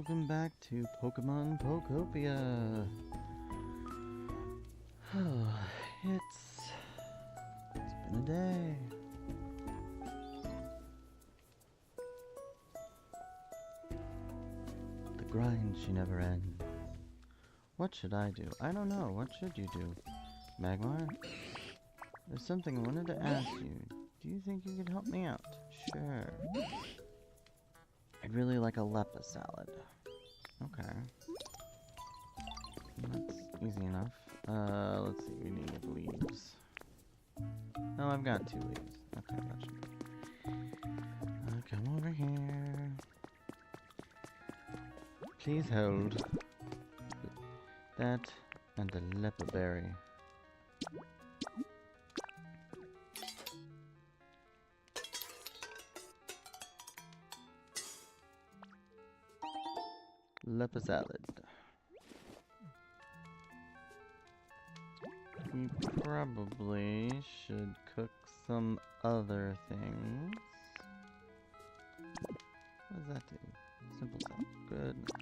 welcome back to Pokemon Pokopia. It's been a day. The grind, she never ends. What should I do? I don't know. What should you do? Magmar? There's something I wanted to ask you. Do you think you could help me out? Sure. I'd really like a Leppa salad. Okay. That's easy enough. Let's see, we need leaves. Oh, I've got 2 leaves. Okay, that should be. Come over here. Please hold that and the Leppa berry. Leppa salad. We probably should cook some other things. What does that do? Simple salad. Good enough.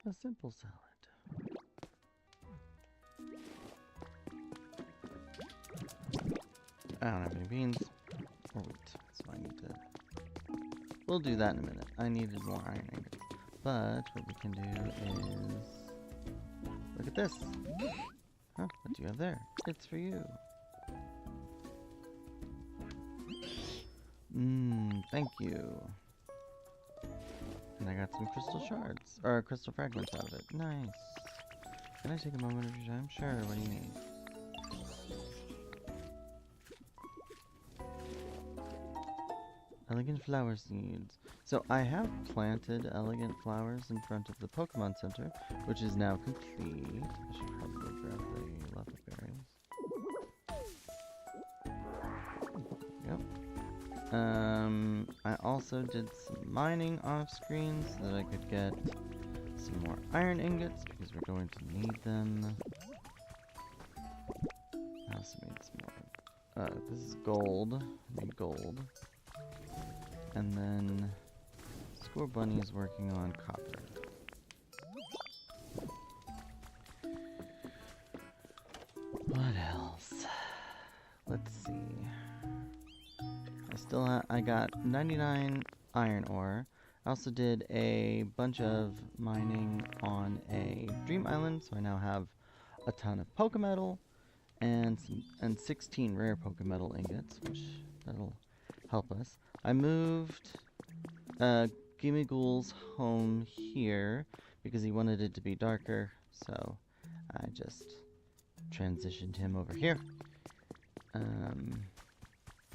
A simple salad. I don't have any beans or wheat, so I need to... We'll do that in a minute. I needed more iron ingots. But what we can do is... Look at this! Huh, what do you have there? It's for you. Thank you. And I got some crystal shards, or crystal fragments out of it. Nice. Can I take a moment of your time? Sure, what do you need? Elegant flower seeds. So I have planted elegant flowers in front of the Pokemon Center, which is now complete. I should probably grab the Leppa berries. Yep. I also did some mining off screen so that I could get some more iron ingots because we're going to need them. I also made some more. This is gold. I made gold. And then Score Bunny is working on copper. What else? Let's see. I got 99 iron ore. I also did a bunch of mining on a Dream Island, so I now have a ton of Pokemetal and 16 rare Pokemetal ingots, which that'll help us. I moved Gimme Ghoul's home here because he wanted it to be darker, so I just transitioned him over here.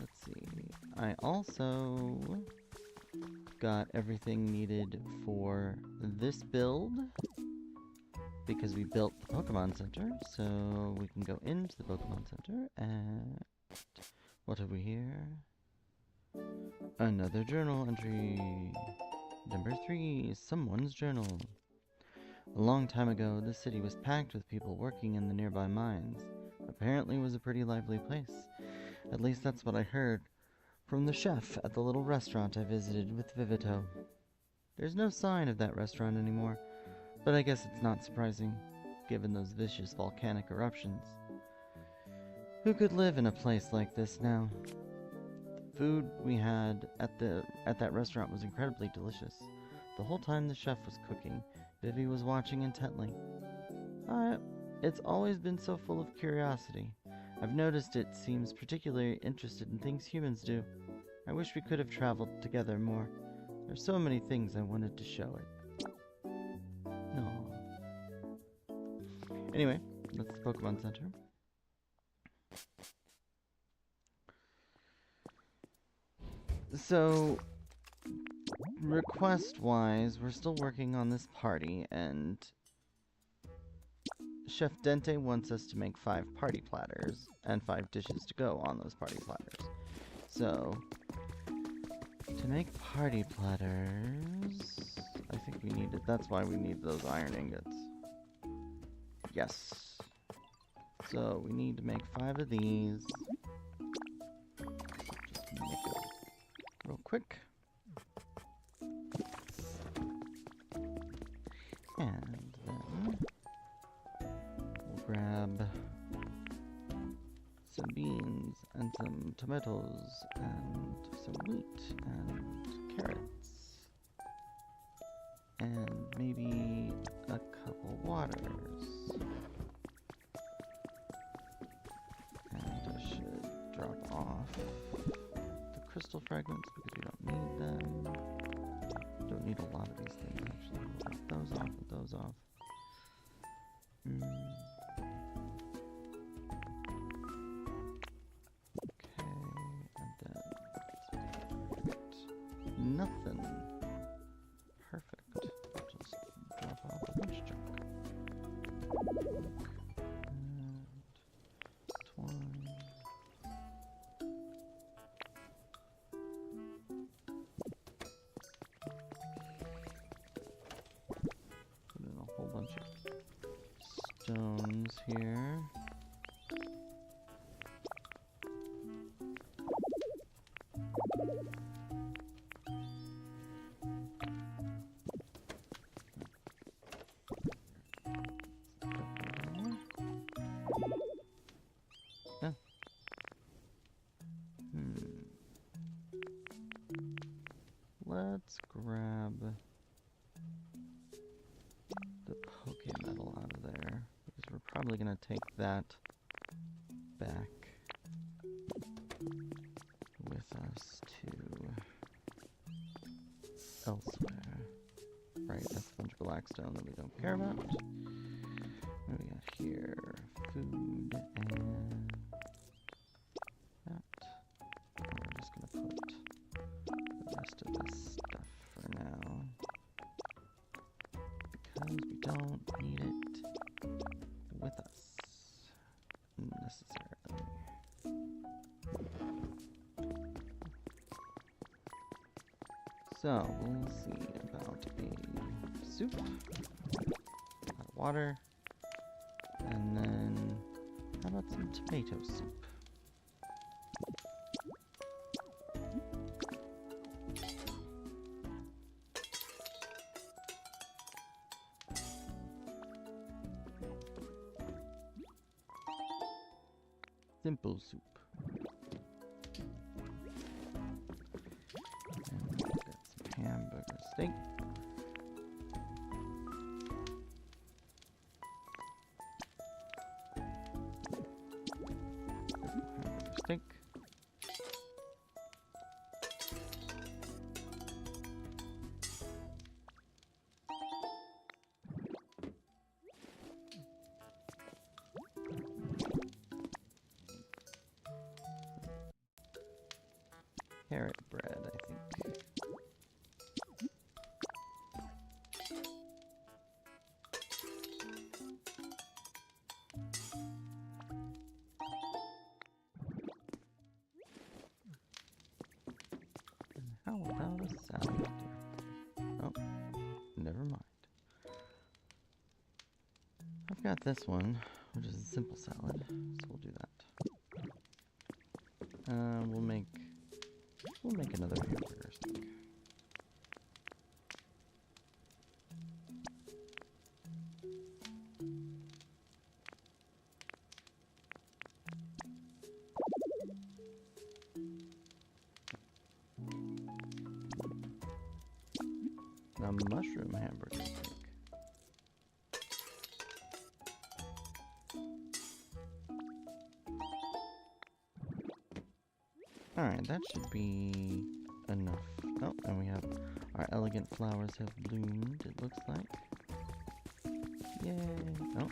Let's see. I also got everything needed for this build because we built the Pokemon Center, so we can go into the Pokemon Center and what have we here? Another journal entry. Number 3, someone's journal. A long time ago, this city was packed with people working in the nearby mines. Apparently it was a pretty lively place. At least that's what I heard from the chef at the little restaurant I visited with Vivito. There's no sign of that restaurant anymore, but I guess it's not surprising, given those vicious volcanic eruptions. Who could live in a place like this now? Food we had at that restaurant was incredibly delicious. The whole time the chef was cooking, Vivi was watching intently. It's always been so full of curiosity. I've noticed it seems particularly interested in things humans do. I wish we could have traveled together more. There's so many things I wanted to show it. No. Anyway, that's the Pokemon Center. So, request-wise, we're still working on this party, and Chef Dente wants us to make 5 party platters, and 5 dishes to go on those party platters. So, to make party platters, I think we needed, that's why we need those iron ingots. Yes. So we need to make 5 of these. Just make it real quick. And then we'll grab some beans and some tomatoes and some wheat and carrots and maybe a couple waters. And I should drop off the crystal fragments because we don't need them. We don't need a lot of these things actually. We'll drop those off and those off. Nothing. Perfect. Just drop off a bunch of junk. And twine. Put in a whole bunch of stones here. Let's grab the poke metal out of there, because we're probably going to take that back with us to elsewhere. Right, that's a bunch of black stone that we don't care about. What do we got here? Food and that. We're just going to put the rest of this stuff for now, because we don't need it with us necessarily. So we'll see about a soup, a lot of water, and then how about some tomato soup? Simple soup. And we've got some hamburger steak. Hamburger steak. Carrot bread, I think. And how about a salad? Oh, never mind. I've got this one, which is a simple salad, so we'll do that. We'll make another hamburger steak. A mushroom hamburger steak. Alright, that should be enough. Oh, and we have our elegant flowers have bloomed, it looks like. Yay! Oh.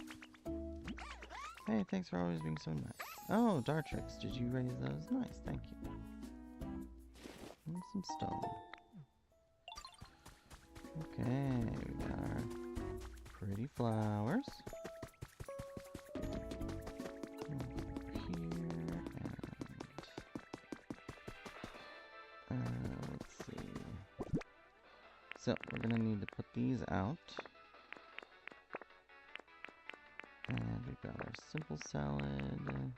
Hey, thanks for always being so nice. Oh, Dartrix, did you raise those? Nice, thank you. And some stone. Okay, we got our pretty flowers. Let's see. So we're gonna need to put these out, and we got our simple salad.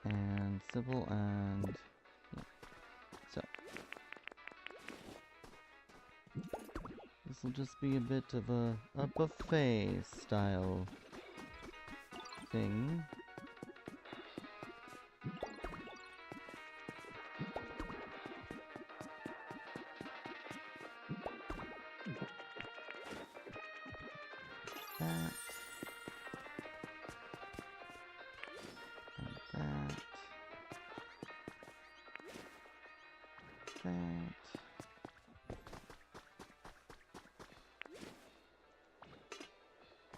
And simple and... yeah. So. This will just be a bit of a buffet style thing. That. And that. That.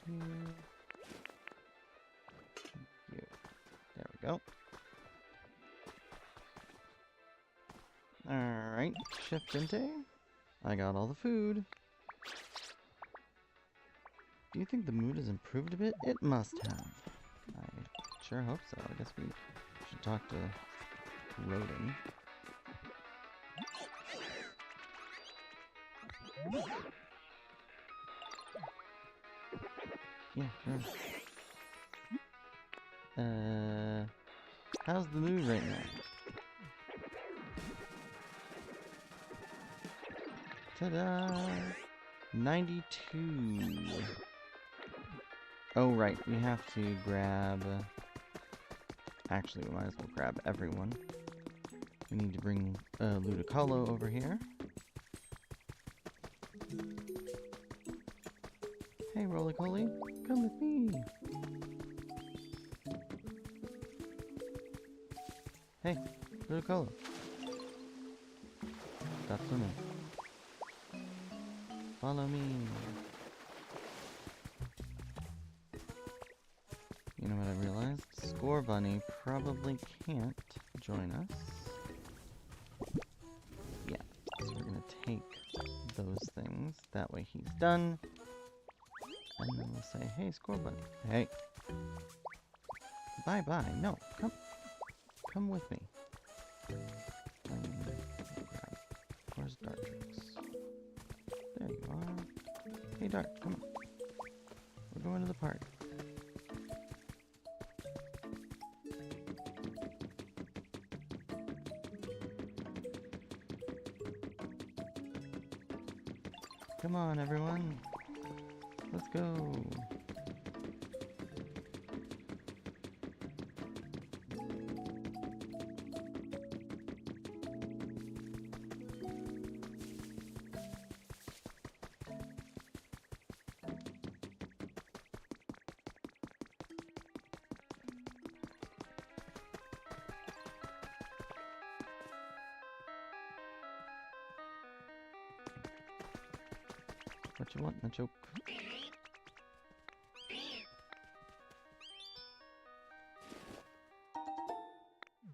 Here. Here. There we go. Alright, Chef Dente. I got all the food. Do you think the mood has improved a bit? It must have. I sure hope so. I guess we should talk to Rodin. Yeah, sure. How's the mood right now? Ta-da! 92. Oh, right. We have to grab... actually, we might as well grab everyone. We need to bring Ludicolo over here. Hey, Rollicoli, come with me. Hey, Ludicolo. Stop swimming. Follow me. You know what I realized? Score Bunny probably can't join us. Yeah, so we're gonna take those things. That way he's done. And then we'll say, hey, Score Bunny. Hey. Bye-bye. No, come with me. Where's Dartrix? There you are. Hey, Dart, come on. We're going to the park. Come on, everyone. Let's go. What you want, Nachoke?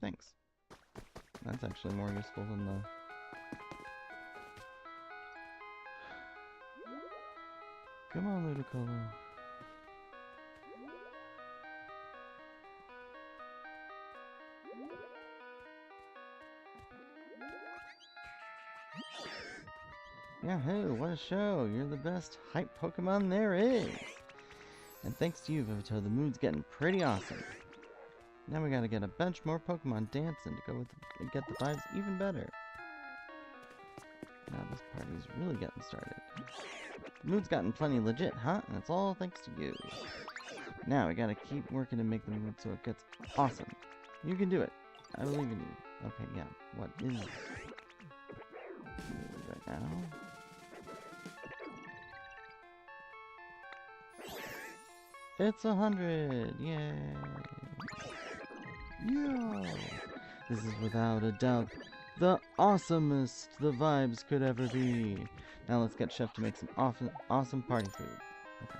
Thanks. That's actually more useful than the... Come on, Ludicolo. Yahoo, what a show! You're the best hype Pokemon there is! And thanks to you, Vivito, the mood's getting pretty awesome. Now we gotta get a bunch more Pokemon dancing to go with and get the vibes even better. Now this party's really getting started. The mood's gotten plenty legit, huh? And it's all thanks to you. Now we gotta keep working to make the mood so it gets awesome. You can do it. I believe in you. Okay, yeah. What is it right now? It's 100! Yay! Yeah! This is without a doubt the awesomest the vibes could ever be. Now let's get Chef to make some awesome party food. Okay.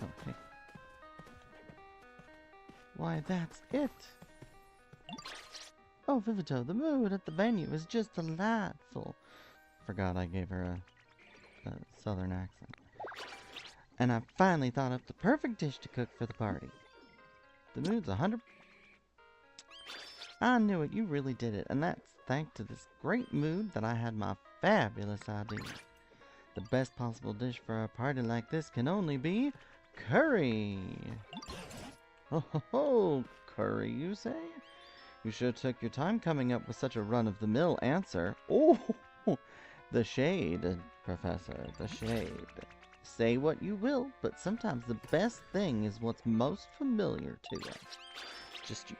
Okay. Why, that's it! Oh, Vivito, the mood at the venue is just delightful. Forgot I gave her a southern accent. And I finally thought up the perfect dish to cook for the party. The mood's 100... I knew it, you really did it, and that's thanks to this great mood that I had my fabulous idea. The best possible dish for a party like this can only be curry. Ho ho ho! Curry, you say? You sure took your time coming up with such a run-of-the-mill answer. Oh, the shade, Professor, the shade. Say what you will, but sometimes the best thing is what's most familiar to you. Just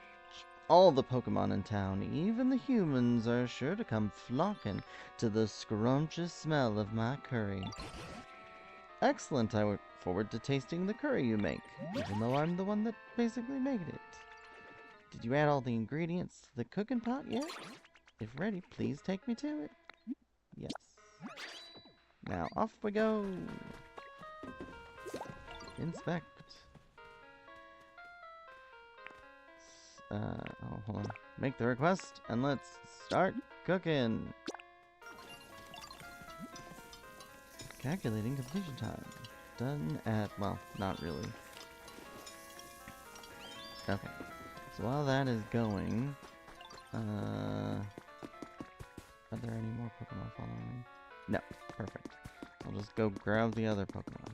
all the Pokemon in town, even the humans, are sure to come flocking to the scrumptious smell of my curry. Excellent, I look forward to tasting the curry you make, even though I'm the one that basically made it. Did you add all the ingredients to the cooking pot yet? If ready, please take me to it. Yes. Now off we go. Inspect. Oh, hold on. Make the request, and let's start cooking. Calculating completion time. Done at, well, not really. Okay. So while that is going, are there any more Pokemon following me? No. Perfect. I'll just go grab the other Pokemon.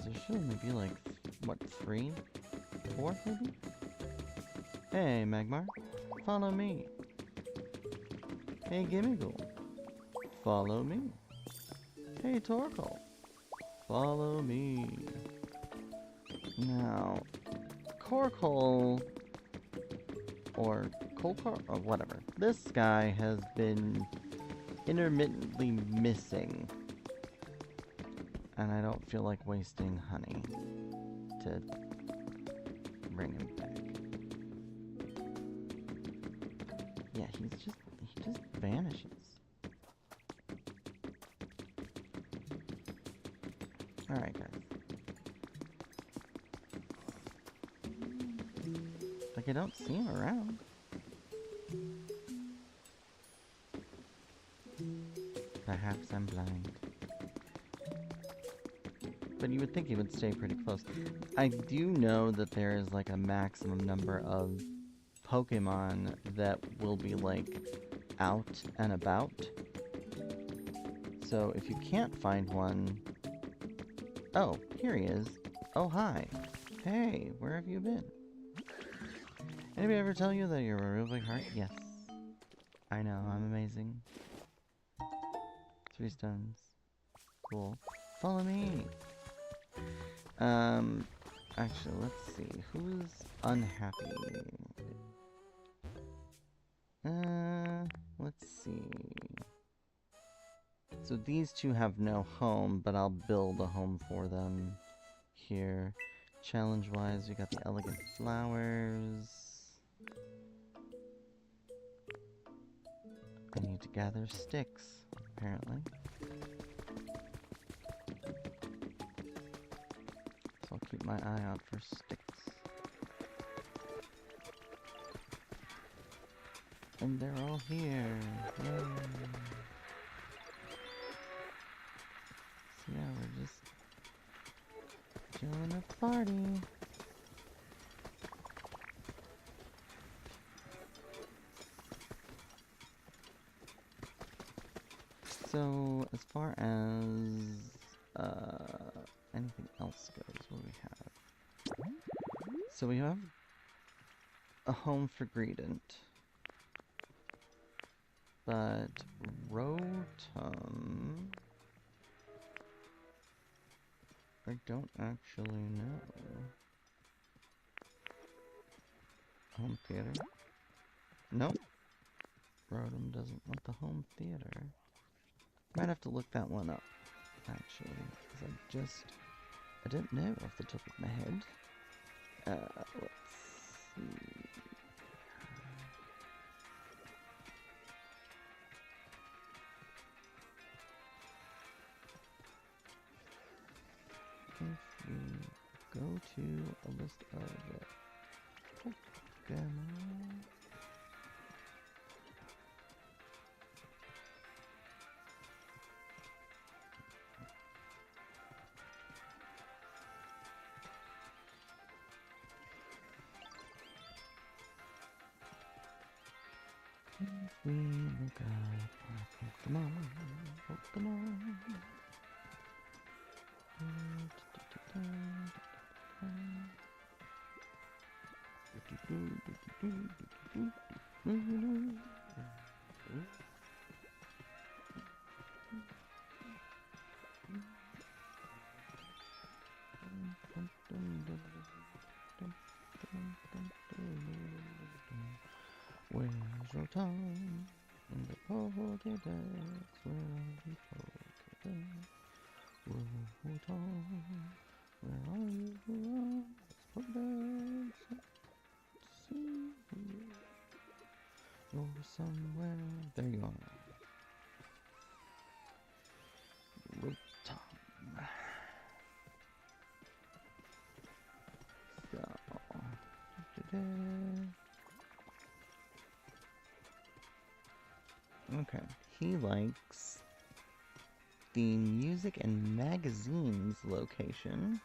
There should only be like, what, 3? 4 maybe? Hey, Magmar. Follow me. Hey, Gimmighoul. Follow me. Hey, Torkoal. Follow me. Now, Corkoal, or Colcar, or whatever. This guy has been intermittently missing. And I don't feel like wasting honey to bring him back. Yeah, he just vanishes. Alright, guys. Like, I don't see him around. Perhaps I'm blind. But you would think he would stay pretty close. I do know that there is like a maximum number of Pokemon that will be like out and about. So if you can't find one... Oh, here he is. Oh, hi. Hey, where have you been? Anybody ever tell you that you're a real big heart? Yes. I know, I'm amazing. 3 stones. Cool. Follow me! Actually, let's see. Who's unhappy? Let's see. So these two have no home, but I'll build a home for them here. Challenge-wise, we got the elegant flowers. I need to gather sticks, apparently. So I'll keep my eye out for sticks. And they're all here. Yay. So yeah, we're just chilling at the party. So, as far as anything else goes, what do we have? So we have a home for Greedent, but Rotom, I don't actually know. Home theater? Nope. Rotom doesn't want the home theater. Might have to look that one up, actually, because I didn't know off the top of my head. Let's see. If we go to a list of Pokemon. We look up our Pokemon. Where's your tongue? In the Pokédex, where are the Pokédex? Whoa, tongue, where are you? Pokédex, let's see you. You're somewhere. There you are. Rotom. So, okay, he likes the music and magazines location,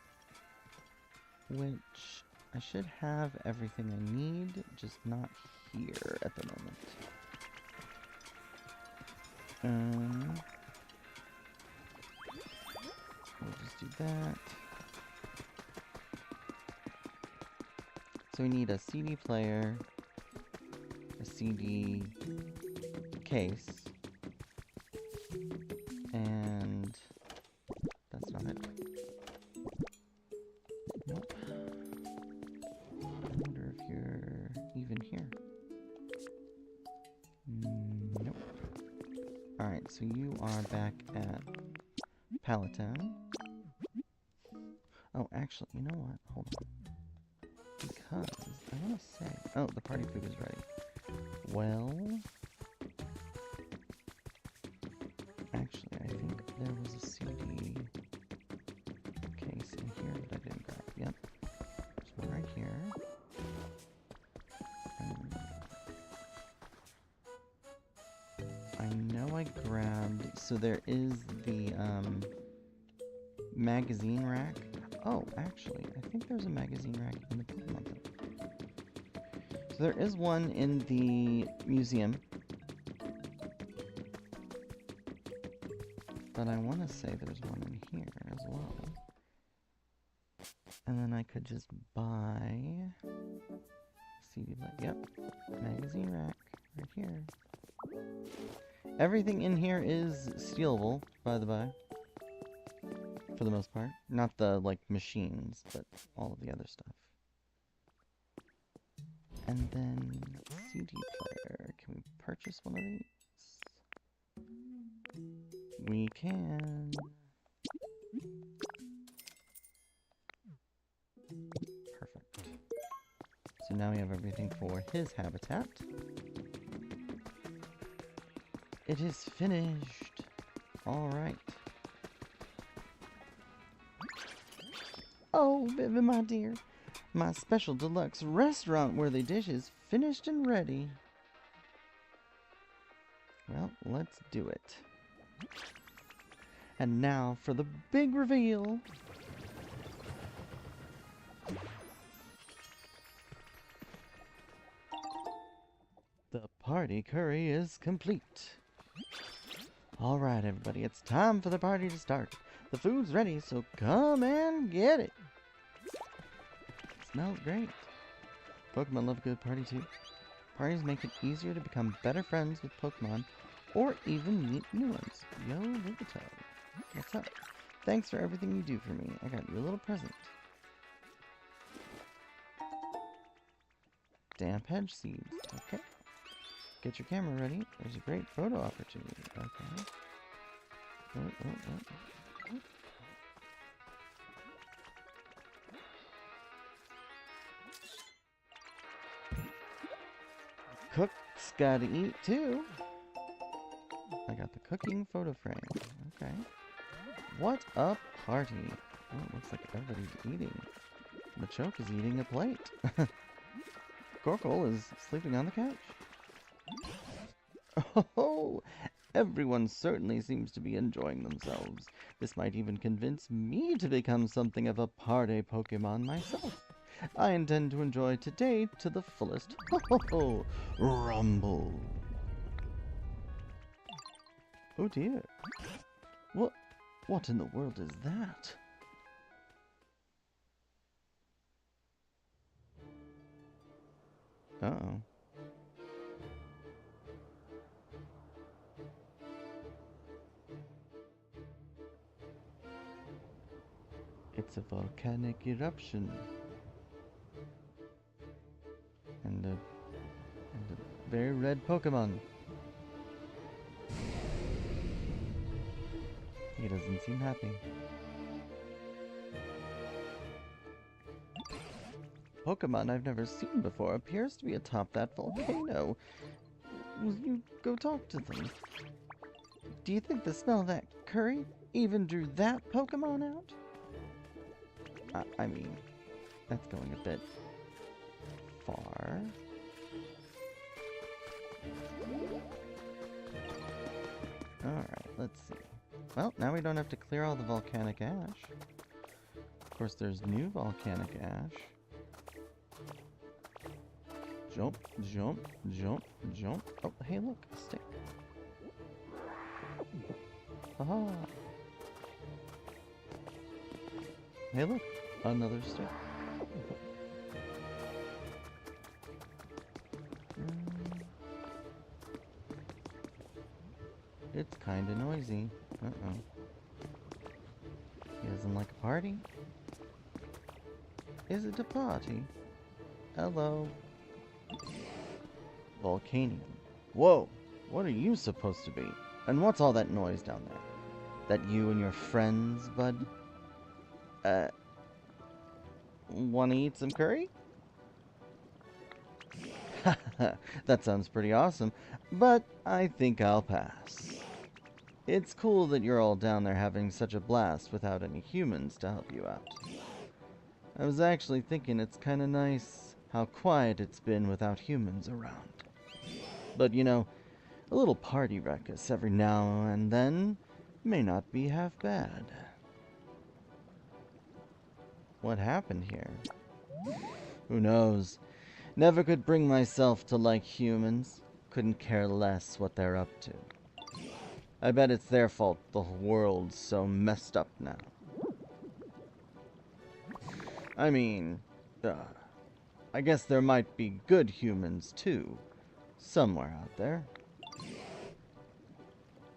which I should have everything I need, just not here at the moment. We'll just do that. So we need a CD player, a CD case, and that's not it. Nope. I wonder if you're even here. Nope. Alright, so you are back at Pallet. Oh, actually, you know what? Hold on. Because I want to say... Oh, the party food is ready. Well... Actually, I think there was a CD case in here that I didn't grab. Yep. There's one right here. I know I grabbed... So there is the magazine rack. Oh, actually, I think there's a magazine rack in the Pokemon thing. So there is one in the museum. But I want to say there's one in here as well. And then I could just buy CD light. Yep. Magazine rack right here. Everything in here is stealable, by the by. For the most part. Not the, like, machines, but all of the other stuff. And then, CD player. Can we purchase one of these? We can. Perfect. So now we have everything for his habitat. It is finished. Alright. Oh, Vivi, my dear. My special deluxe restaurant-worthy dish is finished and ready. Well, let's do it. And now for the big reveal. The party curry is complete. Alright, everybody, it's time for the party to start. The food's ready, so come and get it. Smells great. Pokemon love a good party too. Parties make it easier to become better friends with Pokemon, or even meet new ones. Yo, Ligato. What's up? Thanks for everything you do for me. I got you a little present. Damp hedge seeds. Okay. Get your camera ready. There's a great photo opportunity. Okay. Oh. Cook's gotta eat too. I got the cooking photo frame. Okay. What a party. Oh, it looks like everybody's eating. Machoke is eating a plate. Corkle is sleeping on the couch. Oh, everyone certainly seems to be enjoying themselves. This might even convince me to become something of a party Pokemon myself. I intend to enjoy today to the fullest. Ho ho ho! Rumble! Oh dear. What in the world is that? Uh-oh. It's a volcanic eruption. And a very red Pokemon. He doesn't seem happy. Pokemon I've never seen before appears to be atop that volcano. Will you go talk to them? Do you think the smell of that curry even drew that Pokemon out? I mean, that's going a bit far. Alright, let's see. Well, now we don't have to clear all the volcanic ash. Of course, there's new volcanic ash. Jump, jump, jump, jump. Oh, hey, look, a stick. Aha! Hey, look, another stick. It's kinda noisy. Uh-oh. He doesn't like a party? Is it a party? Hello. Volcanium. Whoa! What are you supposed to be? And what's all that noise down there? That you and your friends, bud? Wanna eat some curry? That sounds pretty awesome, but I think I'll pass. It's cool that you're all down there having such a blast without any humans to help you out. I was actually thinking it's kinda nice how quiet it's been without humans around. But you know, a little party ruckus every now and then may not be half bad. What happened here? Who knows? Never could bring myself to like humans. Couldn't care less what they're up to. I bet it's their fault the whole world's so messed up now. I mean, I guess there might be good humans too, somewhere out there.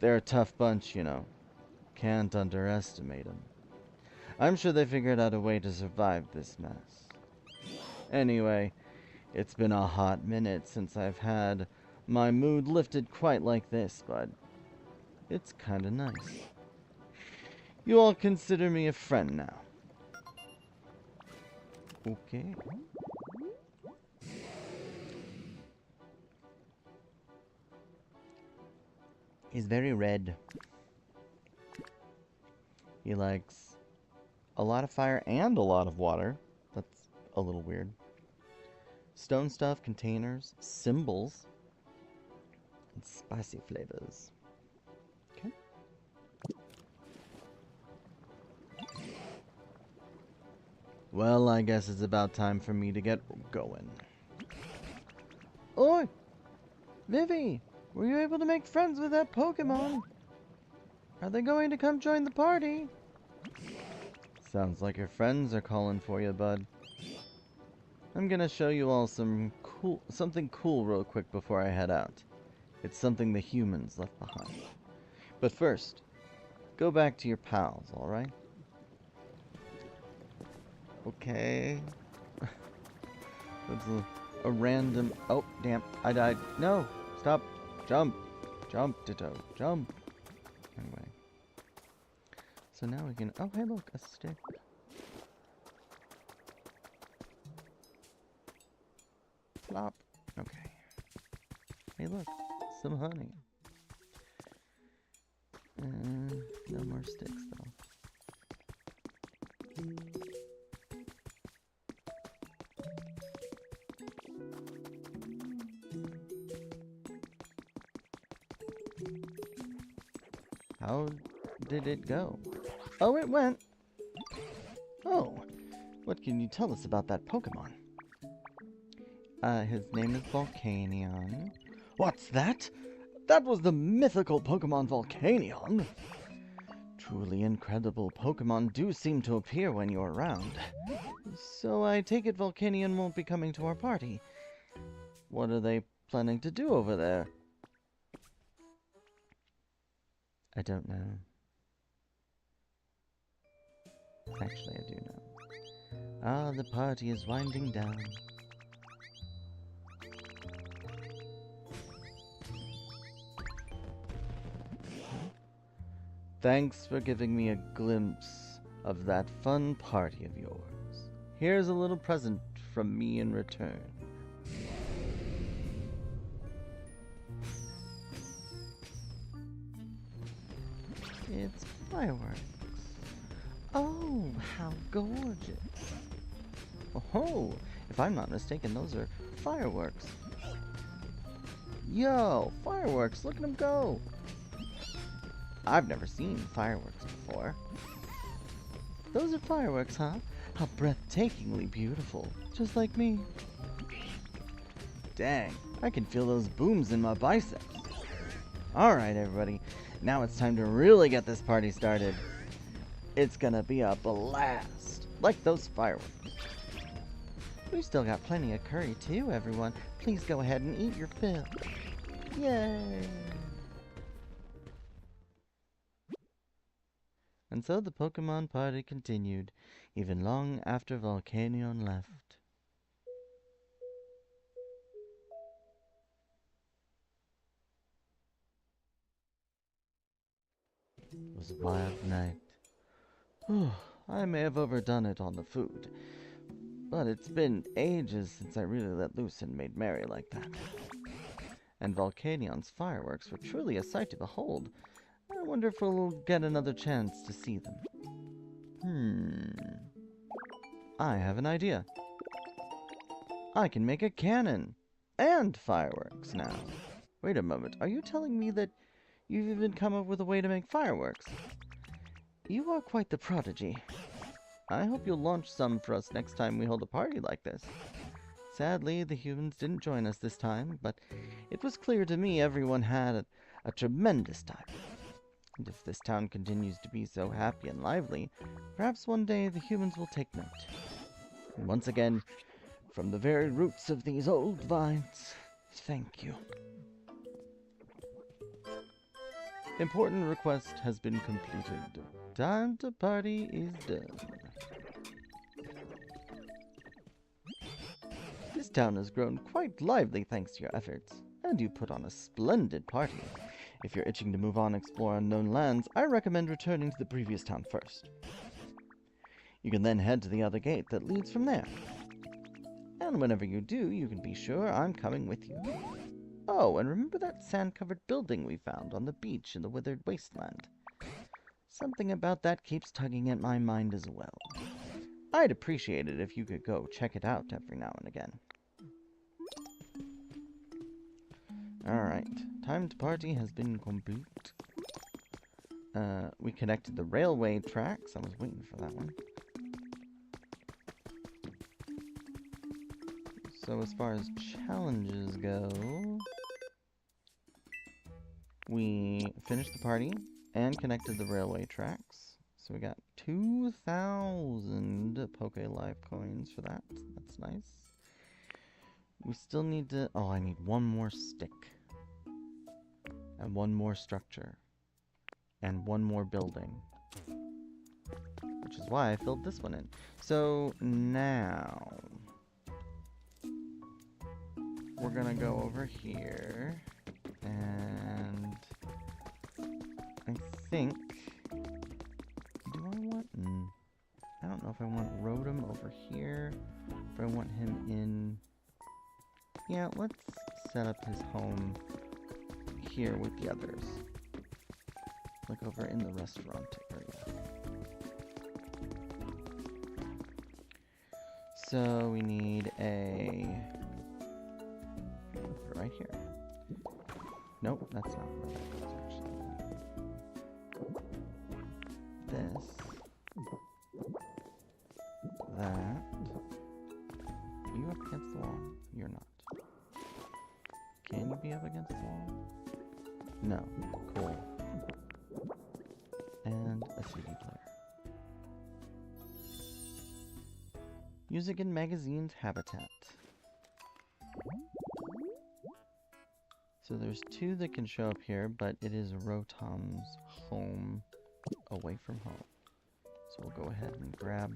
They're a tough bunch, you know. Can't underestimate them. I'm sure they figured out a way to survive this mess. Anyway, it's been a hot minute since I've had my mood lifted quite like this, bud. It's kinda nice. You all consider me a friend now. Okay. He's very red. He likes a lot of fire and a lot of water. That's a little weird. Stone stuff, containers, symbols, and spicy flavors. Okay. Well, I guess it's about time for me to get going. Oi! Vivi! Were you able to make friends with that Pokemon? Are they going to come join the party? Sounds like your friends are calling for you, bud. I'm gonna show you all something cool real quick before I head out. It's something the humans left behind. But first, go back to your pals, alright? Okay. That's a random... Oh, damn, I died. No! Stop! Jump! Jump, Ditto. Jump! Anyway. So now we can... Oh, hey, look, a stick. Plop. Okay. Hey, look, some honey. No more sticks, though. How did it go? Oh, it went. Oh, what can you tell us about that Pokemon? His name is Volcanion. What's that? That was the mythical Pokemon Volcanion. Truly incredible Pokemon do seem to appear when you're around. So I take it Volcanion won't be coming to our party. What are they planning to do over there? I don't know. Actually, I do know. Ah, the party is winding down. Thanks for giving me a glimpse of that fun party of yours. Here's a little present from me in return. It's fireworks. Oh, how gorgeous. Oh, if I'm not mistaken, those are fireworks. Yo, fireworks, look at them go. I've never seen fireworks before. Those are fireworks, huh? How breathtakingly beautiful. Just like me. Dang, I can feel those booms in my biceps. Alright, everybody. Now it's time to really get this party started. It's gonna be a blast. Like those fireworks. We've still got plenty of curry too, everyone. Please go ahead and eat your fill. Yay! And so the Pokemon party continued, even long after Volcanion left. It was a wild night. I may have overdone it on the food, but it's been ages since I really let loose and made merry like that. And Volcanion's fireworks were truly a sight to behold. I wonder if we'll get another chance to see them. I have an idea. I can make a cannon and fireworks now. Wait a moment, are you telling me that you've even come up with a way to make fireworks? You are quite the prodigy. I hope you'll launch some for us next time we hold a party like this. Sadly, the humans didn't join us this time, but it was clear to me everyone had a tremendous time. And if this town continues to be so happy and lively, perhaps one day the humans will take note. And once again, from the very roots of these old vines, thank you. Important request has been completed. Time to party is done. This town has grown quite lively thanks to your efforts, and you put on a splendid party. If you're itching to move on and explore unknown lands, I recommend returning to the previous town first. You can then head to the other gate that leads from there. And whenever you do, you can be sure I'm coming with you. Oh, and remember that sand-covered building we found on the beach in the withered wasteland? Something about that keeps tugging at my mind as well. I'd appreciate it if you could go check it out every now and again. Alright, time to party has been complete. We connected the railway tracks. I was waiting for that one. So as far as challenges go, we finished the party and connected the railway tracks. So we got 2,000 Poke Life coins for that. That's nice. We still need to... Oh, I need one more stick. And one more structure. And one more building. Which is why I filled this one in. So now... we're gonna go over here. And... I think... do I want... I don't know if I want Rotom over here. If I want him in... yeah, let's set up his home here with the others. Like over in the restaurant area. So we need a... right here. Nope, that's not right. This. That. Are you up against the wall? You're not. Can you be up against the wall? No. Cool. And a CD player. Music and magazines habitat. So there's 2 that can show up here, but it is Rotom's home away from home. So we'll go ahead and grab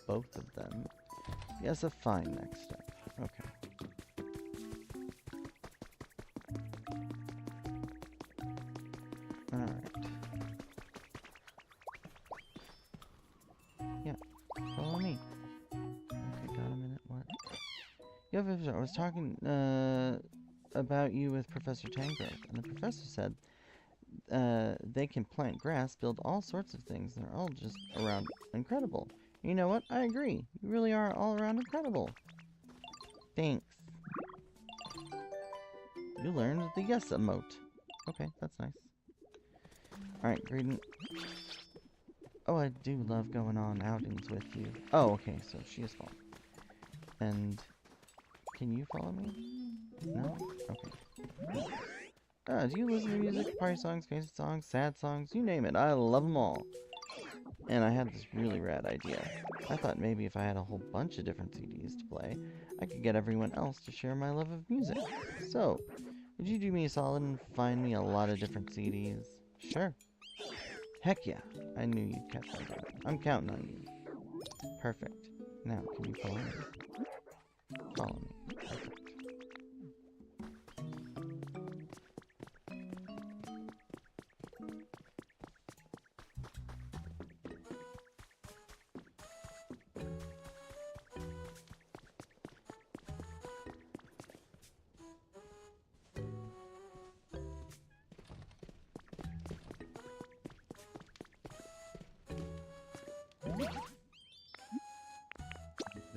both of them. Yes, a fine next step. Okay. Alright. Yeah, follow me. Okay, got a minute, what? Yeah, I was talking about you with Professor Tangrowth, and the professor said they can plant grass, build all sorts of things. They're all just around incredible. You know what? I agree. You really are all around incredible. Thanks. You learned the yes emote. Okay, that's nice. Alright, Graydon. Oh, I do love going on outings with you. Oh, okay, so she is following. And can you follow me? No? Okay. Do you listen to music, party songs, crazy songs, sad songs? You name it. I love them all. And I had this really rad idea. I thought maybe if I had a whole bunch of different CDs to play, I could get everyone else to share my love of music. So, would you do me a solid and find me a lot of different CDs? Sure. Heck yeah. I knew you'd catch my drift. I'm counting on you. Perfect. Now, can you follow me? Follow me. Perfect.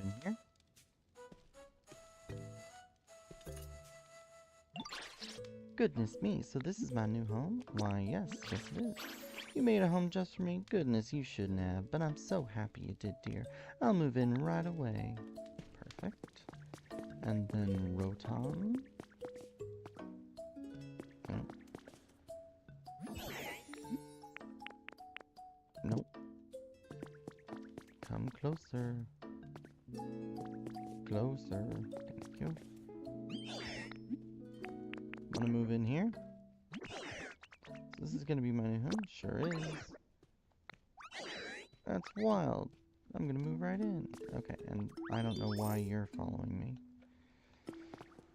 In here? Goodness me, so this is my new home? Why, yes it is. You made a home just for me? Goodness, you shouldn't have, but I'm so happy you did, dear. I'll move in right away. Perfect. And then Rotom. Oh. Nope. Come closer. Closer. Thank you. Wanna move in here? This is gonna be my new home? Sure is. That's wild. I'm gonna move right in. Okay, and I don't know why you're following me,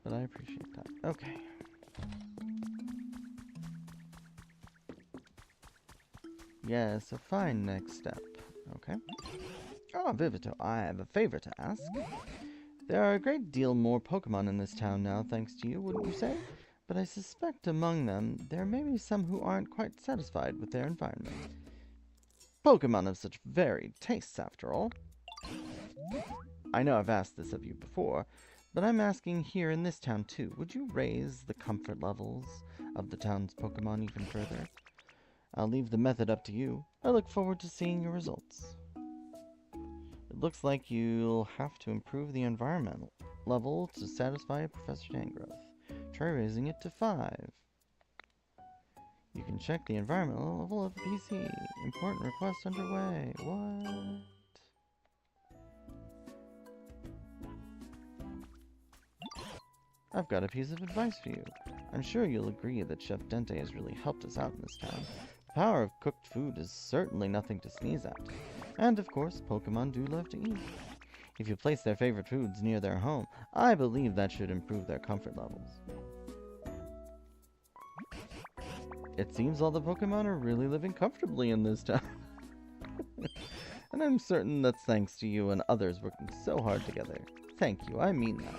but I appreciate that. Okay. Yes, a fine next step. Okay. Oh, Vivito, I have a favor to ask. There are a great deal more Pokemon in this town now, thanks to you, wouldn't you say? But I suspect among them, there may be some who aren't quite satisfied with their environment. Pokemon have such varied tastes, after all. I know I've asked this of you before, but I'm asking here in this town too. Would you raise the comfort levels of the town's Pokemon even further? I'll leave the method up to you. I look forward to seeing your results. It looks like you'll have to improve the environmental level to satisfy Professor Tangrowth. Try raising it to 5. You can check the environmental level of the PC. Important request underway. What? I've got a piece of advice for you. I'm sure you'll agree that Chef Dente has really helped us out in this town. The power of cooked food is certainly nothing to sneeze at. And of course, Pokemon do love to eat. If you place their favorite foods near their home, I believe that should improve their comfort levels. It seems all the Pokemon are really living comfortably in this town. And I'm certain that's thanks to you and others working so hard together. Thank you, I mean that.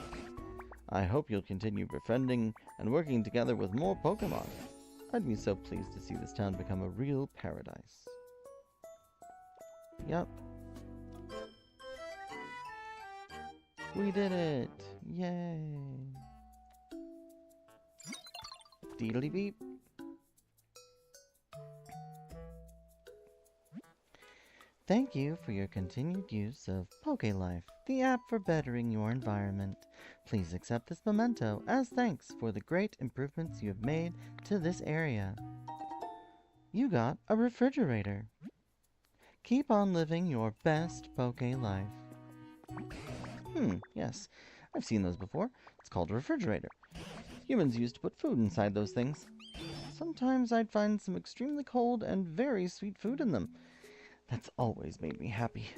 I hope you'll continue befriending and working together with more Pokemon. I'd be so pleased to see this town become a real paradise. Yep. We did it! Yay! Deedly beep. Thank you for your continued use of PokeLife, the app for bettering your environment. Please accept this memento as thanks for the great improvements you have made to this area. You got a refrigerator. Keep on living your best Poke life. Yes, I've seen those before. It's called a refrigerator. Humans used to put food inside those things. Sometimes I'd find some extremely cold and very sweet food in them. That's always made me happy.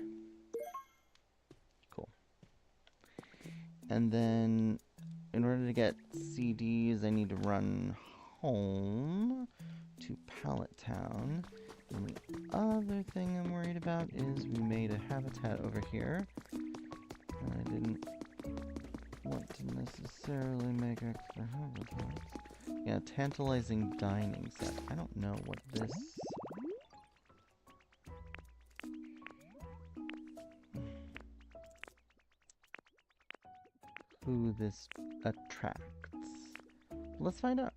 Cool. And then, in order to get CDs, I need to run home to Pallet Town. And the other thing I'm worried about is we made a habitat over here. And I didn't want to necessarily make extra habitats. Yeah, tantalizing dining set. I don't know what this... who this attracts. Let's find out.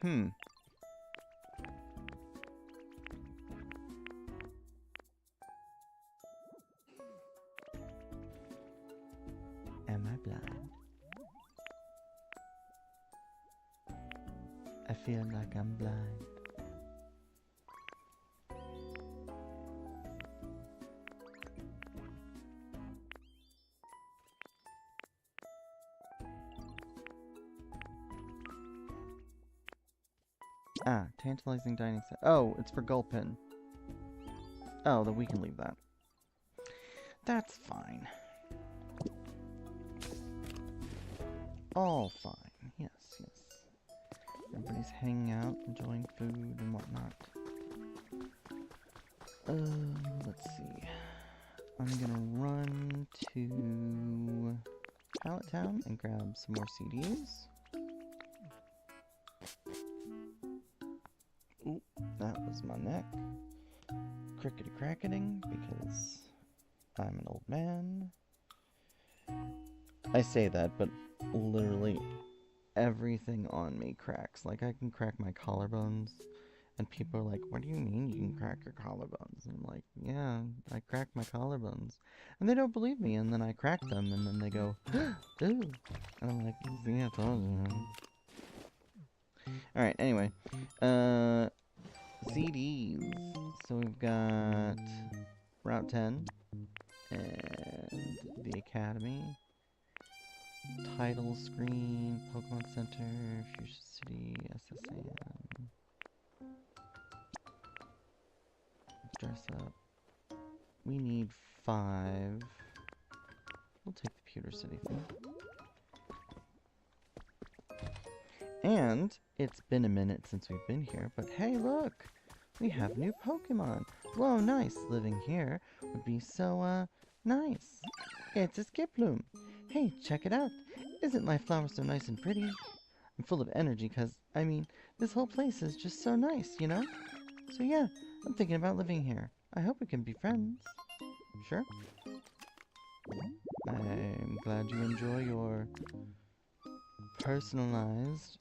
Am I blind? I feel like I'm blind. Ah, tantalizing dining set. Oh, it's for Gulpin. Oh, then we can leave that. That's fine. All fine. Yes, yes. Everybody's hanging out, enjoying food and whatnot. Let's see. I'm gonna run to Pallet Town and grab some more CDs. Ooh, that was my neck. Crickety cracketing because I'm an old man. I say that, but literally everything on me cracks. Like, I can crack my collarbones, and people are like, what do you mean you can crack your collarbones? And I'm like, yeah, I crack my collarbones. And they don't believe me, and then I crack them, and then they go, ooh. And I'm like, see, I told you. Alright, anyway. CDs. So we've got Route 10 and the Academy. Title screen, Pokemon Center, Fuchsia City, SSAM. Dress up. We need 5. We'll take the Pewter City thing. And it's been a minute since we've been here, but hey, look! We have new Pokemon! Whoa, nice! Living here would be so, nice! It's a Skiploom! Hey, check it out! Isn't my flower so nice and pretty? I'm full of energy because, I mean, this whole place is just so nice, you know? So yeah, I'm thinking about living here. I hope we can be friends. Sure? I'm glad you enjoy your personalized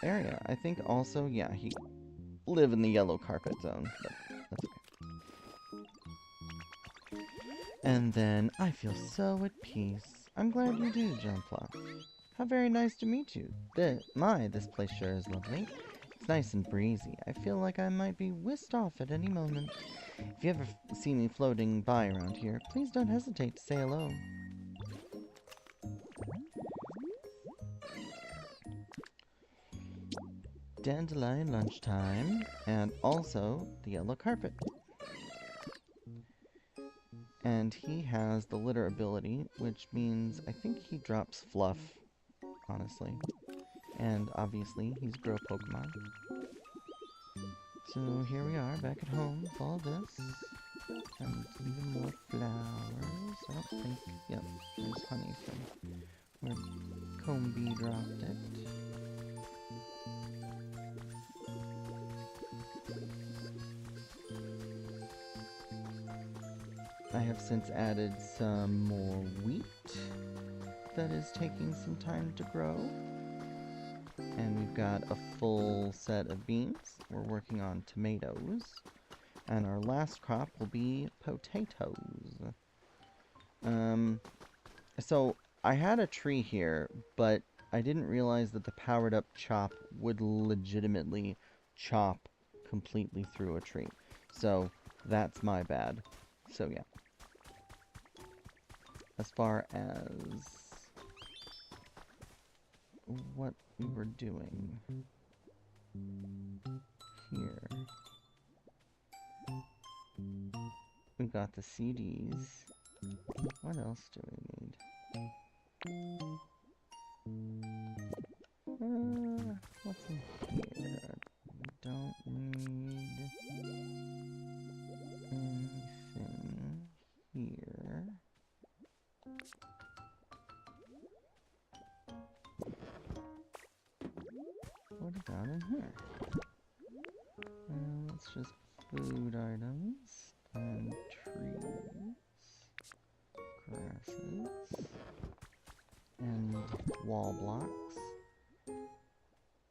area. I think also, yeah, he live in the yellow carpet zone, but that's okay. And then I feel so at peace. I'm glad you do, Jean-Pla. How very nice to meet you. This place sure is lovely. It's nice and breezy. I feel like I might be whisked off at any moment. If you ever see me floating by around here, please don't hesitate to say hello. Dandelion lunchtime, and also the yellow carpet. And he has the litter ability, which means I think he drops fluff, honestly. And obviously, he's grow Pokemon. So here we are, back at home with all this. And even more flowers. I don't think... Yep, there's honey from where Combi dropped it. I have since added some more wheat that is taking some time to grow. And we've got a full set of beans. We're working on tomatoes. And our last crop will be potatoes. So I had a tree here, but I didn't realize that the powered up chop would legitimately chop completely through a tree. So that's my bad. So yeah. As far as what we were doing here, we got the CDs. What else do we need? What's in here? We don't need anything here. What about in here? It's just food items and trees, grasses, and wall blocks.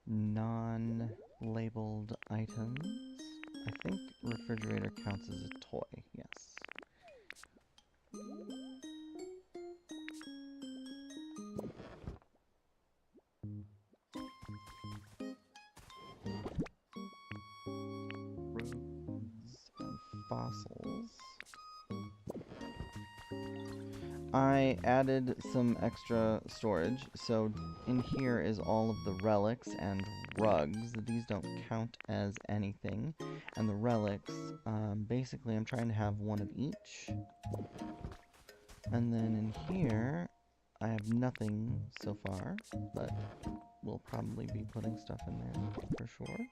Non-labeled items. I think refrigerator counts as a toy, yes. Roads and fossils. I added some extra storage, so in here is all of the relics and rugs. These don't count as anything. And the relics, basically I'm trying to have one of each. And then in here, I have nothing so far, but we'll probably be putting stuff in there for sure.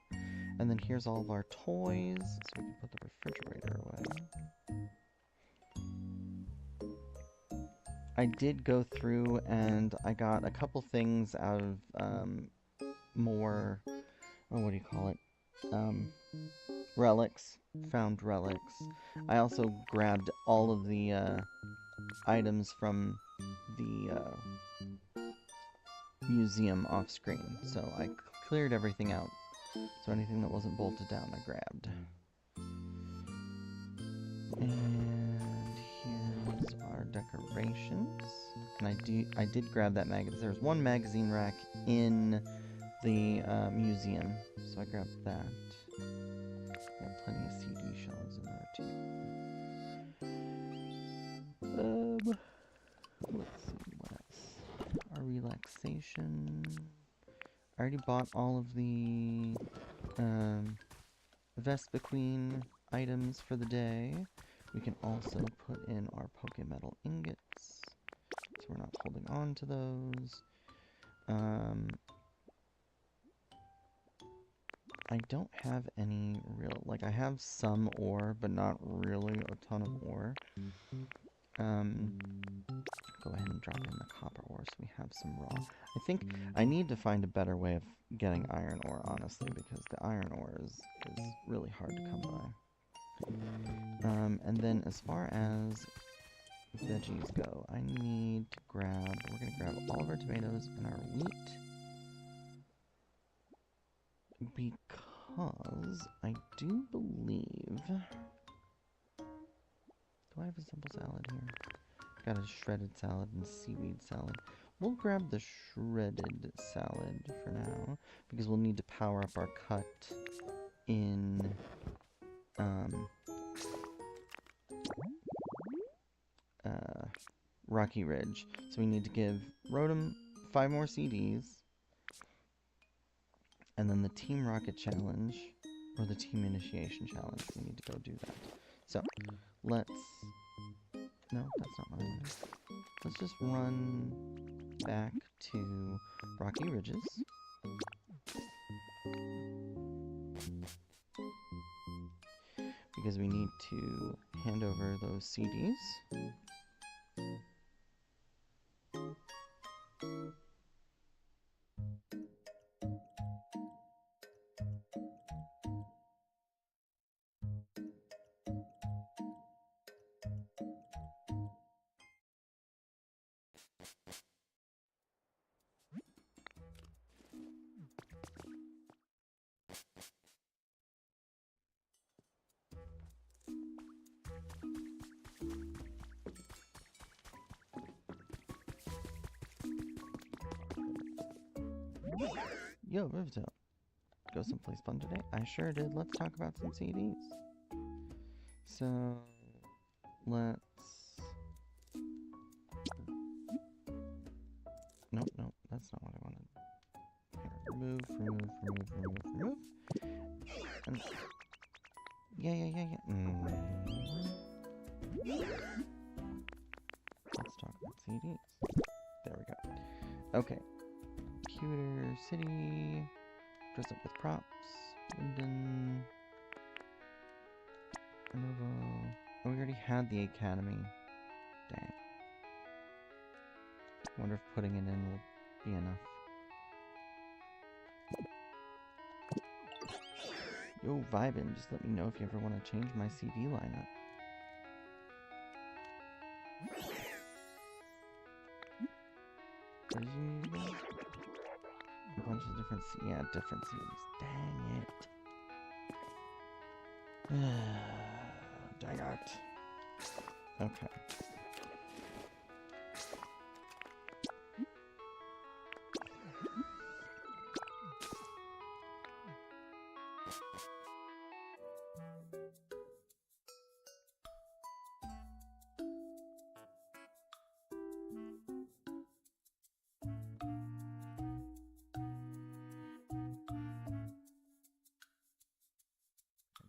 And then here's all of our toys, so we can put the refrigerator away. I did go through and I got a couple things out of more, what do you call it? Relics. Found relics. I also grabbed all of the items from the museum off screen. So I cleared everything out. So anything that wasn't bolted down I grabbed. And here's our decorations. And I did grab that magazine. There's one magazine rack in the museum, so I grabbed that. Got plenty of CD shelves in there too. Let's see what else. Our relaxation. I already bought all of the Vespa Queen items for the day. We can also put in our Pokemetal ingots, so we're not holding on to those. I don't have any real, like I have some ore, but not really a ton of ore. Go ahead and drop in the copper ore so we have some raw. I think I need to find a better way of getting iron ore, honestly, because the iron ore is really hard to come by. And then as far as veggies go, I need to grab, we're going to grab all of our tomatoes and our wheat. Because I do believe... Do I have a simple salad here? Got a shredded salad and seaweed salad. We'll grab the shredded salad for now, because we'll need to power up our cut in... Rocky Ridge. So we need to give Rotom 5 more CDs. And then the Team Rocket Challenge, or the Team Initiation Challenge, we need to go do that. So, let's... No, that's not what I meant. Let's just run back to Rocky Ridges. Because we need to hand over those CDs. Yo, Rivtail. Go someplace fun today? I sure did. Let's talk about some CDs. So, let's... Nope, that's not what I wanted. Here, remove. And... Yeah. Let's talk about CDs. There we go. Okay. Computer, city, dress up with props, Linden, Removal. Oh, we already had the academy. Dang. I wonder if putting it in will be enough. Yo, vibin', just let me know if you ever want to change my CD lineup. What did you need again? A bunch of different different CDs. Dang it. Dang it. Okay.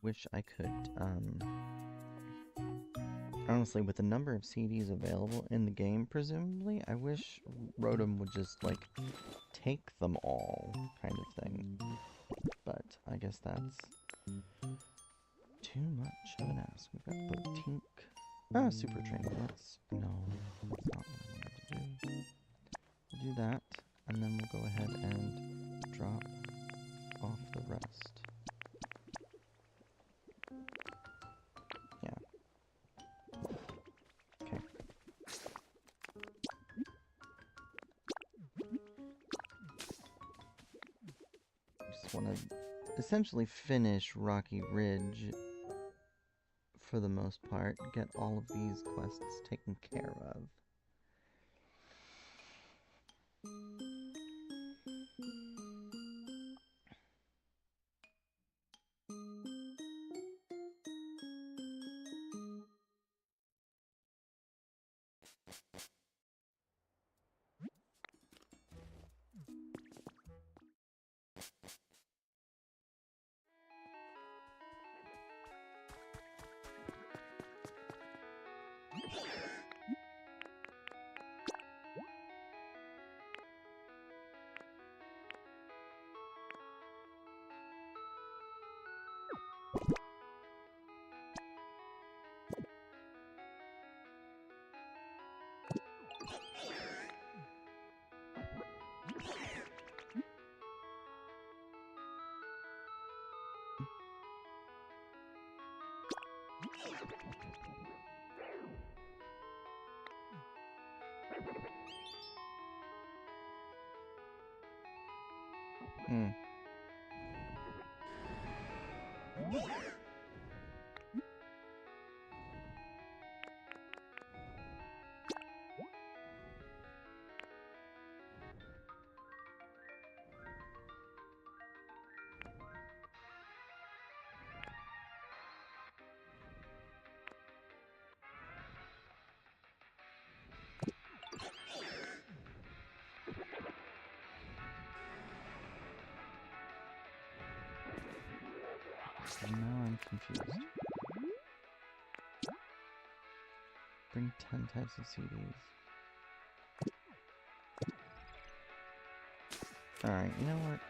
Wish I could, honestly, with the number of CDs available in the game, presumably, I wish Rotom would just, like, take them all, kind of thing. But I guess that's too much of an ask. We've got Botink. Ah, Super Trainer. No, that's not what I wanted to do. We'll do that, and then we'll go ahead and drop off the rest. Want to essentially finish Rocky Ridge for the most part, get all of these quests taken care of. So now I'm confused. Bring 10 types of CDs. Alright, you know what?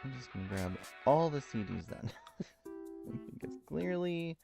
I'm just gonna grab all the CDs then. Because clearly...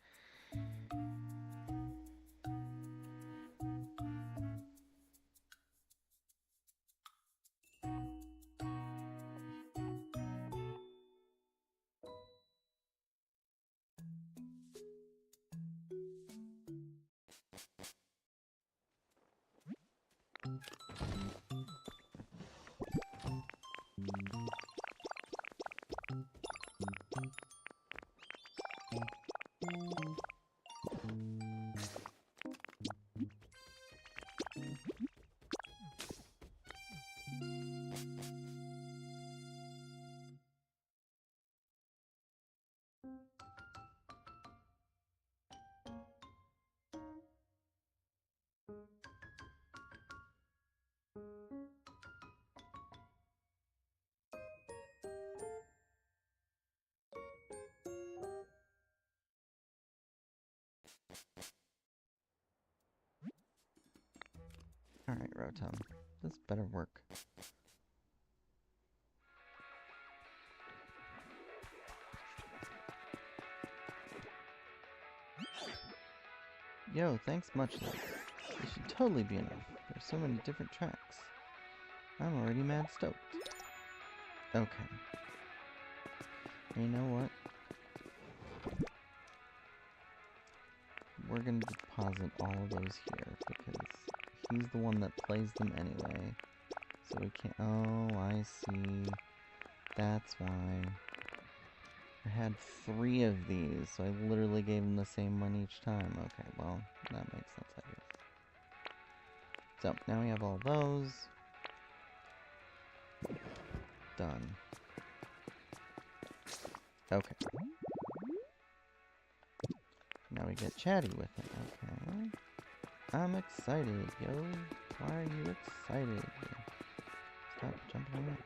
Alright, Rotom. This better work. Yo, thanks much, Lord. This should totally be enough. There's so many different tracks. I'm already mad stoked. Okay. You know what? We're gonna deposit all of those here because he's the one that plays them anyway. So we can't... Oh, I see. That's why. I had 3 of these, so I literally gave him the same one each time. Okay, well, that makes sense, I guess. So, now we have all those. Done. Okay. Now we get chatty with it. Okay. I'm excited, yo. Why are you excited? Stop jumping around.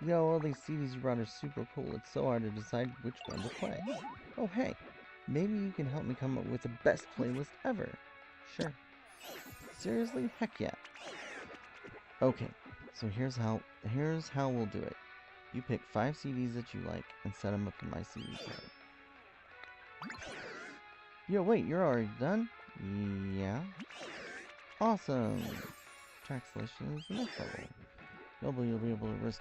Yo, all these CDs you brought are super cool. It's so hard to decide which one to play. Oh, hey. Maybe you can help me come up with the best playlist ever. Sure. Seriously? Heck yeah. Okay, so here's how we'll do it. You pick 5 CDs that you like and set them up in my CD player. Yo, wait, you're already done? Yeah. Awesome. Track selection is the next level. You'll be able to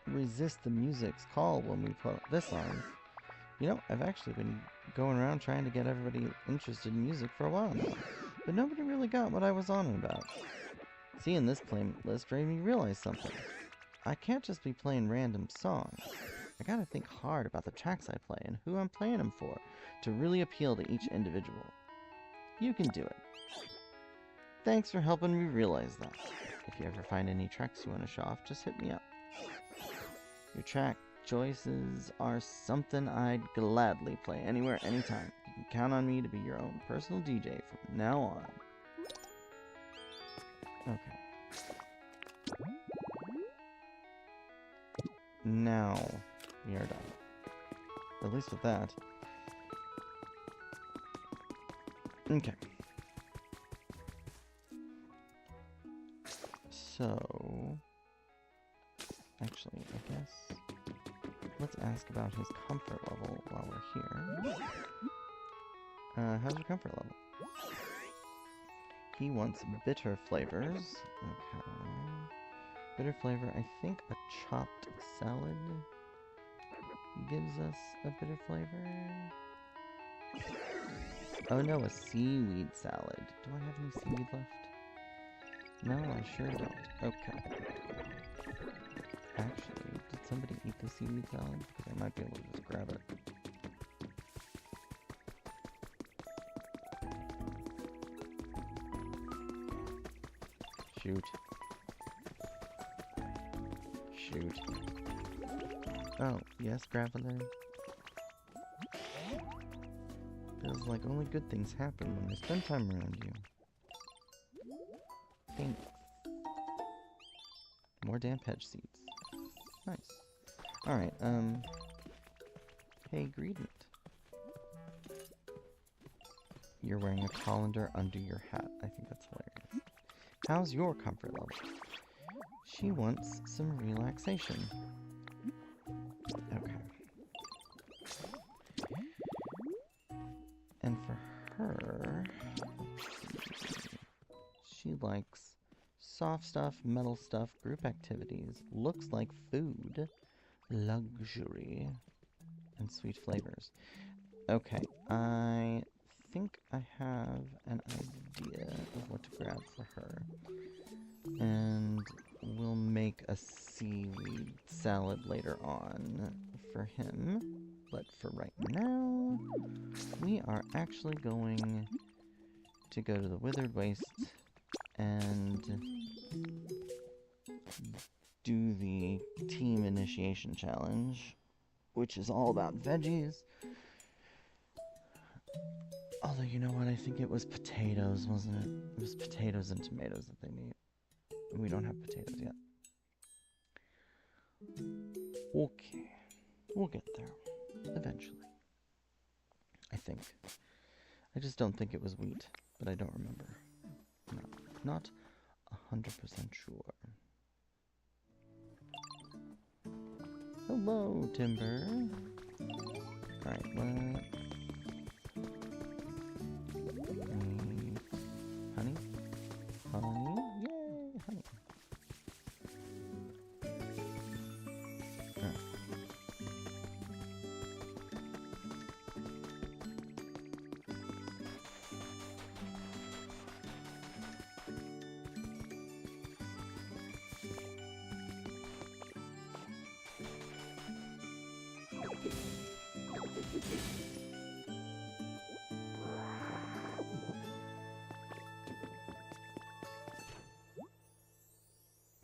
resist the music's call when we put this on. You know, I've actually been going around trying to get everybody interested in music for a while now, but nobody really got what I was on about. Seeing this playlist made me realize something. I can't just be playing random songs. I gotta think hard about the tracks I play and who I'm playing them for to really appeal to each individual. You can do it. Thanks for helping me realize that. If you ever find any tracks you want to show off, just hit me up. Your track choices are something I'd gladly play anywhere, anytime. You can count on me to be your own personal DJ from now on. Okay. Now, we are done. At least with that. Okay. So, actually, I guess let's ask about his comfort level while we're here. How's your comfort level? He wants bitter flavors. Okay. Bitter flavor, I think a chopped salad gives us a bitter flavor. Oh no, a seaweed salad. Do I have any seaweed left? No, I sure don't. Okay. Actually, did somebody eat the seaweed salad? Because I might be able to just grab it. Shoot. Shoot. Oh, yes, Graveler. Feels like only good things happen when I spend time around you. Thanks. More damp hedge seeds. Nice. Alright, hey, Greedent. You're wearing a colander under your hat. I think that's hilarious. How's your comfort level? She wants some relaxation. Okay. And for her, she likes soft stuff, metal stuff, group activities, looks like food, luxury, and sweet flavors. Okay, I think I have an idea of what to grab for her. And we'll make a seaweed salad later on for him. But for right now, we are actually going to go to the Withered Waste and do the team initiation challenge, which is all about veggies. Although, you know what? I think it was potatoes, wasn't it? It was potatoes and tomatoes that they need. And we don't have potatoes yet. Okay. We'll get there. Eventually. I think. I just don't think it was wheat, but I don't remember. No, not 100% sure. Hello, Timber. Alright, what? Honey? Honey? Yay, honey. Alright.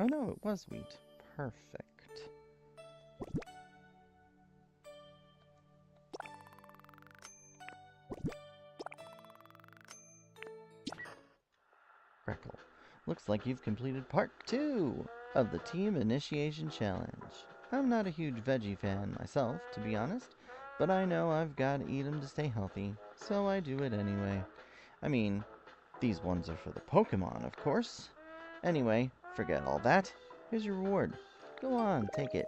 Oh no, it was wheat. Perfect. Freckle. Looks like you've completed part 2 of the Team Initiation Challenge. I'm not a huge veggie fan myself, to be honest, but I know I've got to eat them to stay healthy, so I do it anyway. I mean, these ones are for the Pokemon, of course. Anyway, forget all that. Here's your reward. Go on, take it.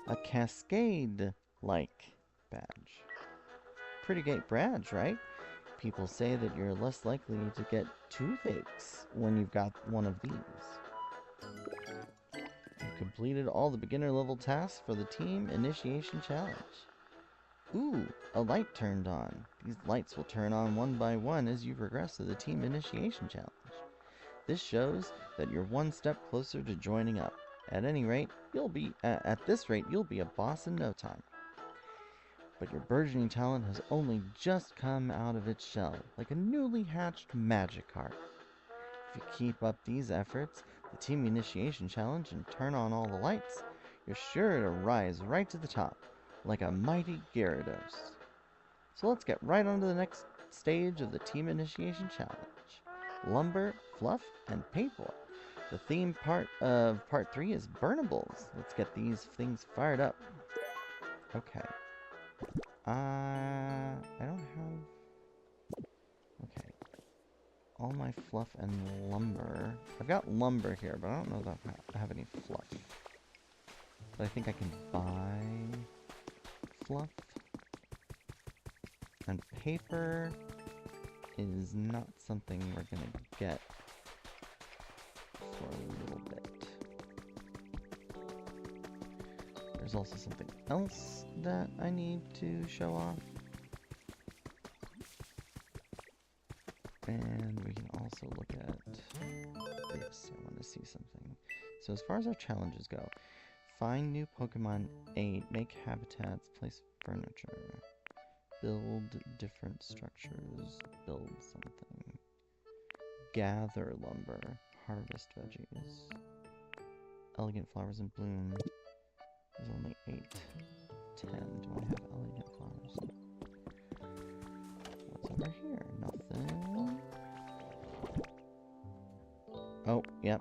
A Cascade-like badge. Pretty great badge, right? People say that you're less likely to get toothaches when you've got one of these. You've completed all the beginner-level tasks for the Team Initiation Challenge. Ooh, a light turned on. These lights will turn on one by one as you progress to the Team Initiation Challenge. This shows that you're one step closer to joining up. At any rate, at this rate, you'll be a boss in no time. But your burgeoning talent has only just come out of its shell, like a newly hatched magic heart. If you keep up these efforts, the Team Initiation Challenge, and turn on all the lights, you're sure to rise right to the top, like a mighty Gyarados. So let's get right on to the next stage of the Team Initiation Challenge. Lumber, fluff, and paintball. The theme part of part 3 is burnables. Let's get these things fired up. Okay. I don't have... Okay. All my fluff and lumber. I've got lumber here, but I don't know if I have any fluff. But I think I can buy fluff. And paper is not something we're gonna get for a little bit. There's also something else that I need to show off. And we can also look at this. I want to see something. So as far as our challenges go, find new Pokemon 8, make habitats, place furniture, build different structures, build something, gather lumber, harvest veggies, elegant flowers in bloom. There's only 8. 10. Do I have elegant flowers? What's over here? Nothing. Oh, yep.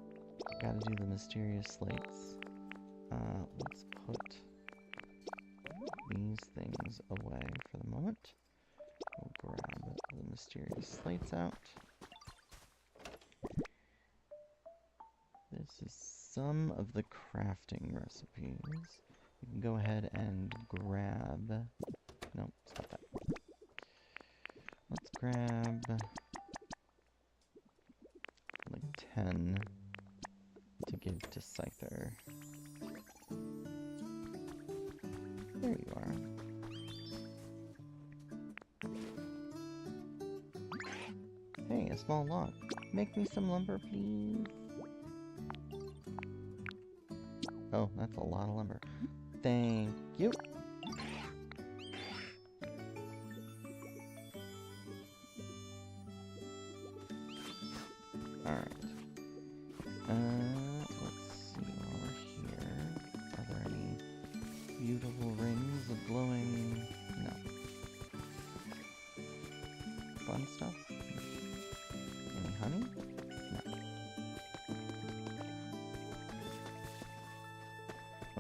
Gotta do the mysterious slates. Let's put these things away for the moment. We'll grab the mysterious slates out. This is some of the crafting recipes. You can go ahead and grab... No, stop that. Let's grab... like 10 to give to Scyther. There you are. Hey, a small log. Make me some lumber, please. Oh, that's a lot of lumber. Thank you. Alright. Let's see while we're here. Are there any beautiful rings of glowing? No.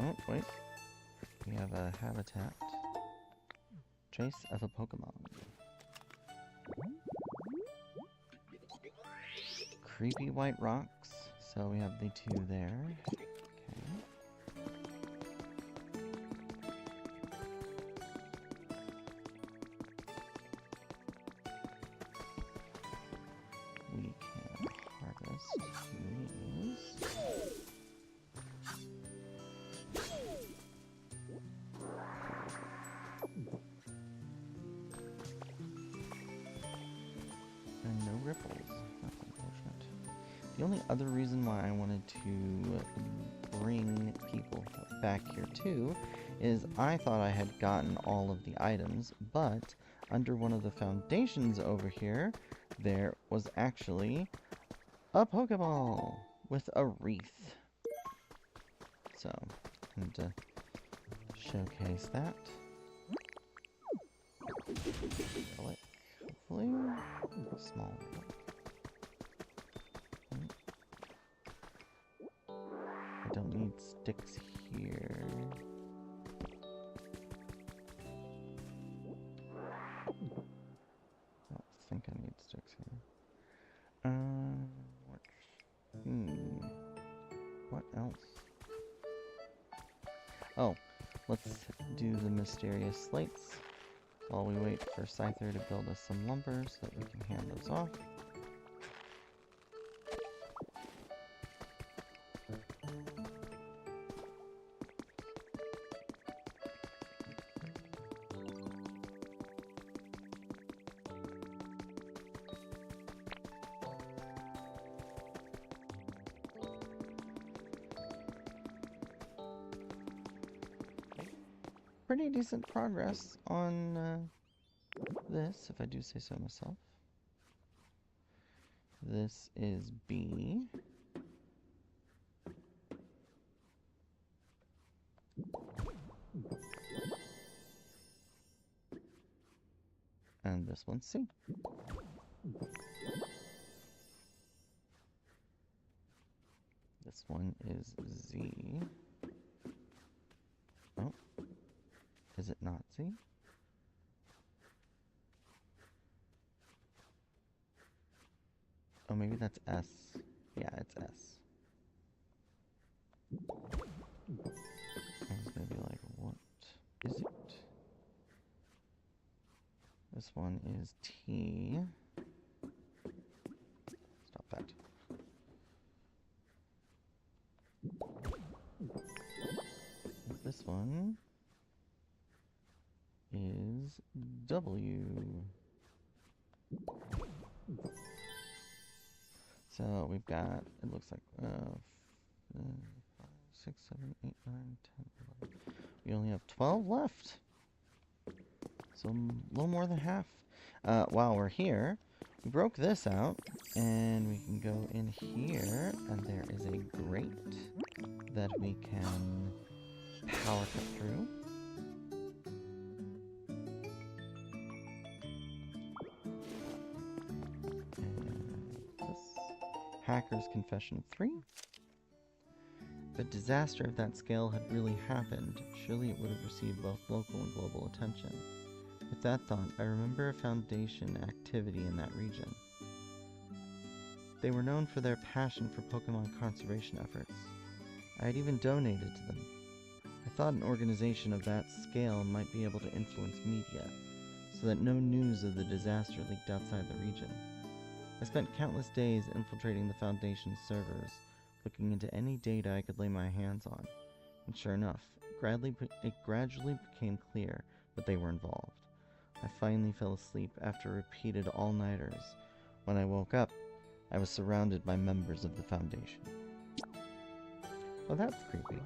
Oh, wait. We have a habitat. Trace of a Pokemon. Creepy white rocks. So we have the 2 there. Okay. We can harvest these. And no ripples. That's unfortunate. The only other reason why I wanted to bring people back here too is I thought I had gotten all of the items, but under one of the foundations over here, there was actually a Pokeball with a wreath. So, I'm going to showcase that. Relic, hopefully. Small relic. I don't need sticks here. I don't think I need sticks here. What else? Oh, let's do the mysterious slates while we wait for Scyther to build us some lumber so that we can hand those off. Pretty decent progress on this, if I do say so myself. This is B. And this one's C. This one is Z. Oh. Is it not Z? Oh, maybe that's S. Yeah, it's S. I was gonna be like, what is it? This one is T. Stop that. This one is W. So we've got, it looks like 5, 6, 7, 8, 9, 10, 11. We only have 12 left. So a little more than half. While we're here, we broke this out, and we can go in here, and there is a grate that we can power cut through. Hacker's Confession 3. If a disaster of that scale had really happened, surely it would have received both local and global attention. With that thought, I remember a Foundation activity in that region. They were known for their passion for Pokemon conservation efforts. I had even donated to them. I thought an organization of that scale might be able to influence media, so that no news of the disaster leaked outside the region. I spent countless days infiltrating the Foundation's servers, looking into any data I could lay my hands on, and sure enough, it gradually became clear that they were involved. I finally fell asleep after repeated all-nighters. When I woke up, I was surrounded by members of the Foundation. Well, that's creepy.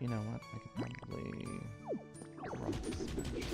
You know what? I could probably rock smash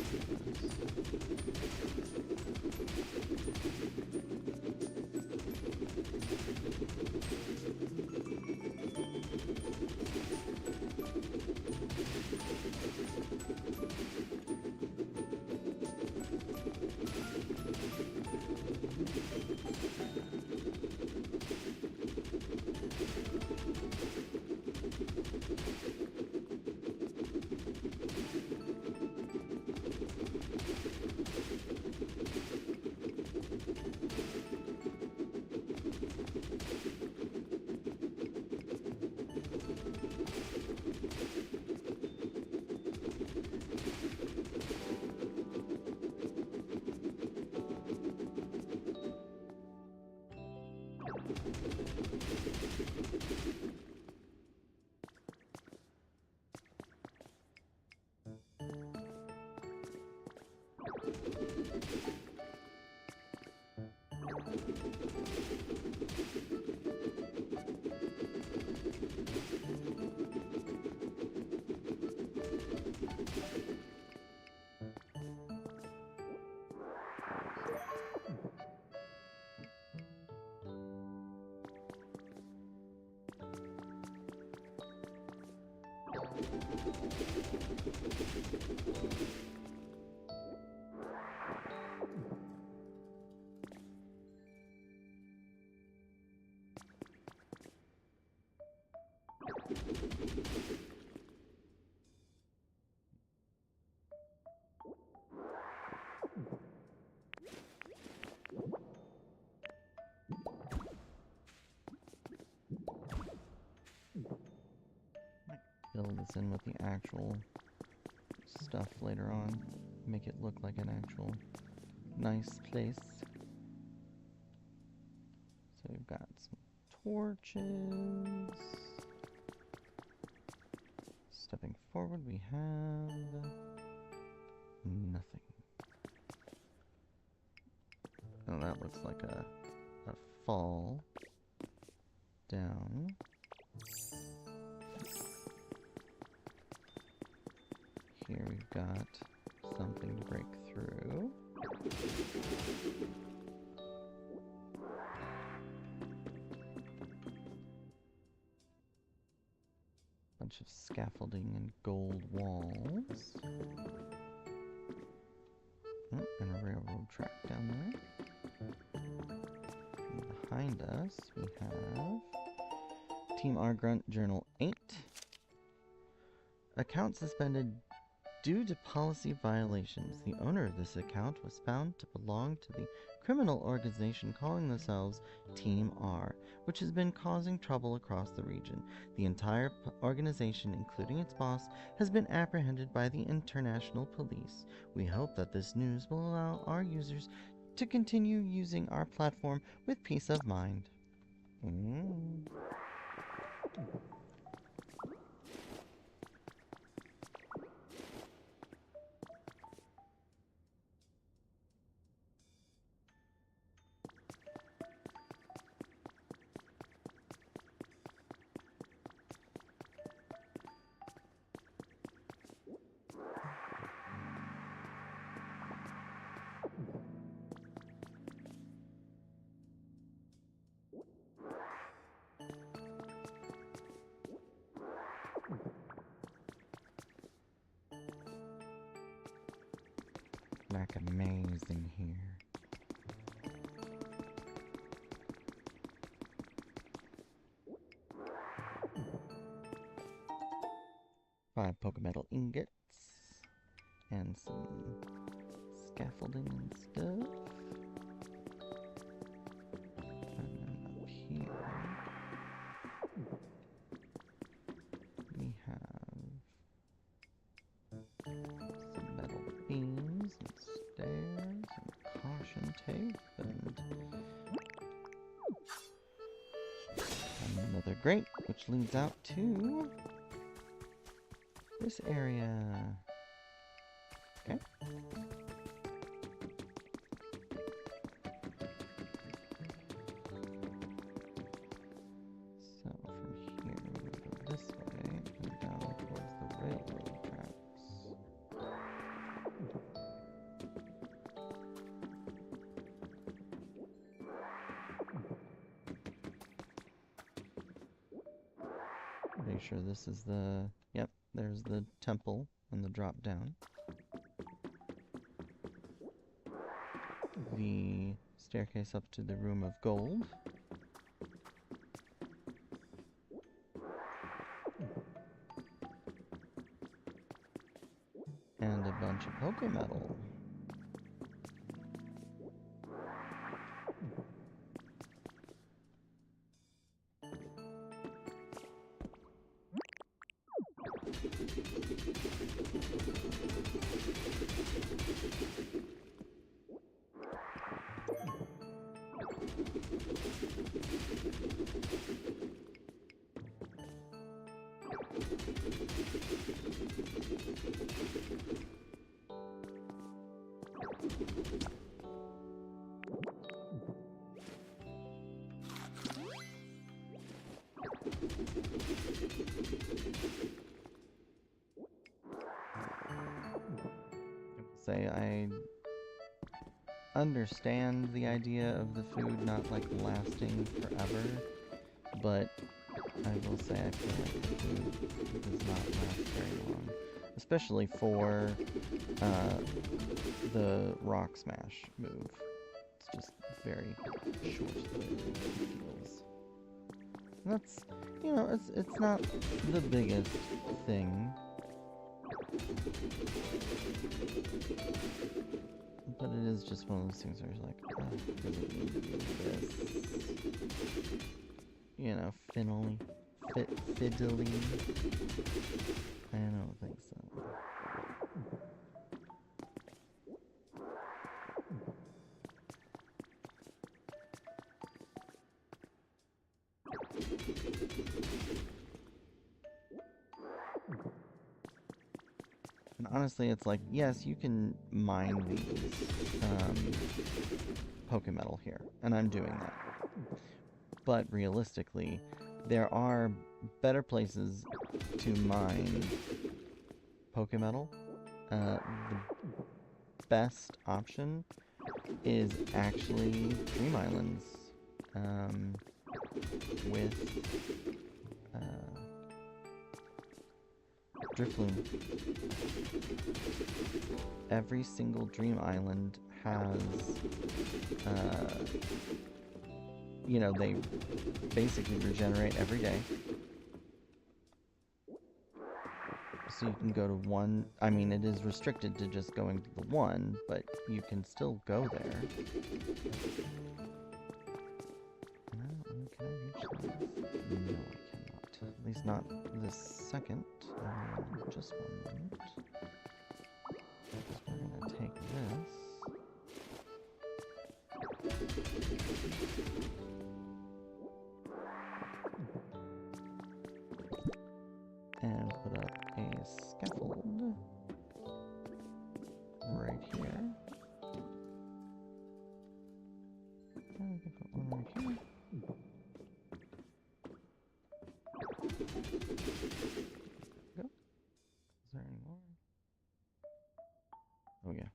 Fill this in with the actual stuff later on. Make it look like an actual nice place. So we've got some torches. Stepping forward, we have nothing. Oh, that looks like a fall down. Here we've got something to break through. Bunch of scaffolding and gold walls. Oh, and a railroad track down there. And behind us we have Team R Grunt Journal 8. Account suspended due to policy violations. The owner of this account was found to belong to the criminal organization calling themselves Team R, which has been causing trouble across the region. The entire organization, including its boss, has been apprehended by the international police. We hope that this news will allow our users to continue using our platform with peace of mind. Like amazing here. Five Pokemetal ingots and some scaffolding and stuff. And then up here we have some metal beams and stairs and caution tape and another grate, which leads out to this area. Okay. So from here we go this way and down towards the railroad tracks. Pretty sure this is the... Yep, there's the temple and the drop down. The staircase up to the room of gold. And a bunch of Pokemetal. Say I understand the idea of the food not like lasting forever, but I will say I feel like the food does not last very long. especially for the rock smash move. It's just very short-lived heals. That's, you know, it's not the biggest thing, but it is just one of those things where you're like, oh, I really need to do this. You know, fiddly. I don't think so. And honestly, it's like, yes, you can mine these Pokemetal here, and I'm doing that. But realistically, there are better places to mine Pokemetal. The best option is actually Dream Islands with Drifloon. Every single Dream Island has, you know, they basically regenerate every day. So you can go to one, I mean, it is restricted to just going to the one, but you can still go there. Can I reach this? No, I cannot. At least not this second. Just 1 minute. Because we're gonna take this. And put up a scaffold right here. And we can put one right here. Go. Is there any more? Oh yeah.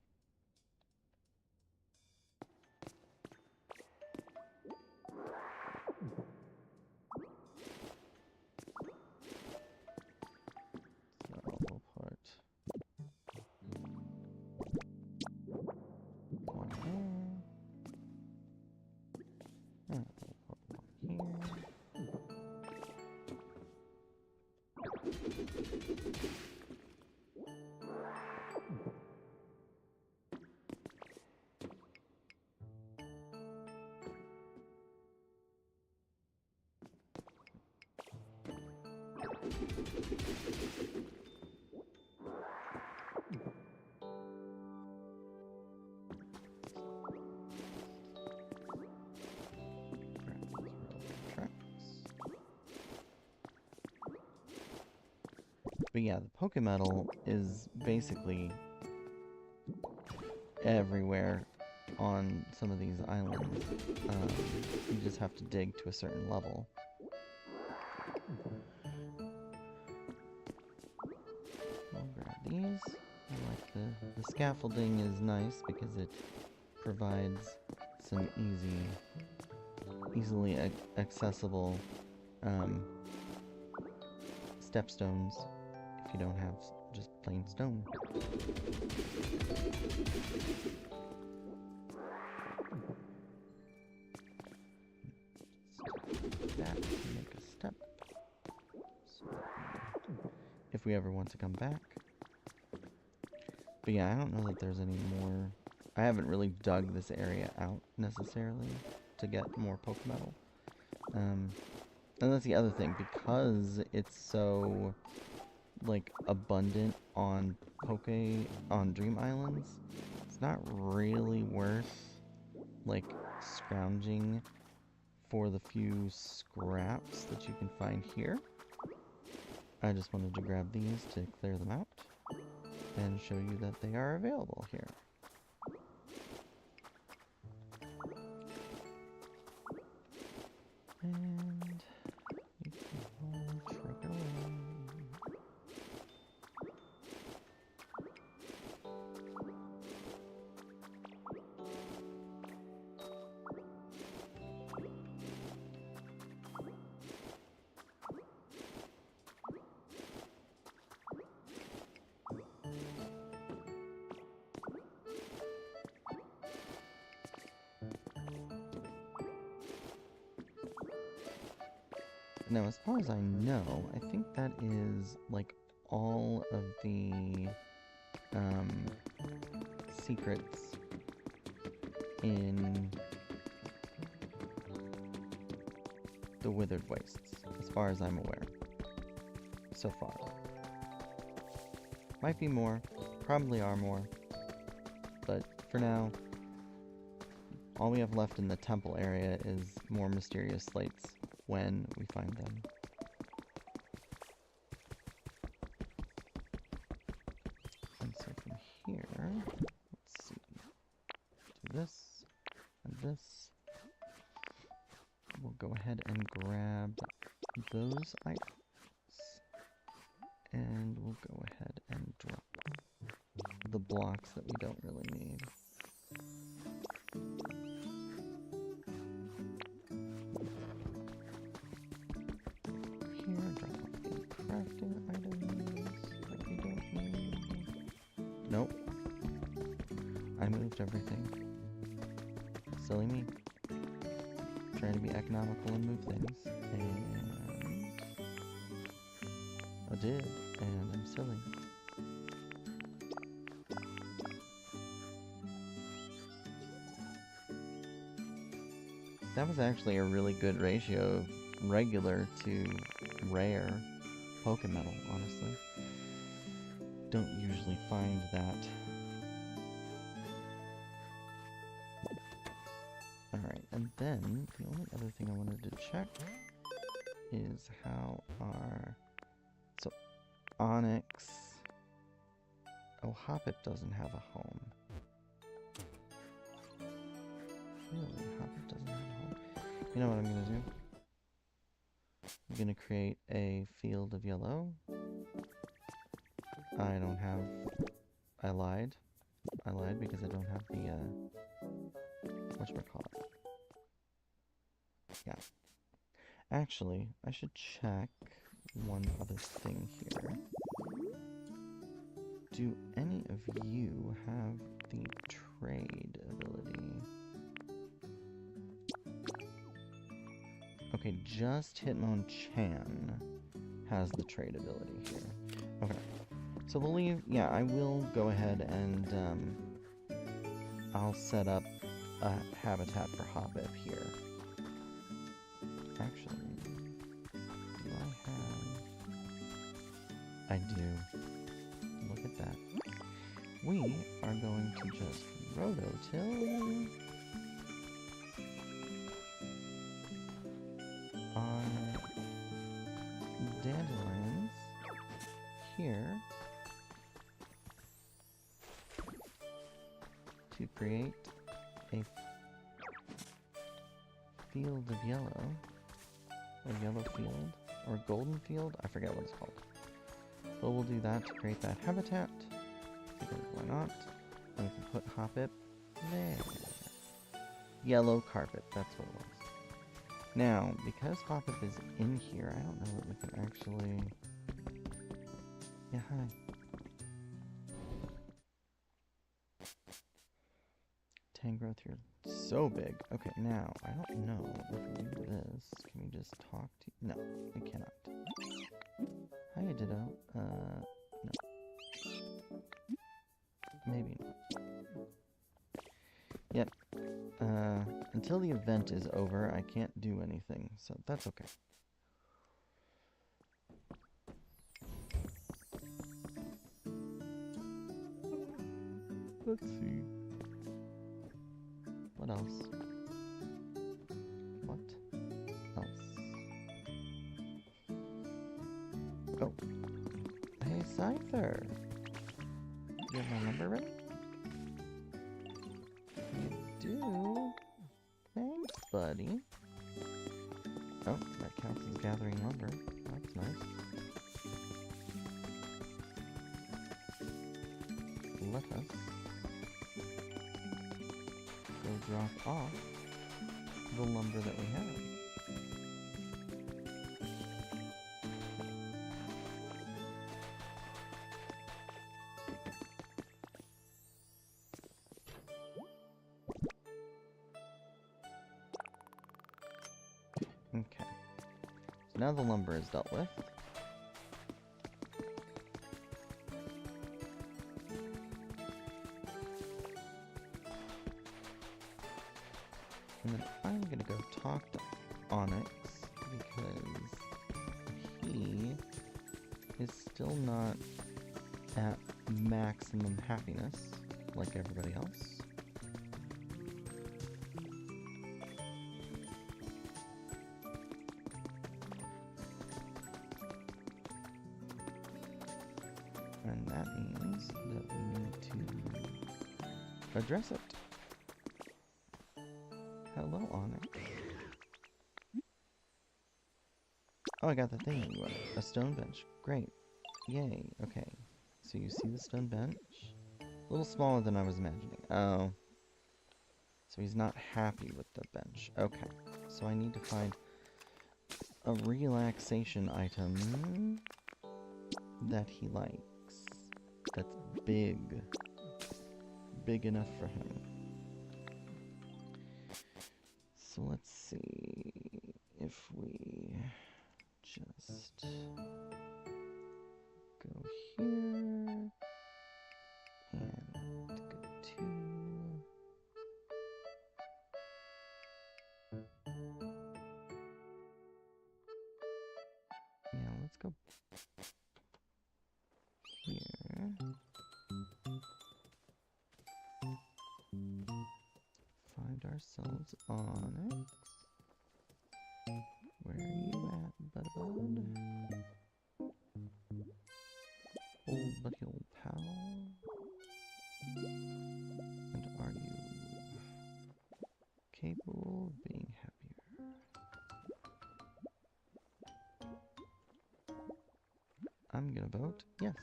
But yeah, the Pokemetal is basically everywhere on some of these islands. You just have to dig to a certain level. I'll grab these. I like the scaffolding is nice because it provides some easily accessible stepstones if you don't have just plain stone. That to make a step. So if we ever want to come back. But yeah, I don't know that there's any more. I haven't really dug this area out necessarily to get more Pokemetal. And that's the other thing, because it's so like abundant on Dream Islands, it's not really worth like scrounging for the few scraps that you can find here. I just wanted to grab these to clear them out and show you that they are available here. And you can truck away. Now, as far as I know, I think that is, like, all of the, secrets in the Withered Wastes, as far as I'm aware. So far. Might be more, probably are more, but for now, all we have left in the temple area is more mysterious slates when we find them. And so from here, let's see, do this and this. We'll go ahead and grab those items, and we'll go ahead and drop the blocks that we don't really need. Here, drop off the crafting items that we don't need. Nope. I moved everything. Silly me. Trying to be economical and move things. And I did, and I'm silly. That was actually a really good ratio of regular to rare Pokemetal, honestly. Don't usually find that. Alright, and then the only other thing I wanted to check is how our... So, Onyx... Oh, Hoppip doesn't have a home. Really? Hoppip doesn't have a home? You know what I'm gonna do? I'm gonna create a field of yellow. I don't have... I lied. I lied because I don't have the, whatchamacallit. Yeah. Actually, I should check one other thing here. Do any of you have the trade ability? Okay, just Hitmonchan has the trade ability here. Okay. So we'll leave... Yeah, I will go ahead and, I'll set up a habitat for Hoppip here. Actually, do I have... I do. Look at that. We are going to just rototill our dandelions here to create a field of yellow, a yellow field, or golden field, I forget what it's called. But we'll do that to create that habitat, because why not? And we can put Hoppip there. Yellow carpet, that's what it was. Now, because Hoppip is in here, I don't know that we can actually... Yeah, hi. Tangrowth here, so big. Okay, now, I don't know if we do this. Can we just talk to... No, we cannot. Hiya, Ditto. No. Maybe not. Yep. Until the event is over, I can't do anything, so that's okay. Let's see. What else? What else? Oh. Hey, Scyther! You have my number ready? You do? Thanks, buddy. Oh, that counts as gathering lumber. That's nice. Let us go drop off the lumber that we have. Okay. now the lumber is dealt with. And then I'm gonna go talk to Onyx because he is still not at maximum happiness like everybody else. And that means that we need to address it. Hello, Onyx. Oh, I got the thing you want. A stone bench. Great. Yay. Okay. So you see the stone bench? A little smaller than I was imagining. Oh. So he's not happy with the bench. Okay. So I need to find a relaxation item that he likes. That's big. Big enough for him. So let's see if we just go here and go to... Yeah, let's go here. Find ourselves Onyx. Where are you at, bud? Old buddy, old pal. And are you capable of being happier? I'm gonna vote yes.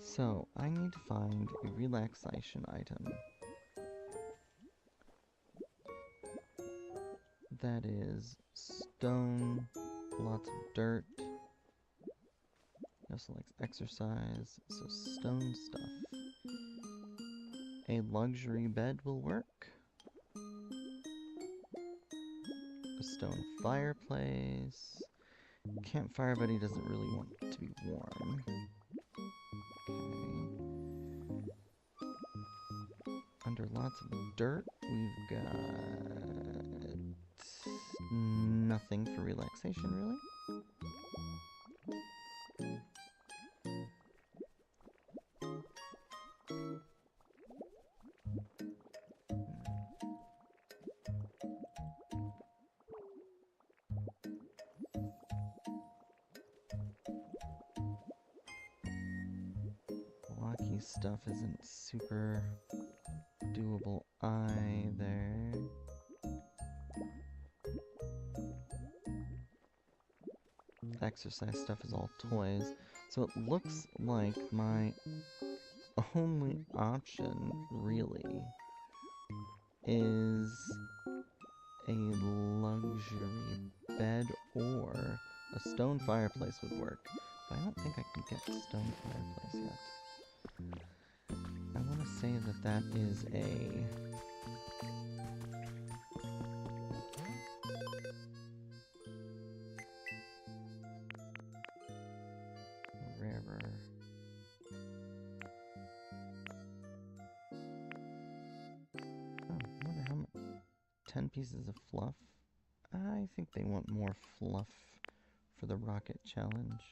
So, I need to find a relaxation item that is stone, lots of dirt. He also likes exercise, so stone stuff. A luxury bed will work. A stone fireplace. Campfire, but he doesn't really want it to be warm. Okay. Under lots of dirt, we've got nothing for relaxation, really. Blocky stuff isn't super doable either. Exercise stuff is all toys. So it looks like my only option, really, is a luxury bed or a stone fireplace would work. But I don't think I can get a stone fireplace yet. I want to say that that is a... rarer. Oh, I wonder how much... 10 pieces of fluff? I think they want more fluff for the rocket challenge.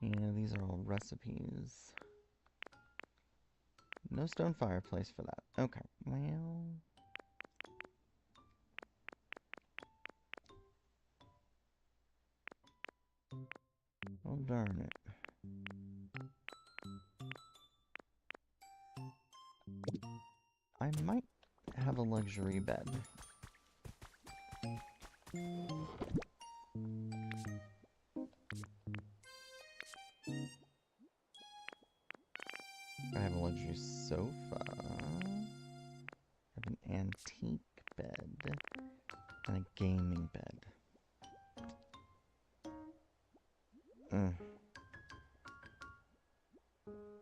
Yeah, these are all recipes. No stone fireplace for that. Okay, well... oh, darn it. I might have a luxury bed. I have a luxury sofa. I have an antique bed. And a gaming bed.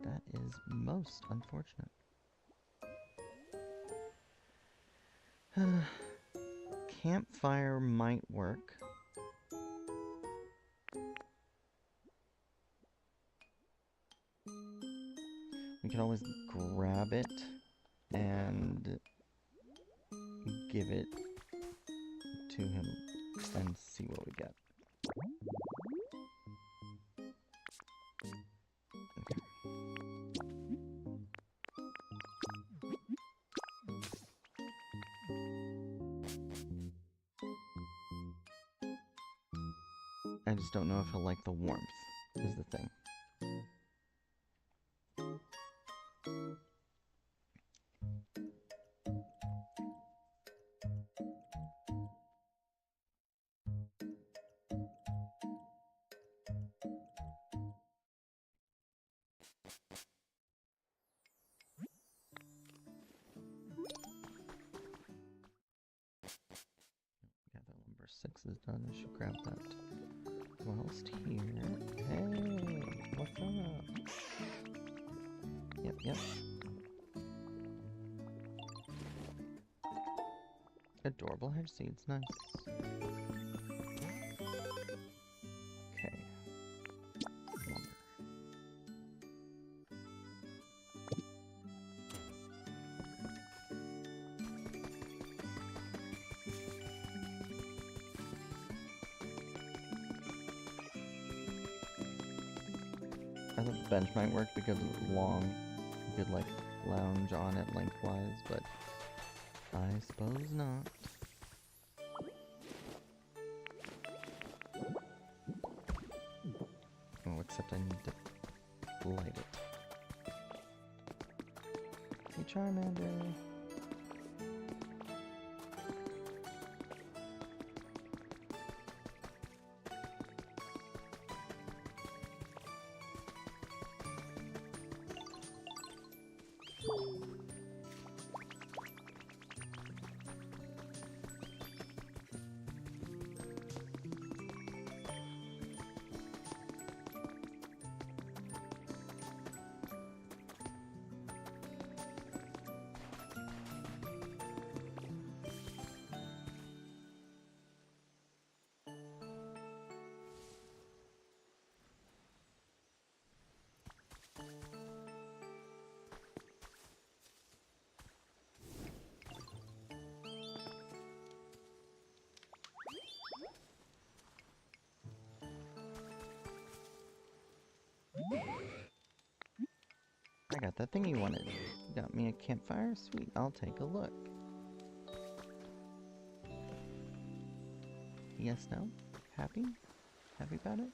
That is is most unfortunate. Campfire might work. We could always grab it and give it to him and see what we get. Okay. I just don't know if he'll like the warmth, is the thing. Yeah, that number 6 is done. I should grab that. Whilst here. Hey, what's up? Yep. Adorable hedge seeds, nice. Okay. Lumber. I thought the bench might work because it's long. You could, like, lounge on it lengthwise, but I suppose not. Oh, except I need to light it. Hey, Charmander! I got that thing you wanted. You got me a campfire? Sweet, I'll take a look. Yes, no? Happy? Happy about it?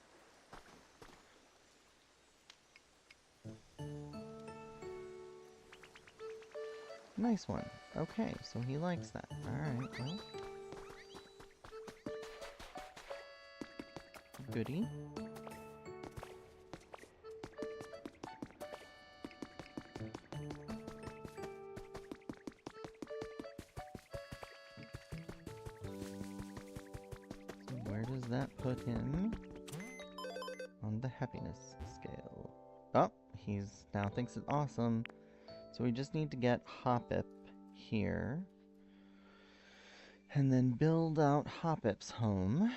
Nice one. Okay, so he likes that. Alright, well. Goodie. So where does that put him on the happiness scale? Oh, he's now thinks it's awesome. So we just need to get Hoppip here. And then build out Hoppip's home.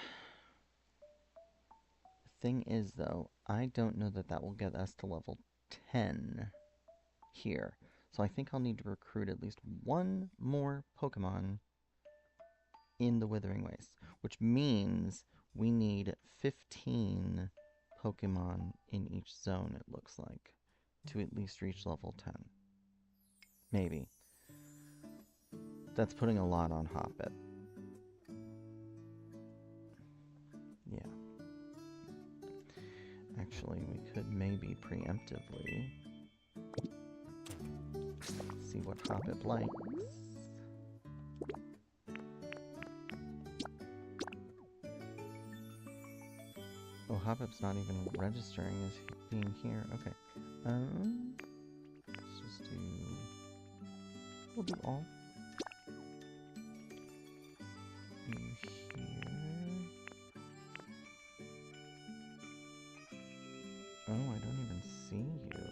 The thing is, though, I don't know that that will get us to level 10 here. So I think I'll need to recruit at least one more Pokemon in the Withering Waste. Which means we need 15 Pokemon in each zone, it looks like, to at least reach level 10. Maybe. That's putting a lot on Hoppip. Yeah. Actually, we could maybe preemptively see what Hoppip likes. Oh, Hoppip's not even registering as being here. Okay. Let's just do... We'll do all. You here. Oh, I don't even see you.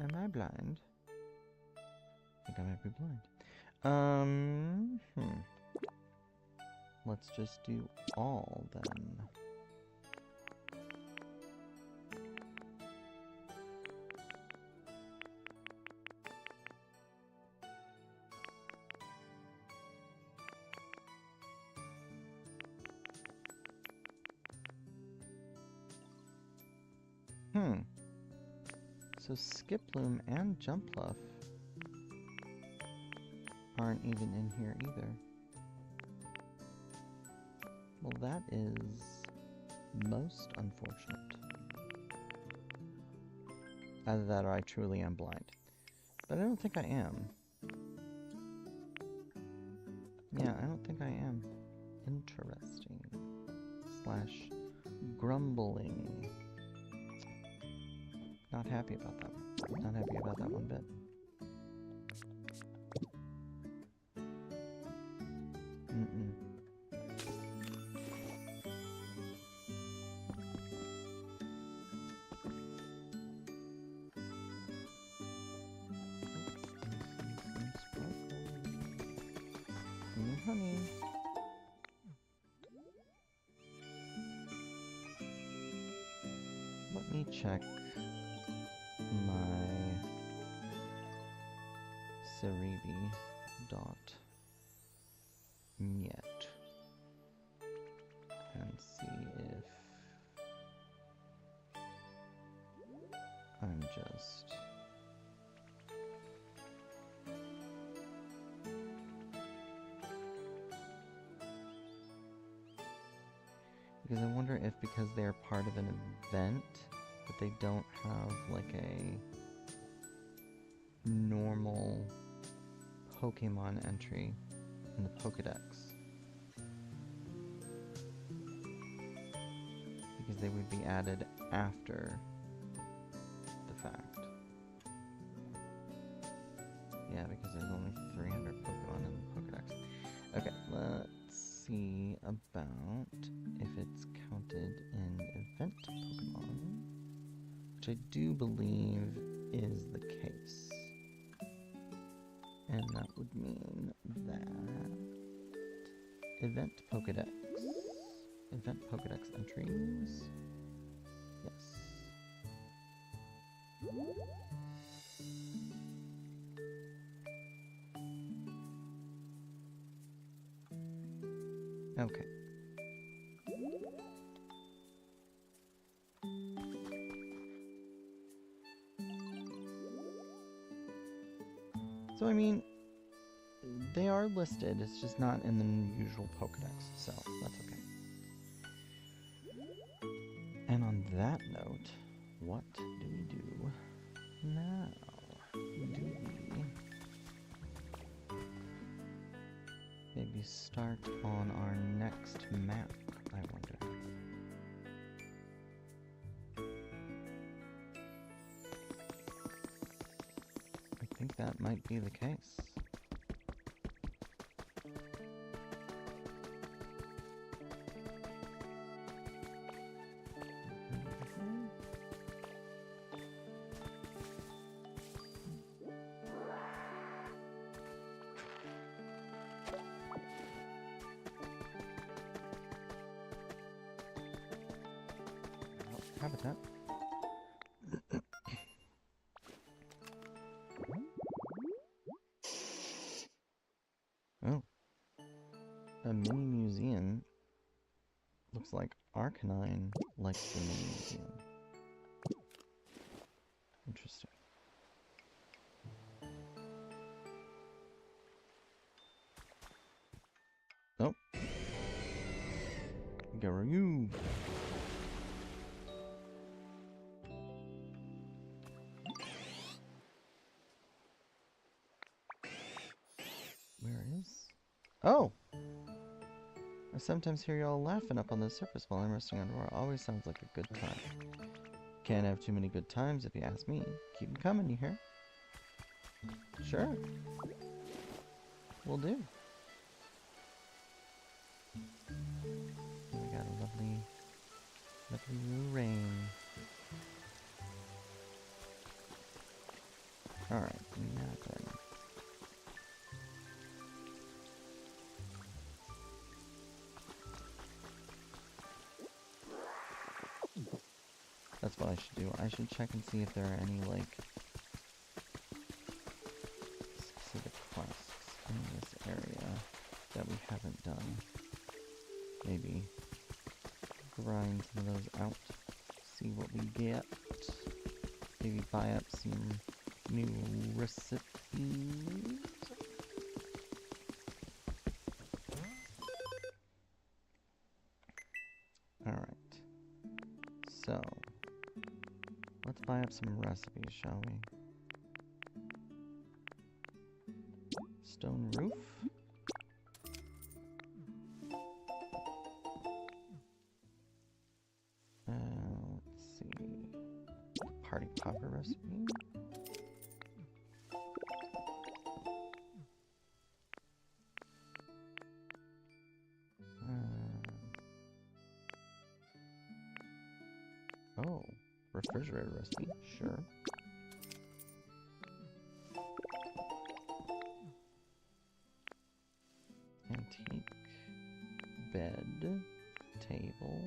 Am I blind? I think I might be blind. Let's just do all then. So Skiploom and Jumpluff aren't even in here either. Well, that is most unfortunate. Either that or I truly am blind. But I don't think I am. Yeah, I don't think I am. Interesting. Slash grumbling. Not happy about that. Not happy about that one bit. Honey. Let me check my Cerebi.net and see if I'm just because I wonder if because they're part of an event that they don't have like a normal Pokemon entry in the Pokedex. Because they would be added after the fact. Yeah, because there's only 300 Pokemon in the Pokedex. Okay, let's see about if it's counted in event Pokemon, which I do believe is the case. And that would mean that event Pokedex entries, yes. Okay. So, I mean, they are listed, it's just not in the usual Pokedex, so that's okay. And on that note, what do we do now? Do we maybe start on our next map, I wonder? I think that might be the case. Habitat. Oh. A mini museum. Looks like Arcanine likes the mini museum. Interesting. Oh. Garou. Where is? Oh! I sometimes hear y'all laughing up on the surface while I'm resting underwater. Always sounds like a good time. Can't have too many good times if you ask me. Keep them coming, you hear? Sure. Will do. We got a lovely rain. Alright, now then. That's what I should do. I should check and see if there are any, like, specific quests in this area that we haven't done. Maybe grind some of those out, see what we get. Maybe buy up some new recipes. Alright. So, let's buy up some recipes, shall we? Stone roof. Let's see. Party popper recipe. Oh, refrigerator recipe, sure. Antique bed, table.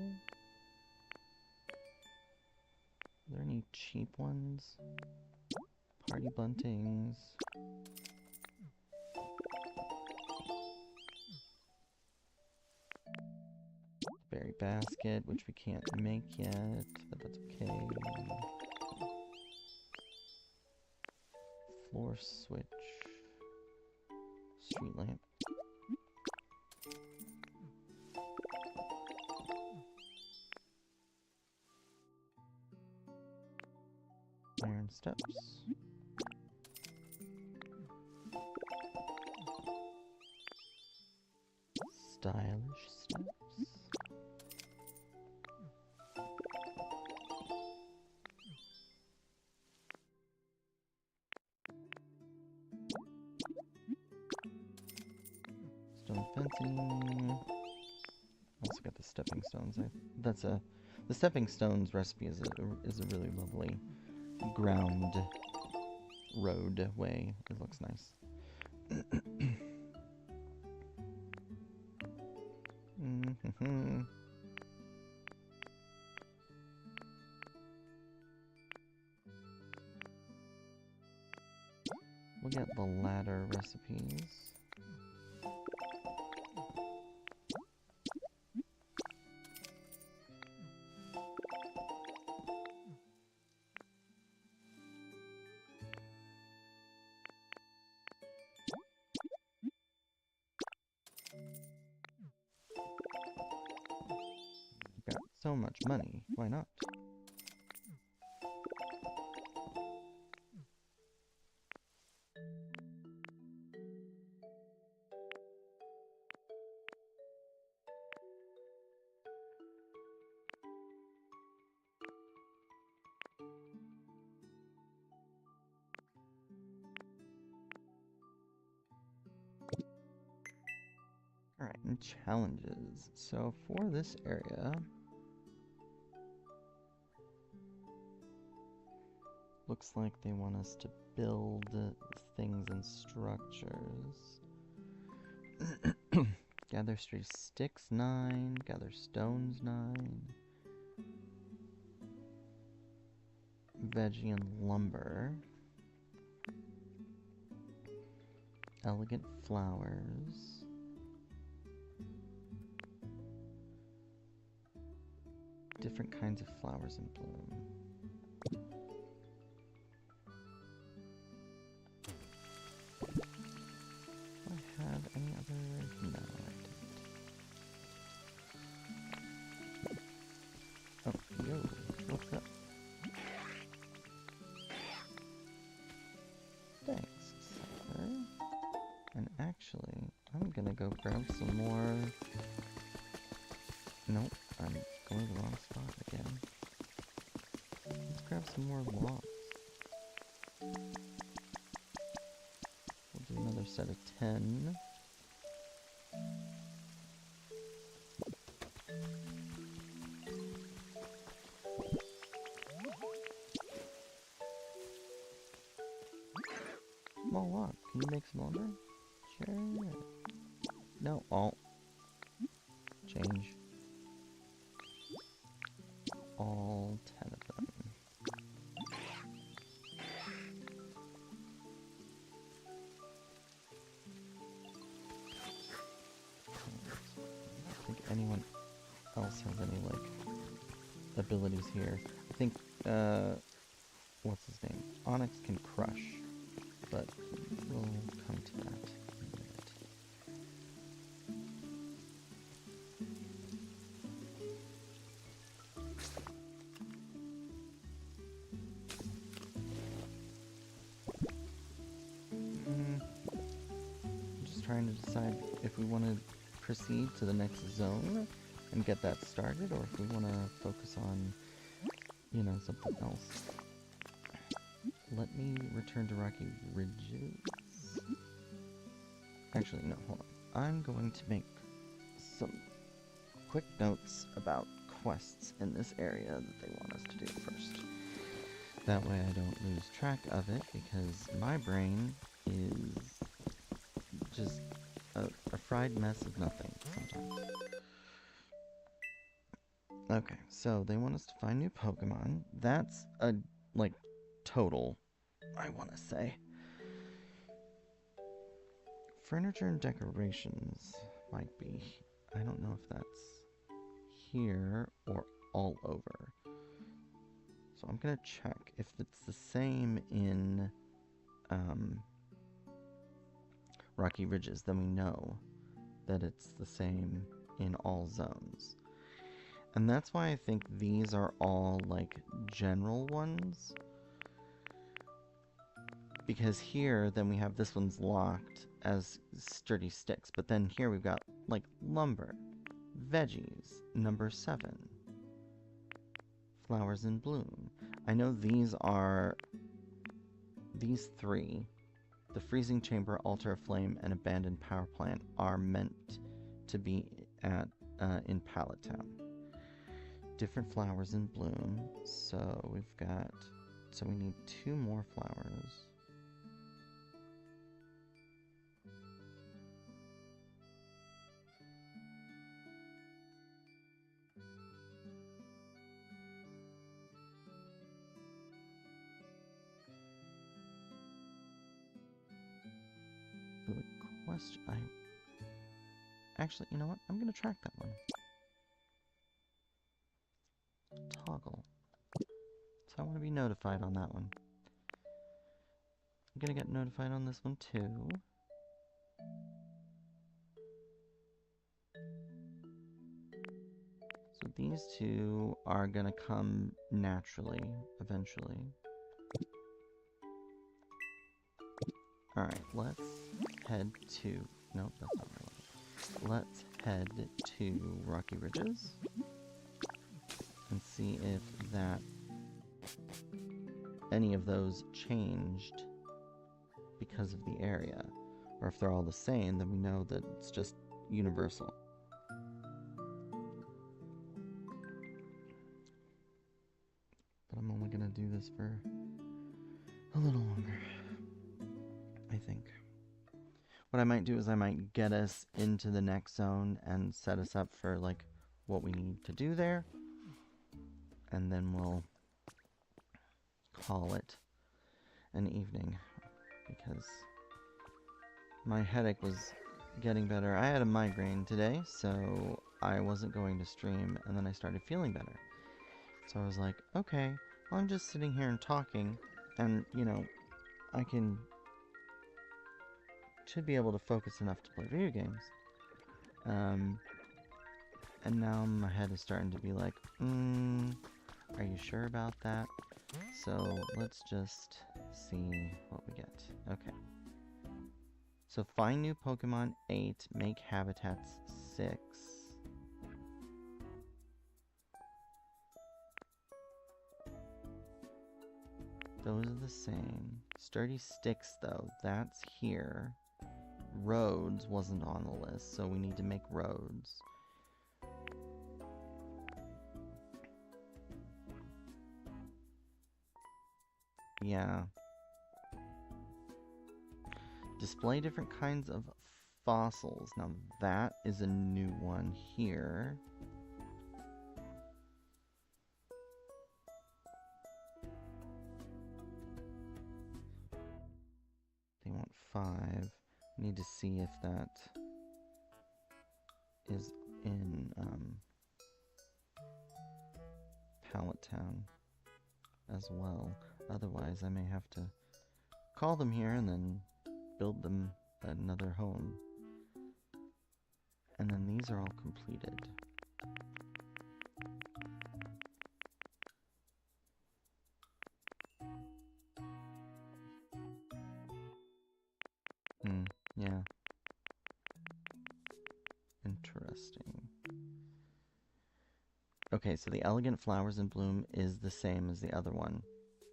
Are there any cheap ones? Party buntings. Berry basket, which we can't make yet, but that's okay. Floor switch. Street lamp. Iron steps. Stylish steps. Stone fencing. Also got the stepping stones. The stepping stones recipe is a really lovely ground roadway. It looks nice. We'll get the ladder recipes. Got so much money, why not? Alright, and challenges. So for this area, looks like they want us to build things and structures. Gather sticks 9, gather stones 9. Veggie and lumber. Elegant flowers. Different kinds of flowers in bloom. Do I have any other? No, I didn't. Oh, yo, what's up? Thanks, sir. And actually, I'm gonna go grab some more. Nope, I'm going to the wrong spot again. Let's grab some more logs. We'll do another set of 10. small log. Can you make some lumber? Sure. No, alt. Change. All 10 of them. I don't think anyone else has any, like, abilities here. I think, what's his name? Onyx can crush, but we'll come to that in a minute. I'm just trying to decide if we want to proceed to the next zone and get that started, or if we want to focus on, you know, something else. Let me return to Rocky Ridges. Actually, no, hold on. I'm going to make some quick notes about quests in this area that they want us to do first. That way I don't lose track of it, because my brain is just a fried mess of nothing sometimes. Okay, so they want us to find new Pokemon. That's a, like, total, I want to say. Furniture and decorations might be. I don't know if that's here or all over. So I'm going to check. If it's the same in Rocky Ridges, then we know that it's the same in all zones. And that's why I think these are all, like, general ones. Because here, then we have this one's locked as sturdy sticks. But then here we've got, like, lumber, veggies, number 7, flowers in bloom. I know these are, these 3, the freezing chamber, altar of flame, and abandoned power plant, are meant to be at in Pallet Town. Different flowers in bloom. So we've got, so we need 2 more flowers. So the question, actually, you know what? I'm gonna track that one. Toggle. So I want to be notified on that one. I'm gonna get notified on this one too. So these 2 are gonna come naturally, eventually. Alright, let's head to... Nope, that's not right. Let's head to Rocky Ridges and see if that... any of those changed because of the area. Or if they're all the same, then we know that it's just universal. But I'm only gonna do this for a little longer, I think. What I might do is I might get us into the next zone and set us up for, like, what we need to do there. And then we'll call it an evening, because my headache was getting better. I had a migraine today, so I wasn't going to stream, and then I started feeling better. So I was like, okay, well, I'm just sitting here and talking, and, you know, I should be able to focus enough to play video games. And now my head is starting to be like, are you sure about that? So let's just see what we get. Okay. So find new Pokemon 8, make habitats 6. Those are the same. Sturdy sticks though, that's here. Roads wasn't on the list, so we need to make roads. Yeah. Display different kinds of fossils. Now that is a new one here. They want 5. Need to see if that is in Pallet Town as well. Otherwise, I may have to call them here and then build them another home. And then these are all completed. Yeah. Interesting. Okay, so the elegant flowers in bloom is the same as the other one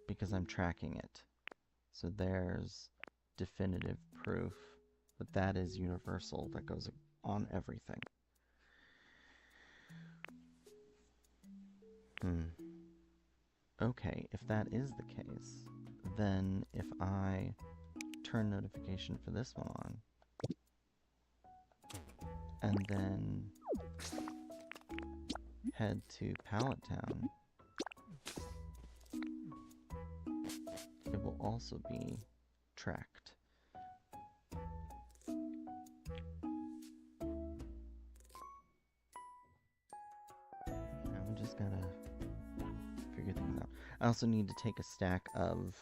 because I'm tracking it. So there's definitive proof that that is universal, that goes on everything. Okay, if that is the case, then if I turn notification for this one on, and then head to Pallet Town, it will also be tracked. Now we just gotta figure things out. I also need to take a stack of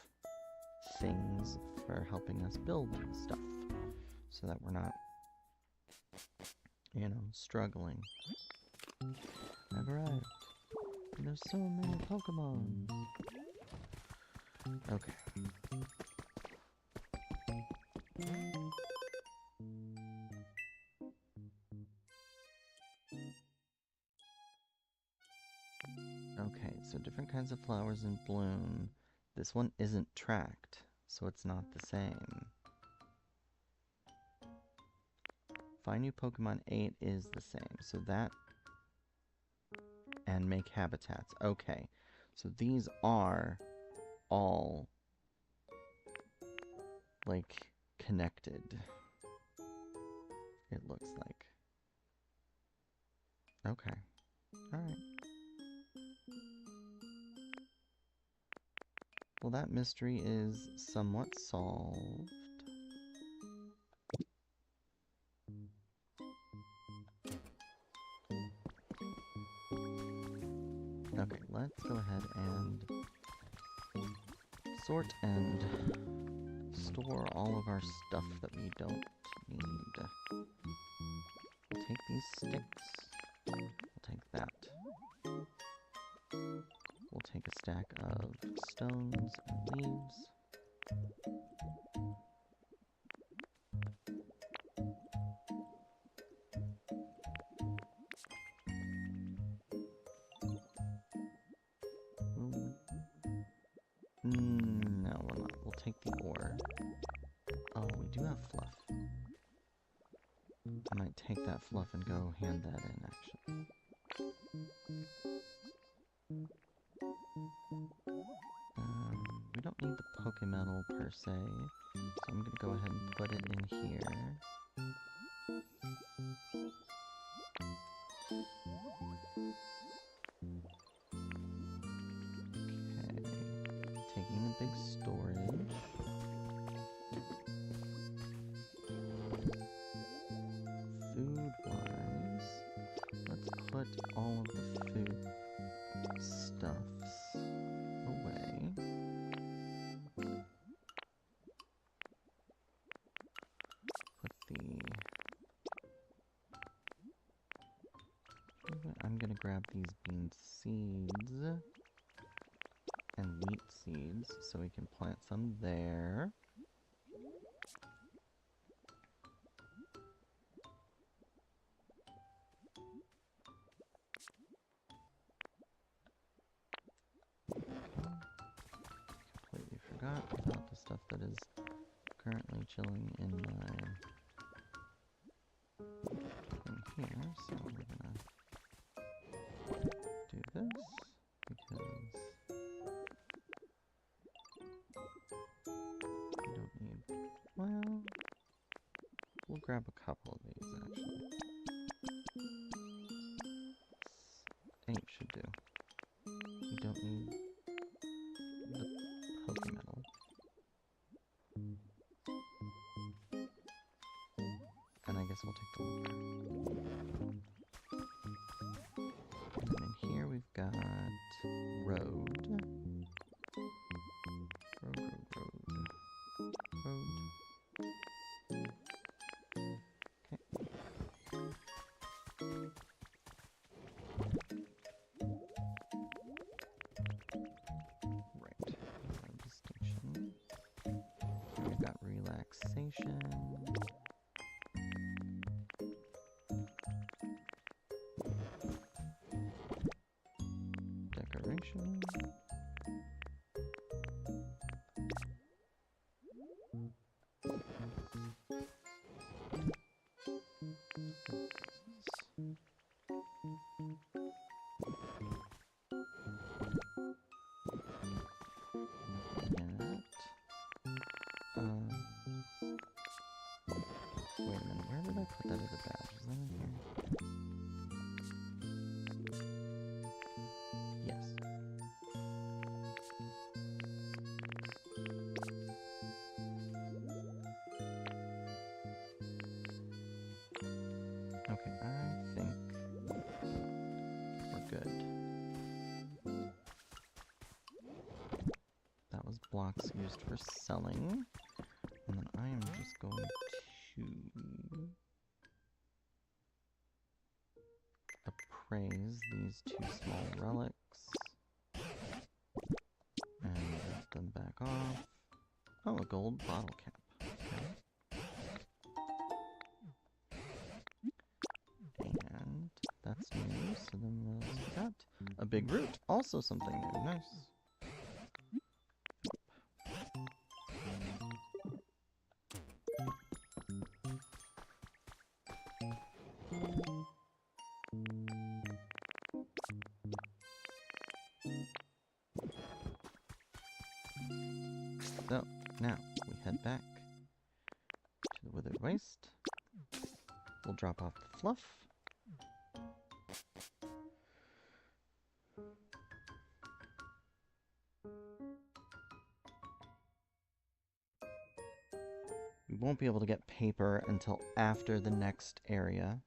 things for helping us build stuff, so that we're not, you know, struggling. I've arrived. There's so many Pokemon. Okay. Okay, so different kinds of flowers in bloom. This one isn't tracked, so it's not the same. Find new Pokemon 8 is the same, so that, and make habitats. Okay, so these are all, like, connected, it looks like. Okay, alright. Well, that mystery is somewhat solved. Okay, let's go ahead and sort and store all of our stuff that we don't need. We'll take these sticks. We'll take that. We'll take a stack of stones and leaves. No, we're not. We'll take the ore. Oh, we do have fluff. I might take that fluff and go hand that in, actually. We don't need the Pokemetal per se, so I'm gonna go ahead and put it in here. Okay, taking a big storage. Food-wise, let's put all of the food stuffs away. I'm gonna grab these bean seeds and wheat seeds so we can plant some there. Completely forgot about the stuff that is currently chilling in my thing here, so we're gonna do this because we don't need, well, grab a couple of these, actually. 8 should do. We don't need the poke metal. And I guess we'll take the lumber. And in here we've got road. Road. Right. No distinction. We've got relaxation. Decoration. Wait a minute, where did I put that other badge? Is that in here? Yes. Okay, I think we're good. That was blocks used for selling. And then I am just going to appraise these 2 small relics. And lift them back off. Oh, a gold bottle cap. Okay. And that's new, so then we've got a big root. Also something new. Nice. So, now, we head back to the withered waste. We'll drop off the fluff. We won't be able to get paper until after the next area.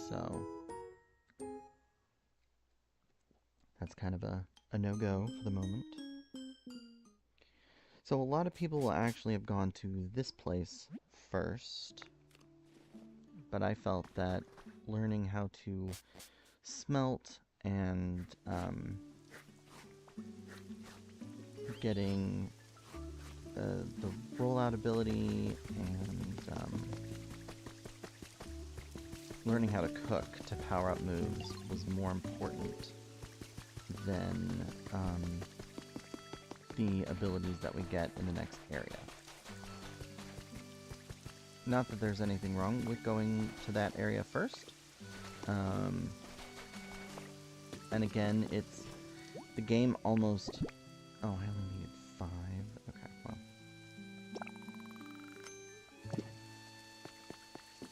So, that's kind of a no-go for the moment. So a lot of people will actually have gone to this place first, but I felt that learning how to smelt and getting the rollout ability and learning how to cook to power up moves was more important than the abilities that we get in the next area. Not that there's anything wrong with going to that area first. And again, it's the game almost... Oh, I only needed 5. Okay, well.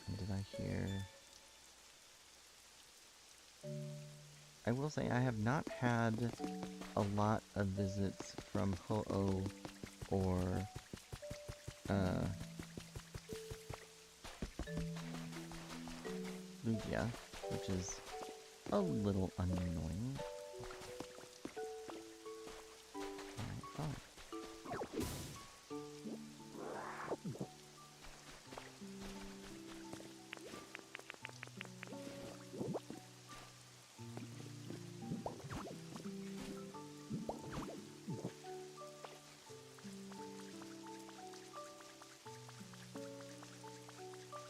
And did I hear... I will say I have not had a lot of visits from Ho-Oh or Lugia, which is a little annoying. Alright, fine.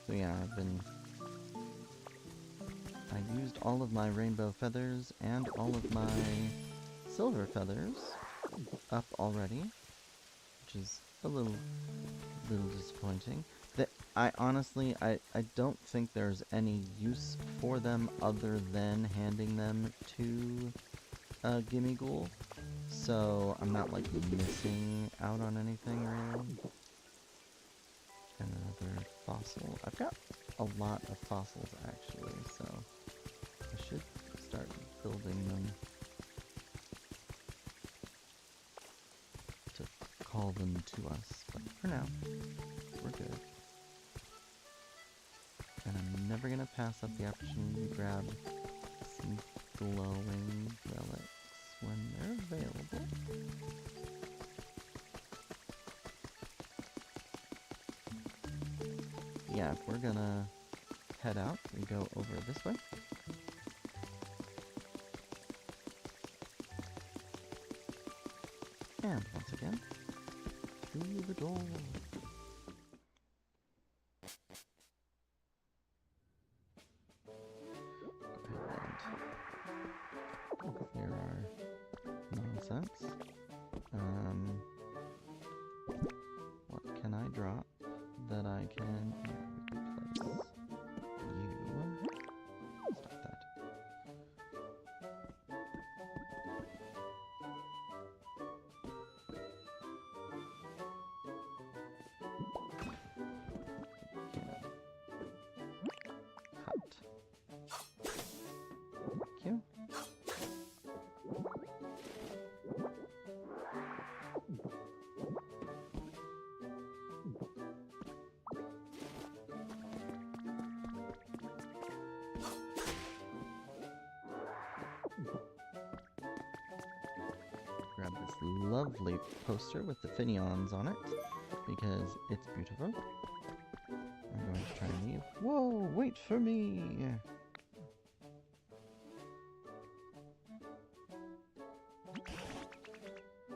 So yeah, I used all of my rainbow feathers and all of my silver feathers up already, which is a little disappointing. I honestly, I don't think there's any use for them other than handing them to Gimme Ghoul, so I'm not like missing out on anything really. Another fossil. I've got a lot of fossils actually, so I should start building them to call them to us. But for now, we're good. And I'm never gonna pass up the opportunity to grab some glowing relics when they're available. Yeah, if we're gonna head out, we go over this way. And once again, through the door. And clear our nonsense. What can I drop that I can replace? You. Stop that. Cut. Thank you. Grab this lovely poster with the Finions on it, because it's beautiful. I'm going to try and leave. Whoa, wait for me!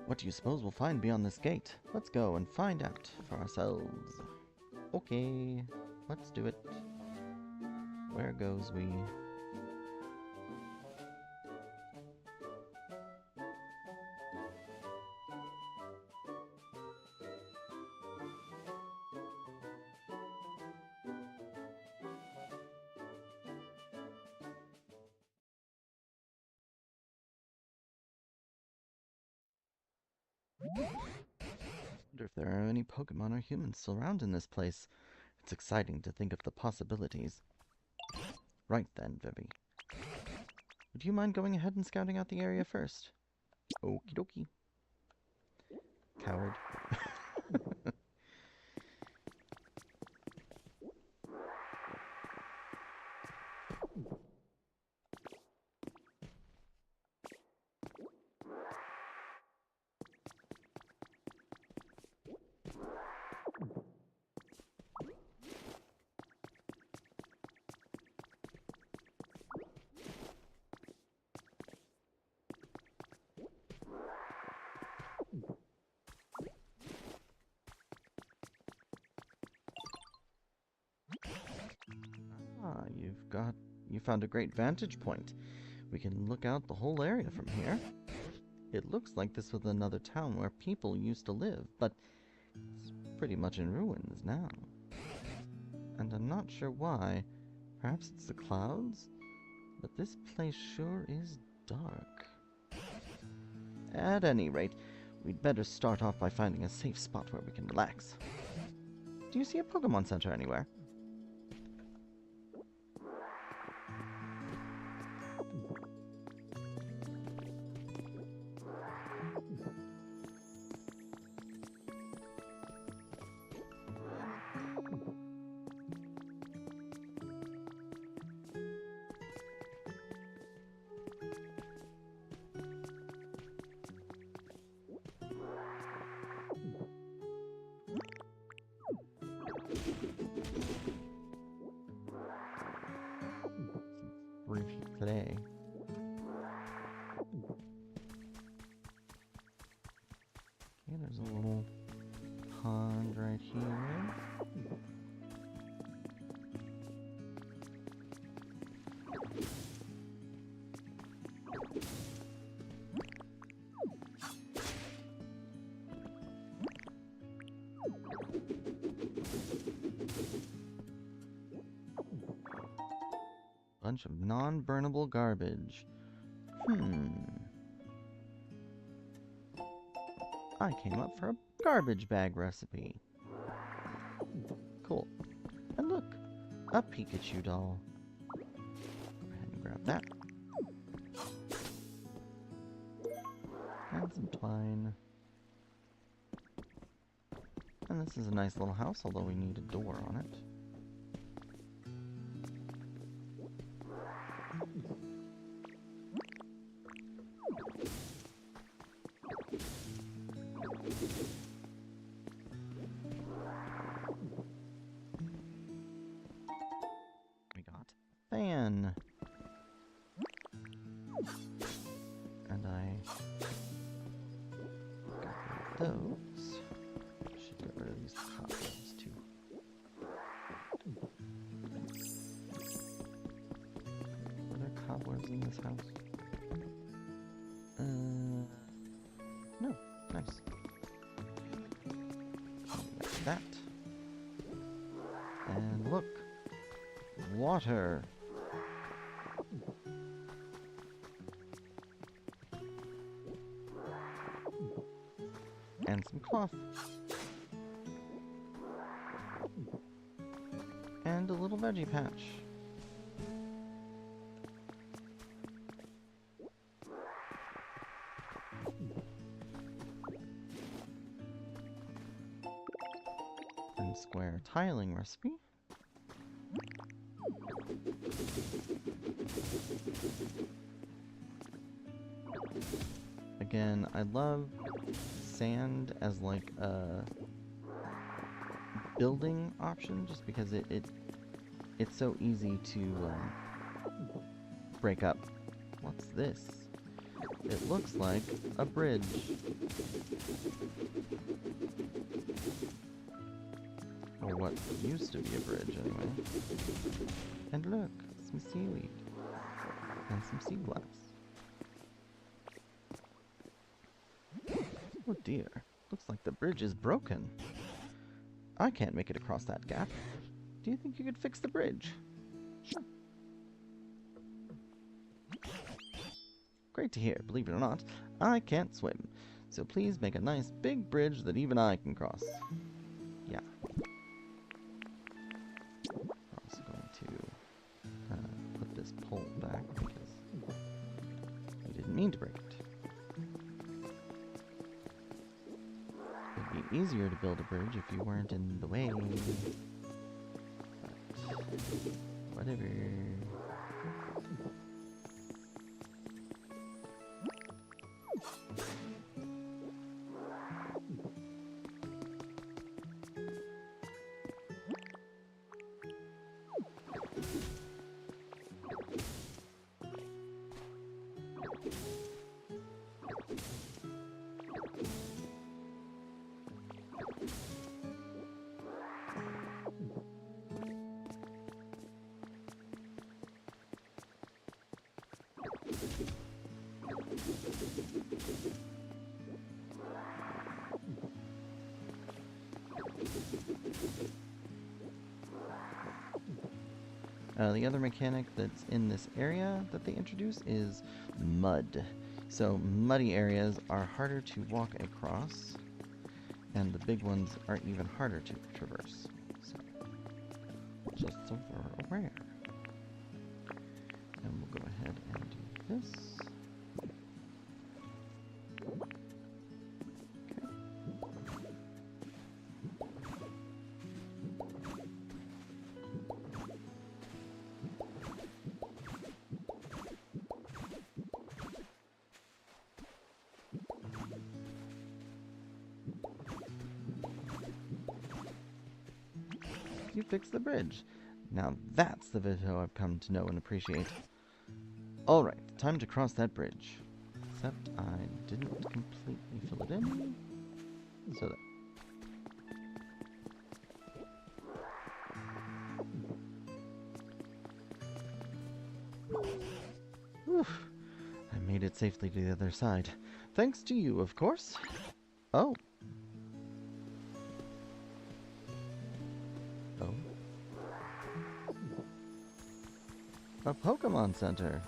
What do you suppose we'll find beyond this gate? Let's go and find out for ourselves. Okay, let's do it. Where goes we? Wonder if there are any Pokemon or humans still around in this place. It's exciting to think of the possibilities. Right then, Vivi. Would you mind going ahead and scouting out the area first? Okie dokie. Coward. You found a great vantage point. We can look out the whole area from here. It looks like this was another town where people used to live, but it's pretty much in ruins now. And I'm not sure why. Perhaps it's the clouds? But this place sure is dark. At any rate, we'd better start off by finding a safe spot where we can relax. Do you see a Pokemon Center anywhere? Today. Okay, there's a little pond right here. Bunch of non-burnable garbage. I came up for a garbage bag recipe. a Pikachu doll. Go ahead and grab that. And some twine. And this is a nice little house, although we need a door on it. We got fan. And I got rid of those. Should get rid of these cobwebs too. Were there cobwebs in this house? No. Nice. Like that. And look! Water! And some cloth. And a little veggie patch. And square tiling recipe. Again, I love sand as like a building option just because it's so easy to break up. What's this? It looks like a bridge. Or what used to be a bridge, anyway. And look, some seaweed. And some sea glass. Oh dear, looks like the bridge is broken. I can't make it across that gap. Do you think you could fix the bridge? Sure. Great to hear. Believe it or not, I can't swim. So please make a nice big bridge that even I can cross. Yeah. I'm also going to put this pole back because I didn't mean to break it. It'd be easier to build a bridge if you weren't in the way. But whatever. The other mechanic that's in this area that they introduce is mud. So muddy areas are harder to walk across, and the big ones are even harder to traverse. So, just so we're aware. And we'll go ahead and do this. You fixed the bridge. Now that's the Vito I've come to know and appreciate. Alright, time to cross that bridge. Except I didn't completely fill it in. So that. Oof. I made it safely to the other side. Thanks to you, of course. Oh. A Pokemon Center.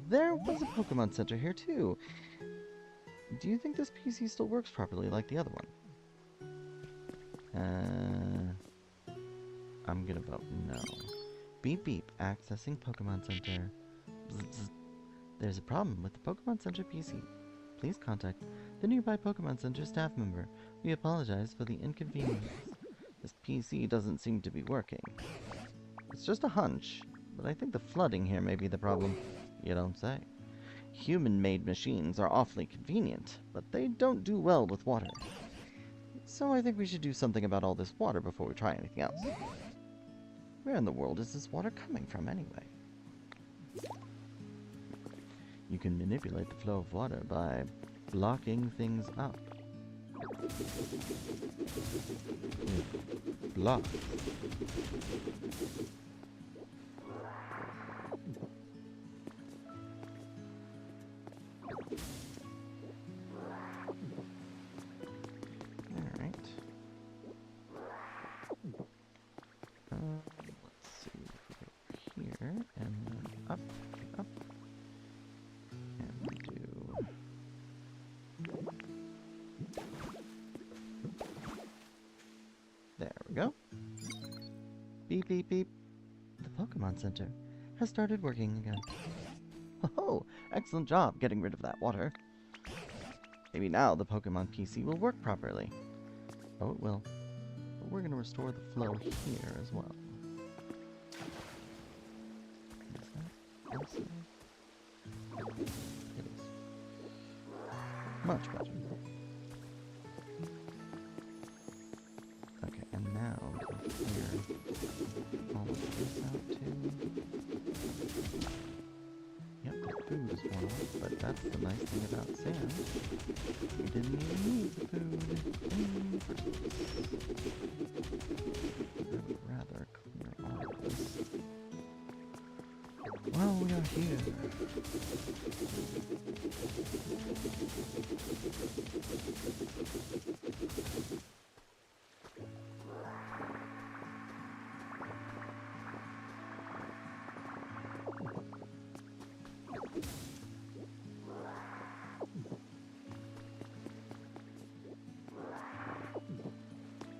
There was a Pokemon Center here too. Do you think this PC still works properly like the other one? I'm gonna vote no. Beep beep, accessing Pokemon Center. Bzz, bzz. There's a problem with the Pokemon Center PC. Please contact the nearby Pokemon Center staff member. We apologize for the inconvenience. This PC doesn't seem to be working. It's just a hunch, but I think the flooding here may be the problem. You don't say. Human-made machines are awfully convenient, but they don't do well with water. So I think we should do something about all this water before we try anything else. Where in the world is this water coming from anyway? You can manipulate the flow of water by blocking things up. Block. Alright. Let's see if we go here and then up. And we do. There we go. Beep, beep, beep. The Pokemon Center has started working again. Oh, excellent job getting rid of that water. Maybe now the Pokemon PC will work properly. Oh, it will. But we're going to restore the flow here as well. Is that also? It is. Much better. Okay, and now we can clear all of this out too. Yep, the food is one off, but that's the nice thing about sand. We didn't even need the food in the first place. I would rather clear all of this while we are here.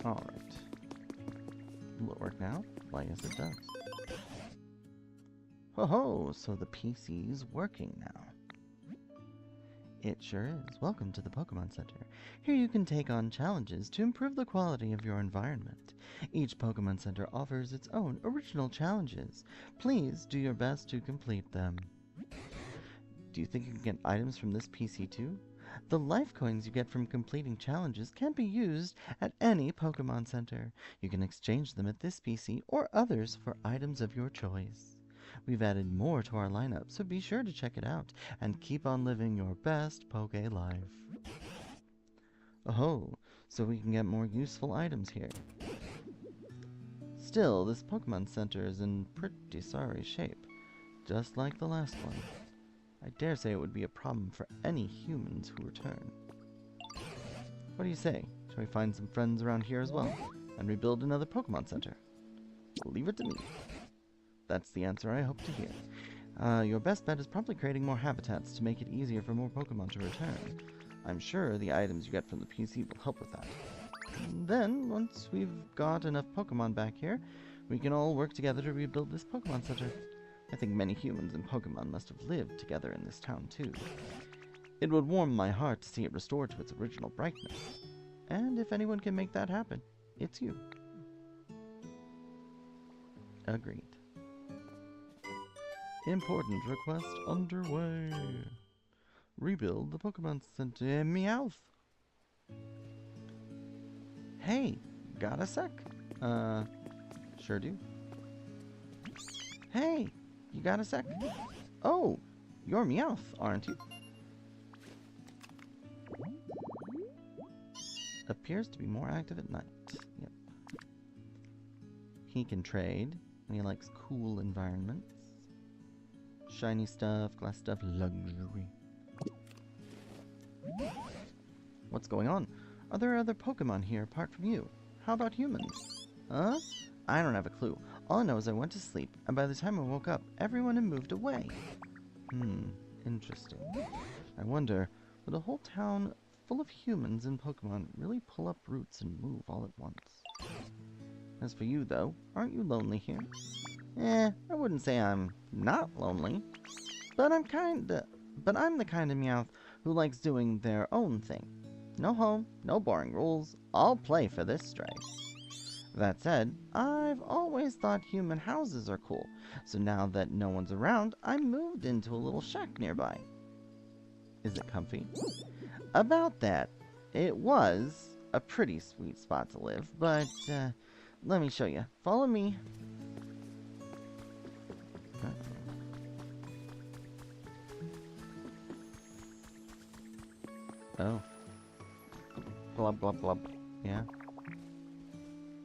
Alright. Will it work now? Why, yes it does. Ho ho! So the PC's working now. It sure is. Welcome to the Pokemon Center. Here you can take on challenges to improve the quality of your environment. Each Pokemon Center offers its own original challenges. Please do your best to complete them. Do you think you can get items from this PC too? The life coins you get from completing challenges can be used at any Pokemon Center. You can exchange them at this PC or others for items of your choice. We've added more to our lineup, so be sure to check it out and keep on living your best Poke life. Oh, so we can get more useful items here. Still, this Pokemon Center is in pretty sorry shape, just like the last one. I dare say it would be a problem for any humans who return. What do you say? Shall we find some friends around here as well, and rebuild another Pokemon Center? Leave it to me. That's the answer I hope to hear. Your best bet is probably creating more habitats to make it easier for more Pokemon to return. I'm sure the items you get from the PC will help with that. And then, once we've got enough Pokemon back here, we can all work together to rebuild this Pokemon Center. I think many humans and Pokemon must have lived together in this town too. It would warm my heart to see it restored to its original brightness. And if anyone can make that happen, it's you. Agreed. Important request underway. Rebuild the Pokemon Center. Meowth. Hey, got a sec? Sure do. Hey, you got a sec? Oh, you're Meowth, aren't you? Appears to be more active at night. Yep. He can trade, and he likes cool environments. Shiny stuff, glass stuff, luxury. What's going on? Are there other Pokemon here apart from you? How about humans? Huh? I don't have a clue. All I know is I went to sleep, and by the time I woke up, everyone had moved away. Interesting. I wonder, would a whole town full of humans and Pokemon really pull up roots and move all at once? As for you, though, aren't you lonely here? I wouldn't say I'm not lonely, but I'm the kind of Meowth who likes doing their own thing. No home, no boring rules, all play for this stray. That said, I've always thought human houses are cool, so now that no one's around, I moved into a little shack nearby. Is it comfy? About that, it was a pretty sweet spot to live, but let me show you. Follow me. Oh. Blub, blub, blub. Yeah.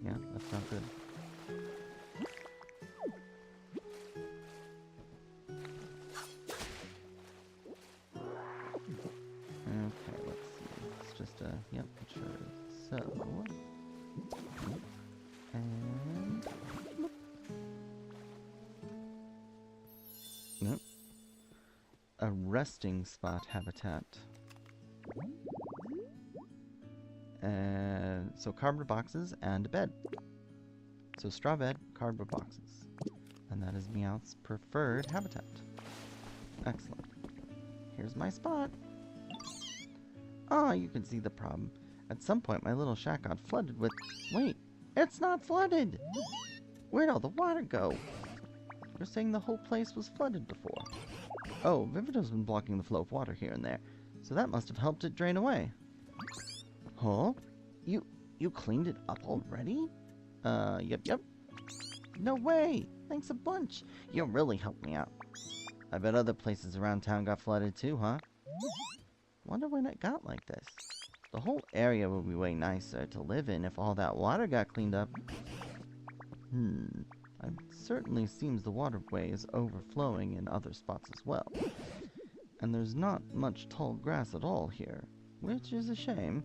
Yeah, that's not good. Okay, let's see. It's just a, yep, it sure is. So, and, whoop. Nope. A resting spot habitat. So cardboard boxes and a bed. So straw bed, cardboard boxes. And that is Meowth's preferred habitat. Excellent. Here's my spot. Ah, you can see the problem. At some point my little shack got flooded with... Wait, it's not flooded! Where'd all the water go? You're saying the whole place was flooded before. Oh, Vivido's been blocking the flow of water here and there, so that must have helped it drain away. Huh? You cleaned it up already? Yep. No way! Thanks a bunch! You really helped me out. I bet other places around town got flooded too, huh? Wonder when it got like this. The whole area would be way nicer to live in if all that water got cleaned up. It certainly seems the waterway is overflowing in other spots as well. And there's not much tall grass at all here, which is a shame.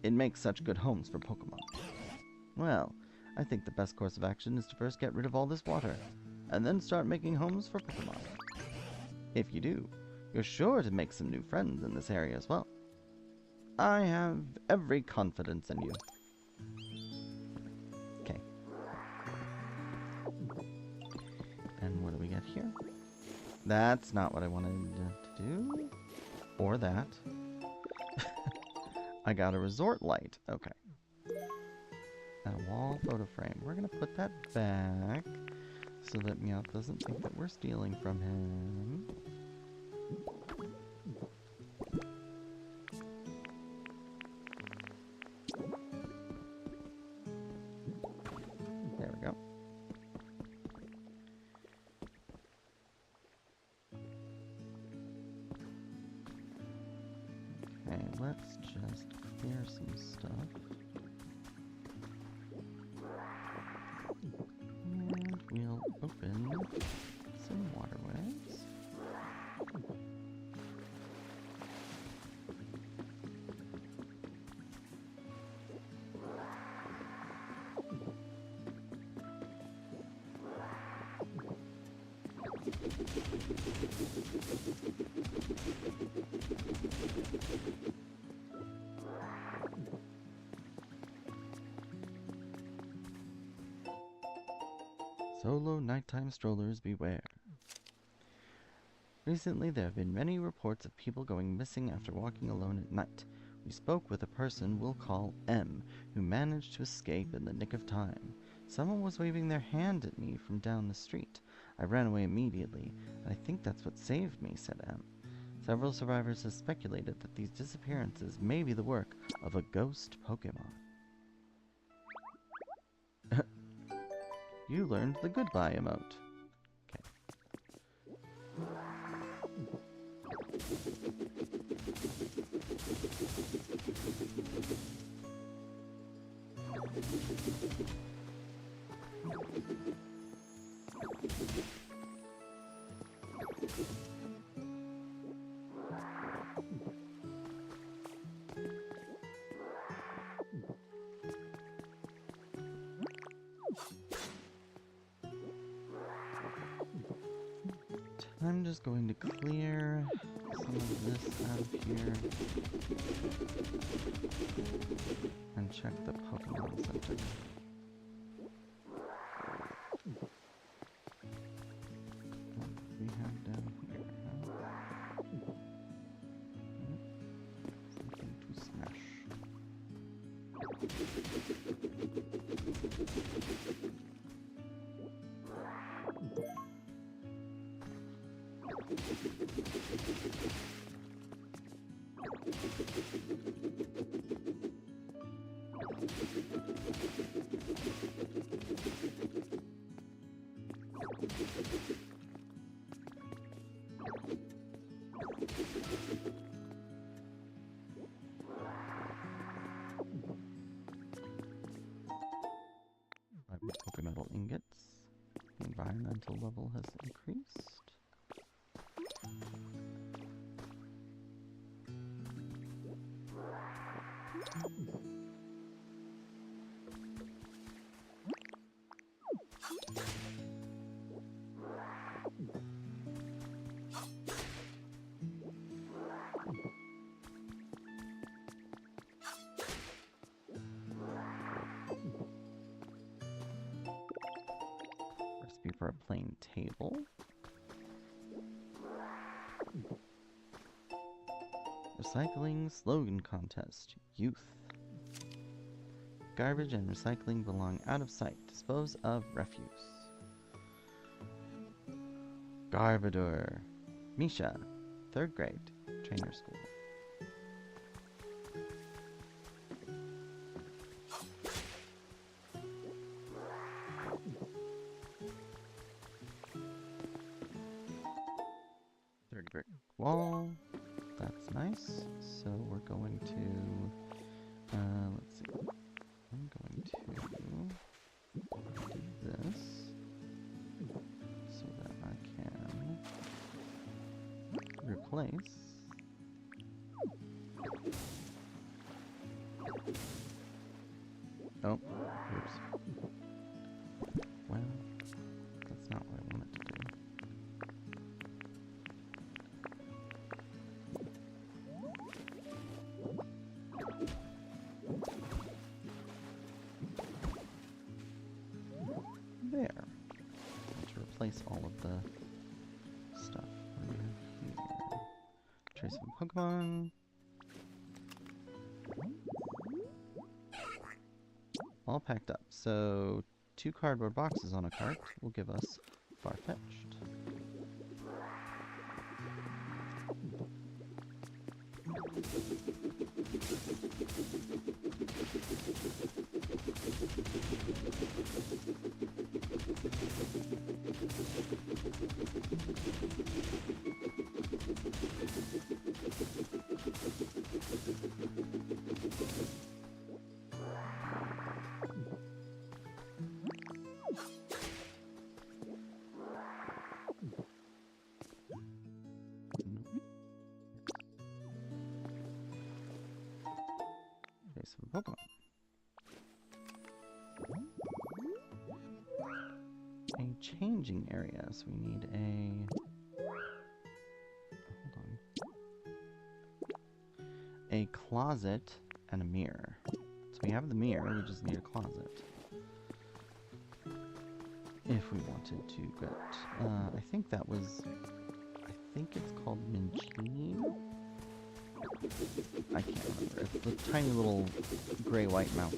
It makes such good homes for Pokemon. Well, I think the best course of action is to first get rid of all this water, and then start making homes for Pokemon. If you do, you're sure to make some new friends in this area as well. I have every confidence in you. Okay. And what do we get here? That's not what I wanted to do. Or that. I got a resort light. Okay. And a wall photo frame. We're going to put that back so that Meowth doesn't think that we're stealing from him. There we go. Okay, let's just clear some stuff. And we'll open some waterways. Solo nighttime strollers beware. Recently there have been many reports of people going missing after walking alone at night. We spoke with a person we'll call M, who managed to escape in the nick of time. Someone was waving their hand at me from down the street. I ran away immediately, and I think that's what saved me, said M. Several survivors have speculated that these disappearances may be the work of a ghost Pokemon. You learned the goodbye emote. Okay. I'm just going to clear some of this out of here and check the Pokemon Center. Pokemetal ingots. The environmental level has increased. Recipe for a plain table. Recycling slogan contest. Youth. Garbage and recycling belong out of sight. Dispose of refuse. Garbador. Misha. 3rd grade. Trainer school. Third brick wall. That's nice. So we're going to, let's see. I'm going to do this so that I can replace. Oh, oops. Well, that's not what I wanted to do. There. To replace all of the stuff over here. Trace of Pokemon. All packed up. So 2 cardboard boxes on a cart will give us Farfetch'd. Face of a Pokemon. A changing area, so we need a... Hold on. A closet and a mirror. So we have the mirror, we just need a closet. If we wanted to get... I think that was... I think it's called Minchini? I can't remember. It's the tiny little gray-white mouth.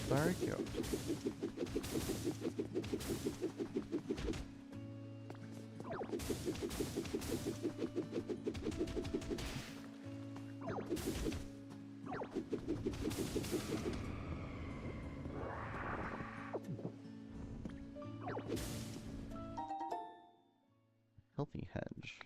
Very cute. Healthy hedge.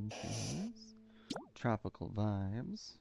green trees. Tropical vibes.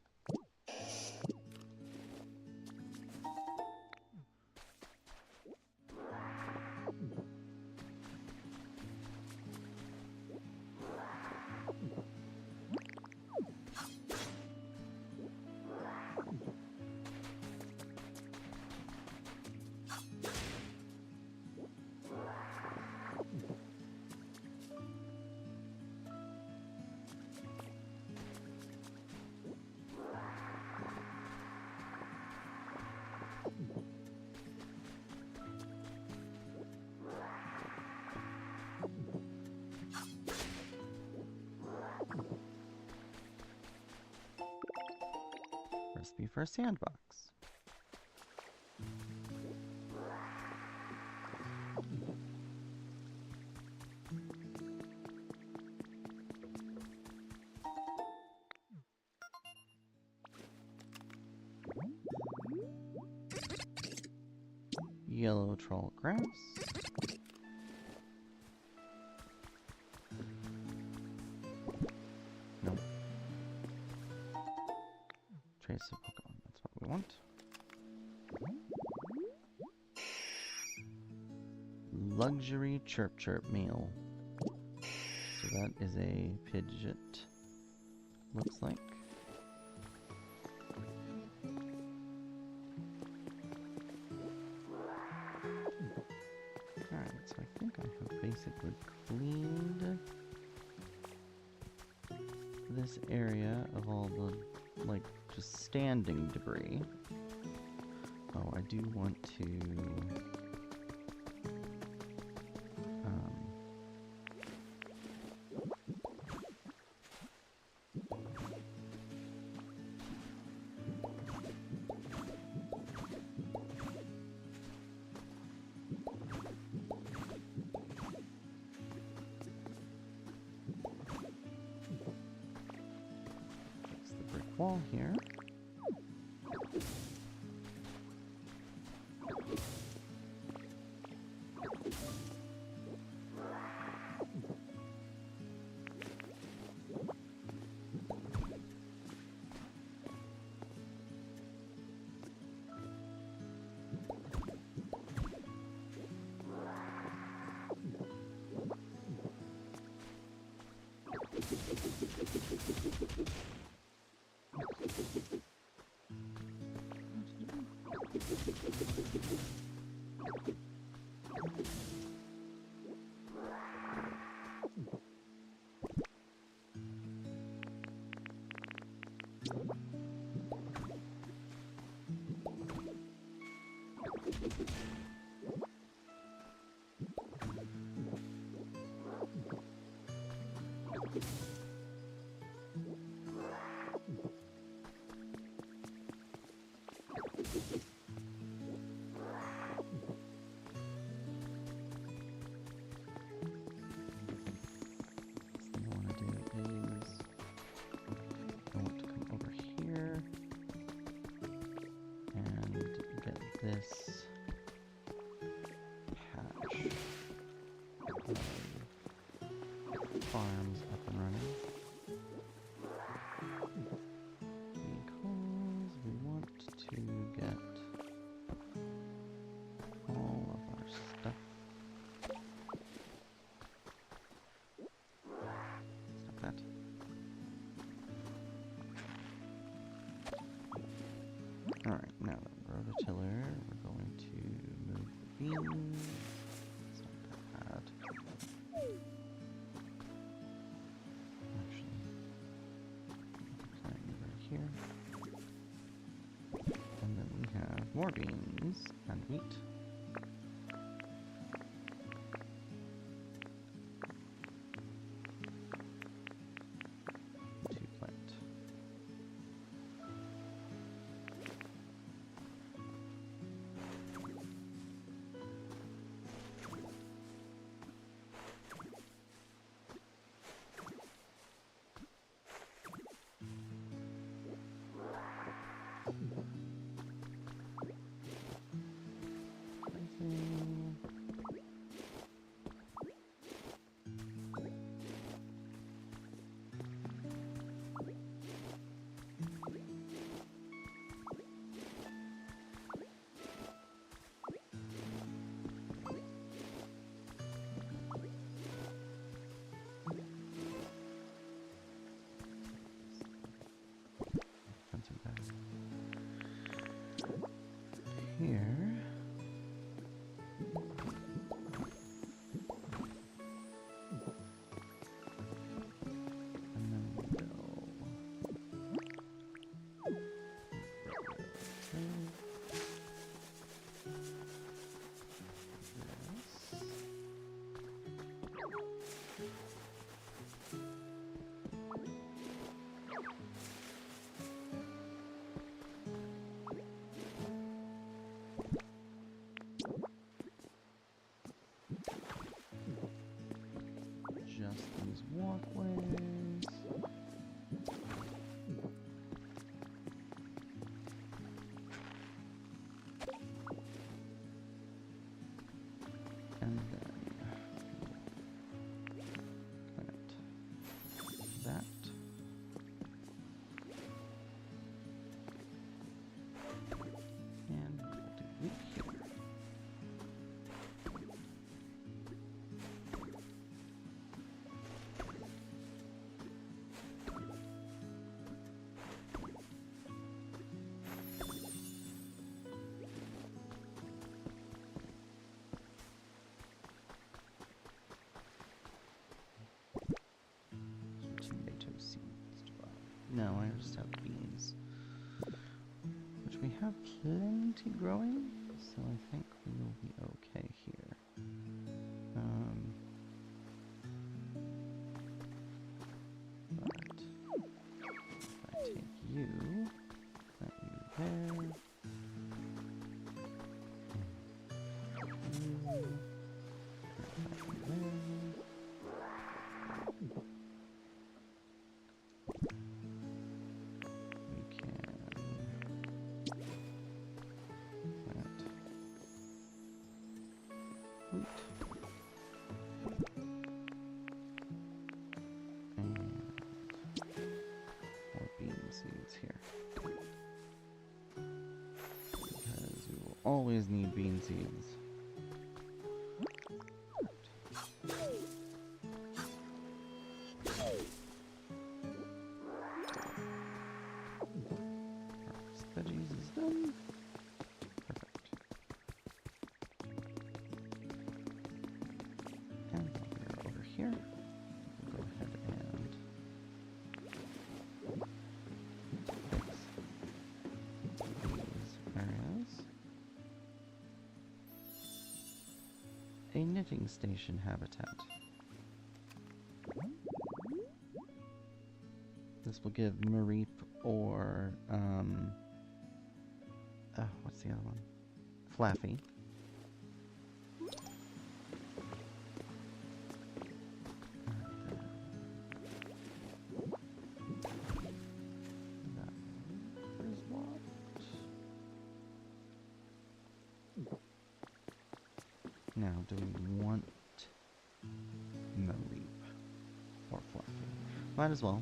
Recipe for a sandbox. Yellow troll grass. Nope. Trace of Pokemon, that's what we want. Luxury chirp chirp meal. So that is a Pidgeot. Looks like. Alright, so I think I have basically cleaned this area of all the, like, just standing debris. Oh, I do want to... wall here. This patch of farms up and running because we want to get all of our stuff. Stop that. Alright, now rototiller, we're going to move the beans. It's not that bad. Actually, plant you right here. And then we have more beans and wheat. walkways. And then plant that. And we'll do loop here. Tomato seeds. No, I just have beans, which we have plenty growing, so I think we will be okay here. But if I take you, put you there, you, put you there. We can plant wheat and more bean seeds here, because we will always need bean seeds. Veggies is done. Perfect. And while we're over here, we'll go ahead and fix these areas. A knitting station habitat. This will give Mareep or what's the other one? Flaffy. That is what? Now, do we want Mareep or Flaffy? Might as well.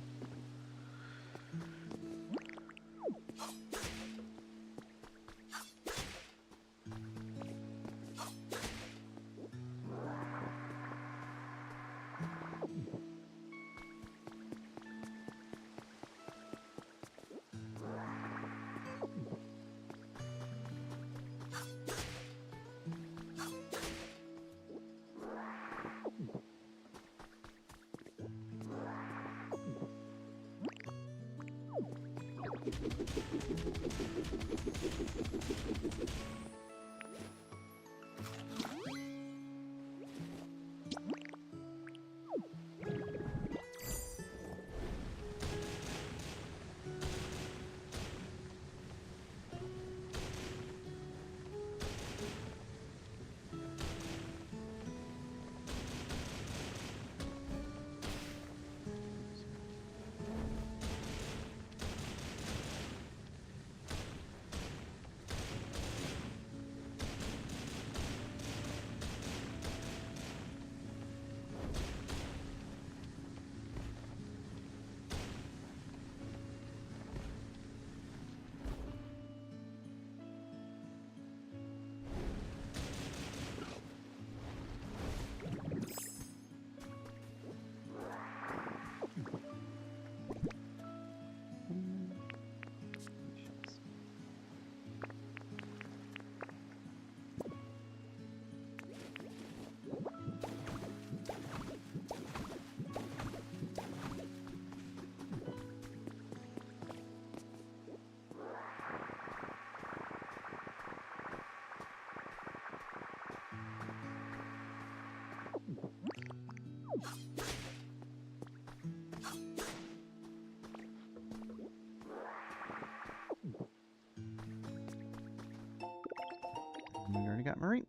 We already got Marie.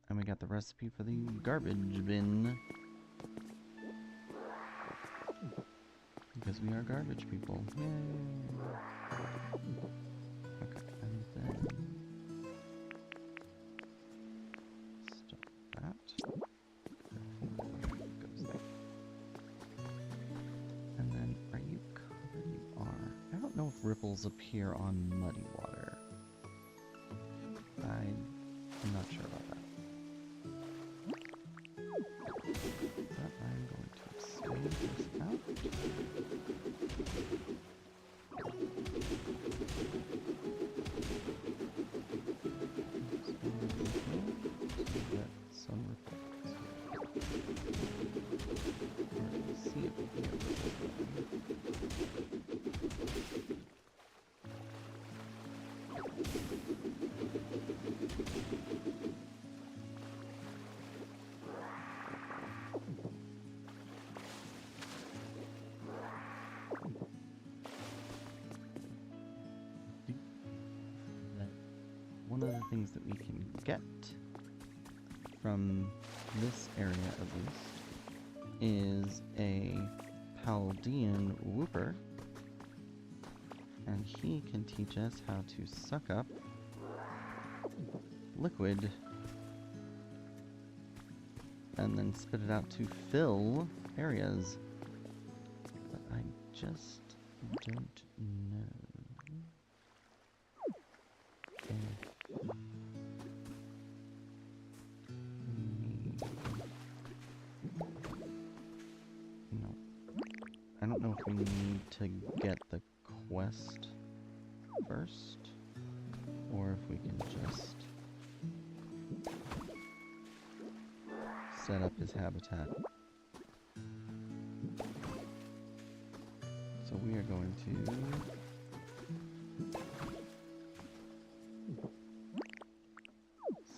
And we got the recipe for the garbage bin. Because we are garbage people. Yay! Okay, and then stop that. Goes there. And then, are you covered? You are. I don't know if ripples appear on muddy water. I'm not sure about that. But I'm going to smooth this out. Get some ripples here. Or see if we can get ripples. One of the things that we can get from this area, at least, is a Paldean Whooper, and he can teach us how to suck up liquid and then spit it out to fill areas. But I just don't know I don't know if we need to get the quest first, or if we can just set up his habitat. So we are going to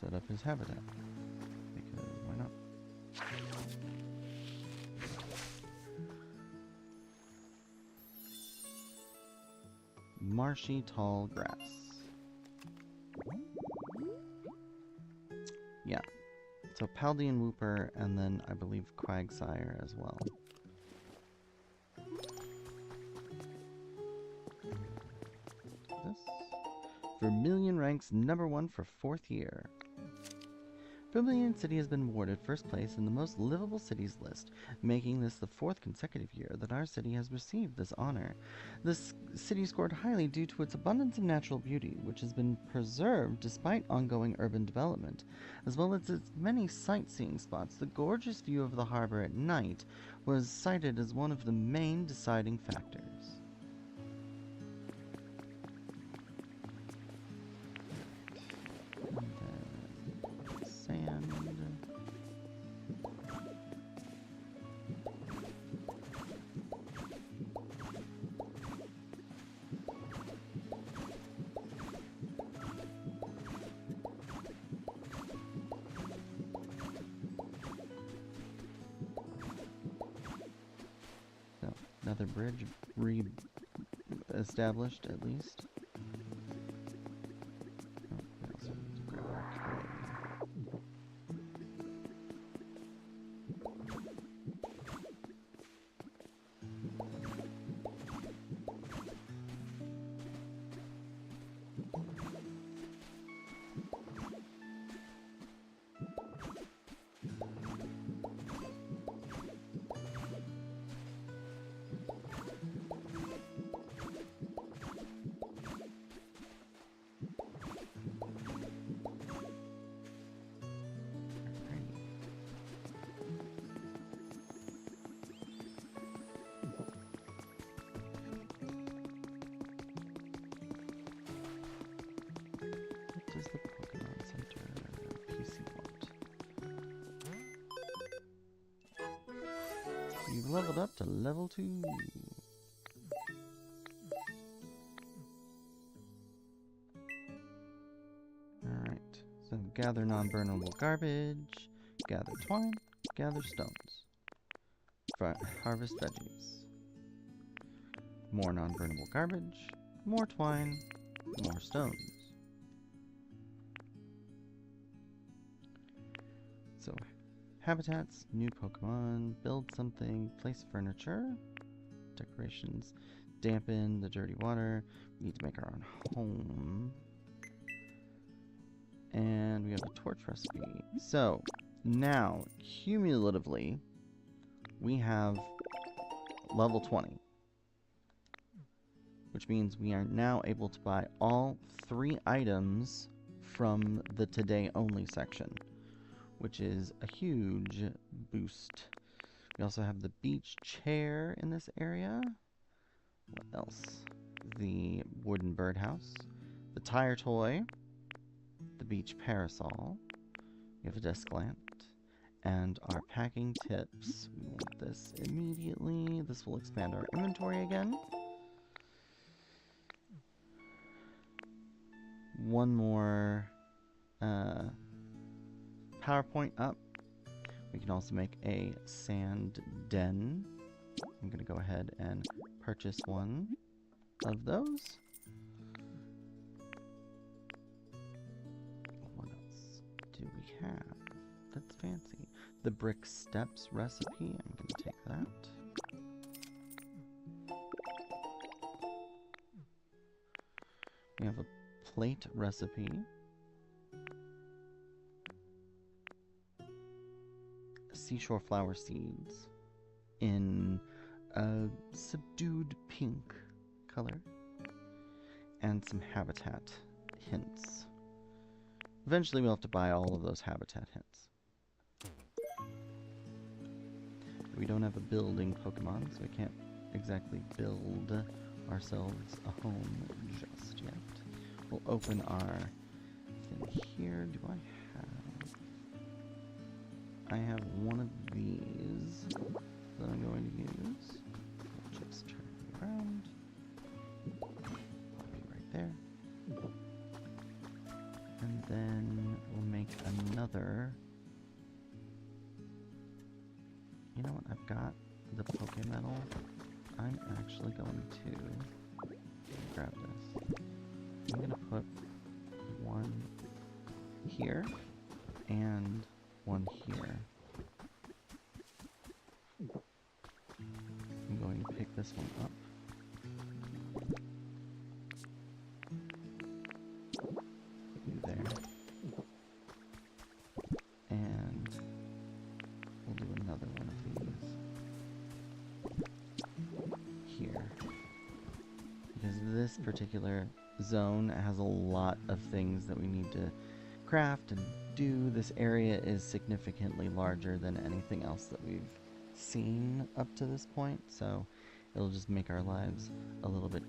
set up his habitat, because why not? Marshy tall grass. Yeah. So Paldean Whooper, and then I believe Quagsire as well. This. Vermilion ranks #1 for 4th year. Vermilion City has been awarded first place in the most livable cities list, making this the 4th consecutive year that our city has received this honor. This city scored highly due to its abundance of natural beauty, which has been preserved despite ongoing urban development, as well as its many sightseeing spots. The gorgeous view of the harbor at night was cited as one of the main deciding factors. Sand. So, another bridge re-established at least. Does the Pokemon Center PC want? You've leveled up to level 2. Alright, so gather non-burnable garbage, gather twine, gather stones. Harvest veggies. More non-burnable garbage, more twine, more stones. So, habitats, new Pokemon, build something, place furniture. decorations dampen the dirty water. We need to make our own home. And we have a torch recipe. So, now, cumulatively, we have level 20. Which means we are now able to buy all 3 items from the Today Only section, which is a huge boost. We also have the beach chair in this area. What else? The wooden birdhouse, the tire toy, the beach parasol. We have a desk lamp, and our packing tips. We want this immediately. This will expand our inventory again. One more PowerPoint up. We can also make a sand den. I'm going to go ahead and purchase one of those. What else do we have that's fancy? The brick steps recipe. I'm going to take that. We have a plate recipe. Seashore flower seeds in a subdued pink color. And some habitat hints. Eventually we'll have to buy all of those habitat hints. We don't have a building Pokemon, so we can't exactly build ourselves a home just yet. We'll open our thing here. Do I have one of these that I'm going to use. We'll just turn it around. I'll be right there. And then we'll make another. You know what? I've got the Pokemetal. I'm actually going to grab this. I'm going to put one here and one here. I'm going to pick this one up. Put you there. And we'll do another one of these here. Because this particular zone has a lot of things that we need to craft and do. This area is significantly larger than anything else that we've seen up to this point, so it'll just make our lives a little bit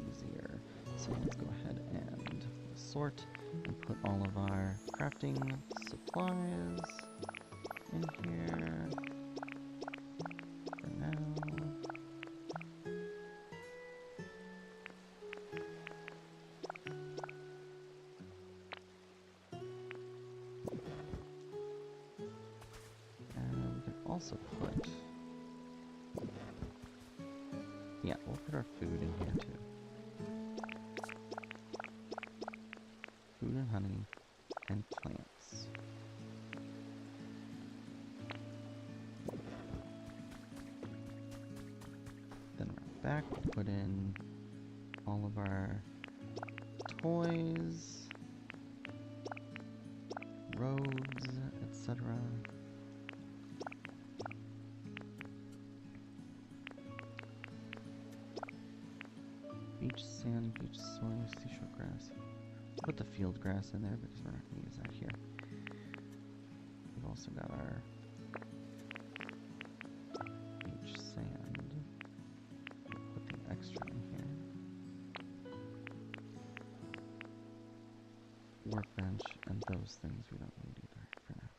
easier. So let's go ahead and sort and put all of our crafting supplies in here for now. Also put, yeah, we'll put our food in here too. Food and honey and plants. Then right back, we'll put in all of our toys, roads, etc. Beach sand, beach soil, seashore grass. Put the field grass in there because we're not going to use that here. We've also got our beach sand. Put the extra in here. Workbench and those things we don't need either for now.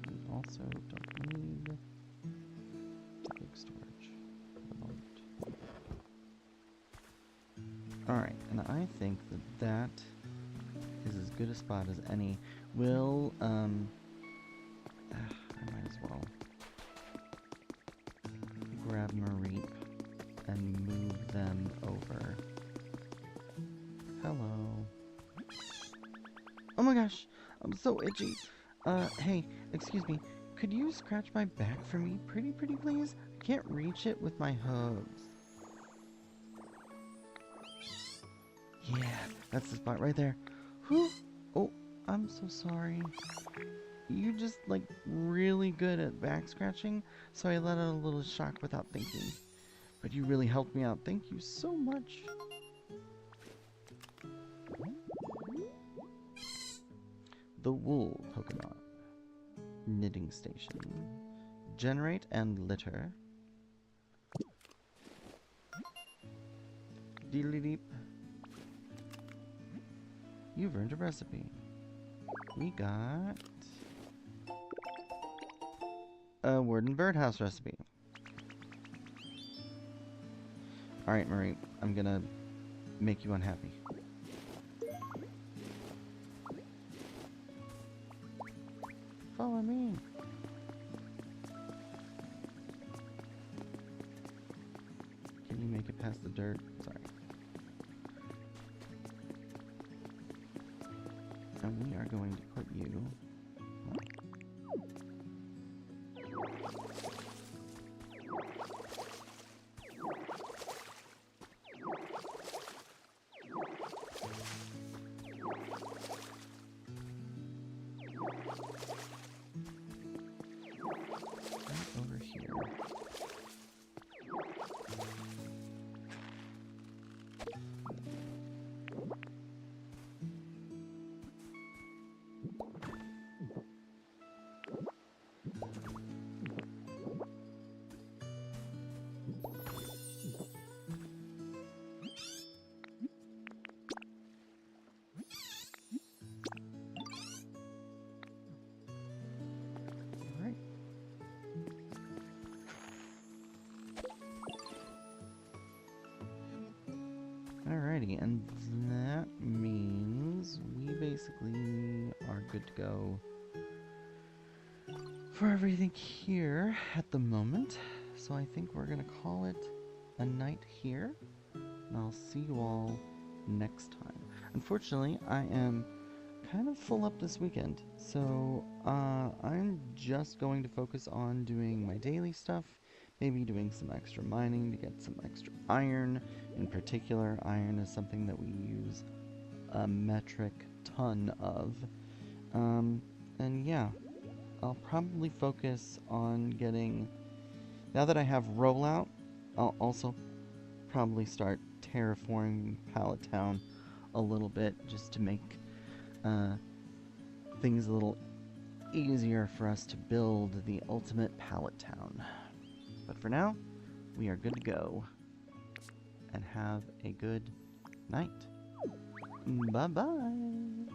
We also don't need big storage for the moment. Alright, and I think that that is as good a spot as any. We'll, I might as well grab Mareep and move them over. Hello. Oh my gosh, I'm so itchy. Hey, excuse me. Could you scratch my back for me, pretty please? I can't reach it with my hooves. Yeah, that's the spot right there. Whew. Oh, I'm so sorry. You're just, like, really good at back scratching, so I let out a little shock without thinking. But you really helped me out. Thank you so much. The wool polka dot. Knitting station. Generate and litter. Deedly-deep. You've earned a recipe. We got a wooden birdhouse recipe. Alright, Marie, I'm gonna make you unhappy. Follow me. Can you make it past the dirt? Sorry. And we are going to put you... right over here. Alrighty, and that means we basically are good to go for everything here at the moment. So I think we're gonna call it a night here, and I'll see you all next time. Unfortunately, I am kind of full up this weekend, so I'm just going to focus on doing my daily stuff, maybe doing some extra mining to get some extra iron. In particular, iron is something that we use a metric ton of. And yeah, I'll probably focus on getting... Now that I have Rollout, I'll also probably start terraforming Pallet Town a little bit, just to make things a little easier for us to build the ultimate Pallet Town. But for now, we are good to go. And have a good night. Bye-bye.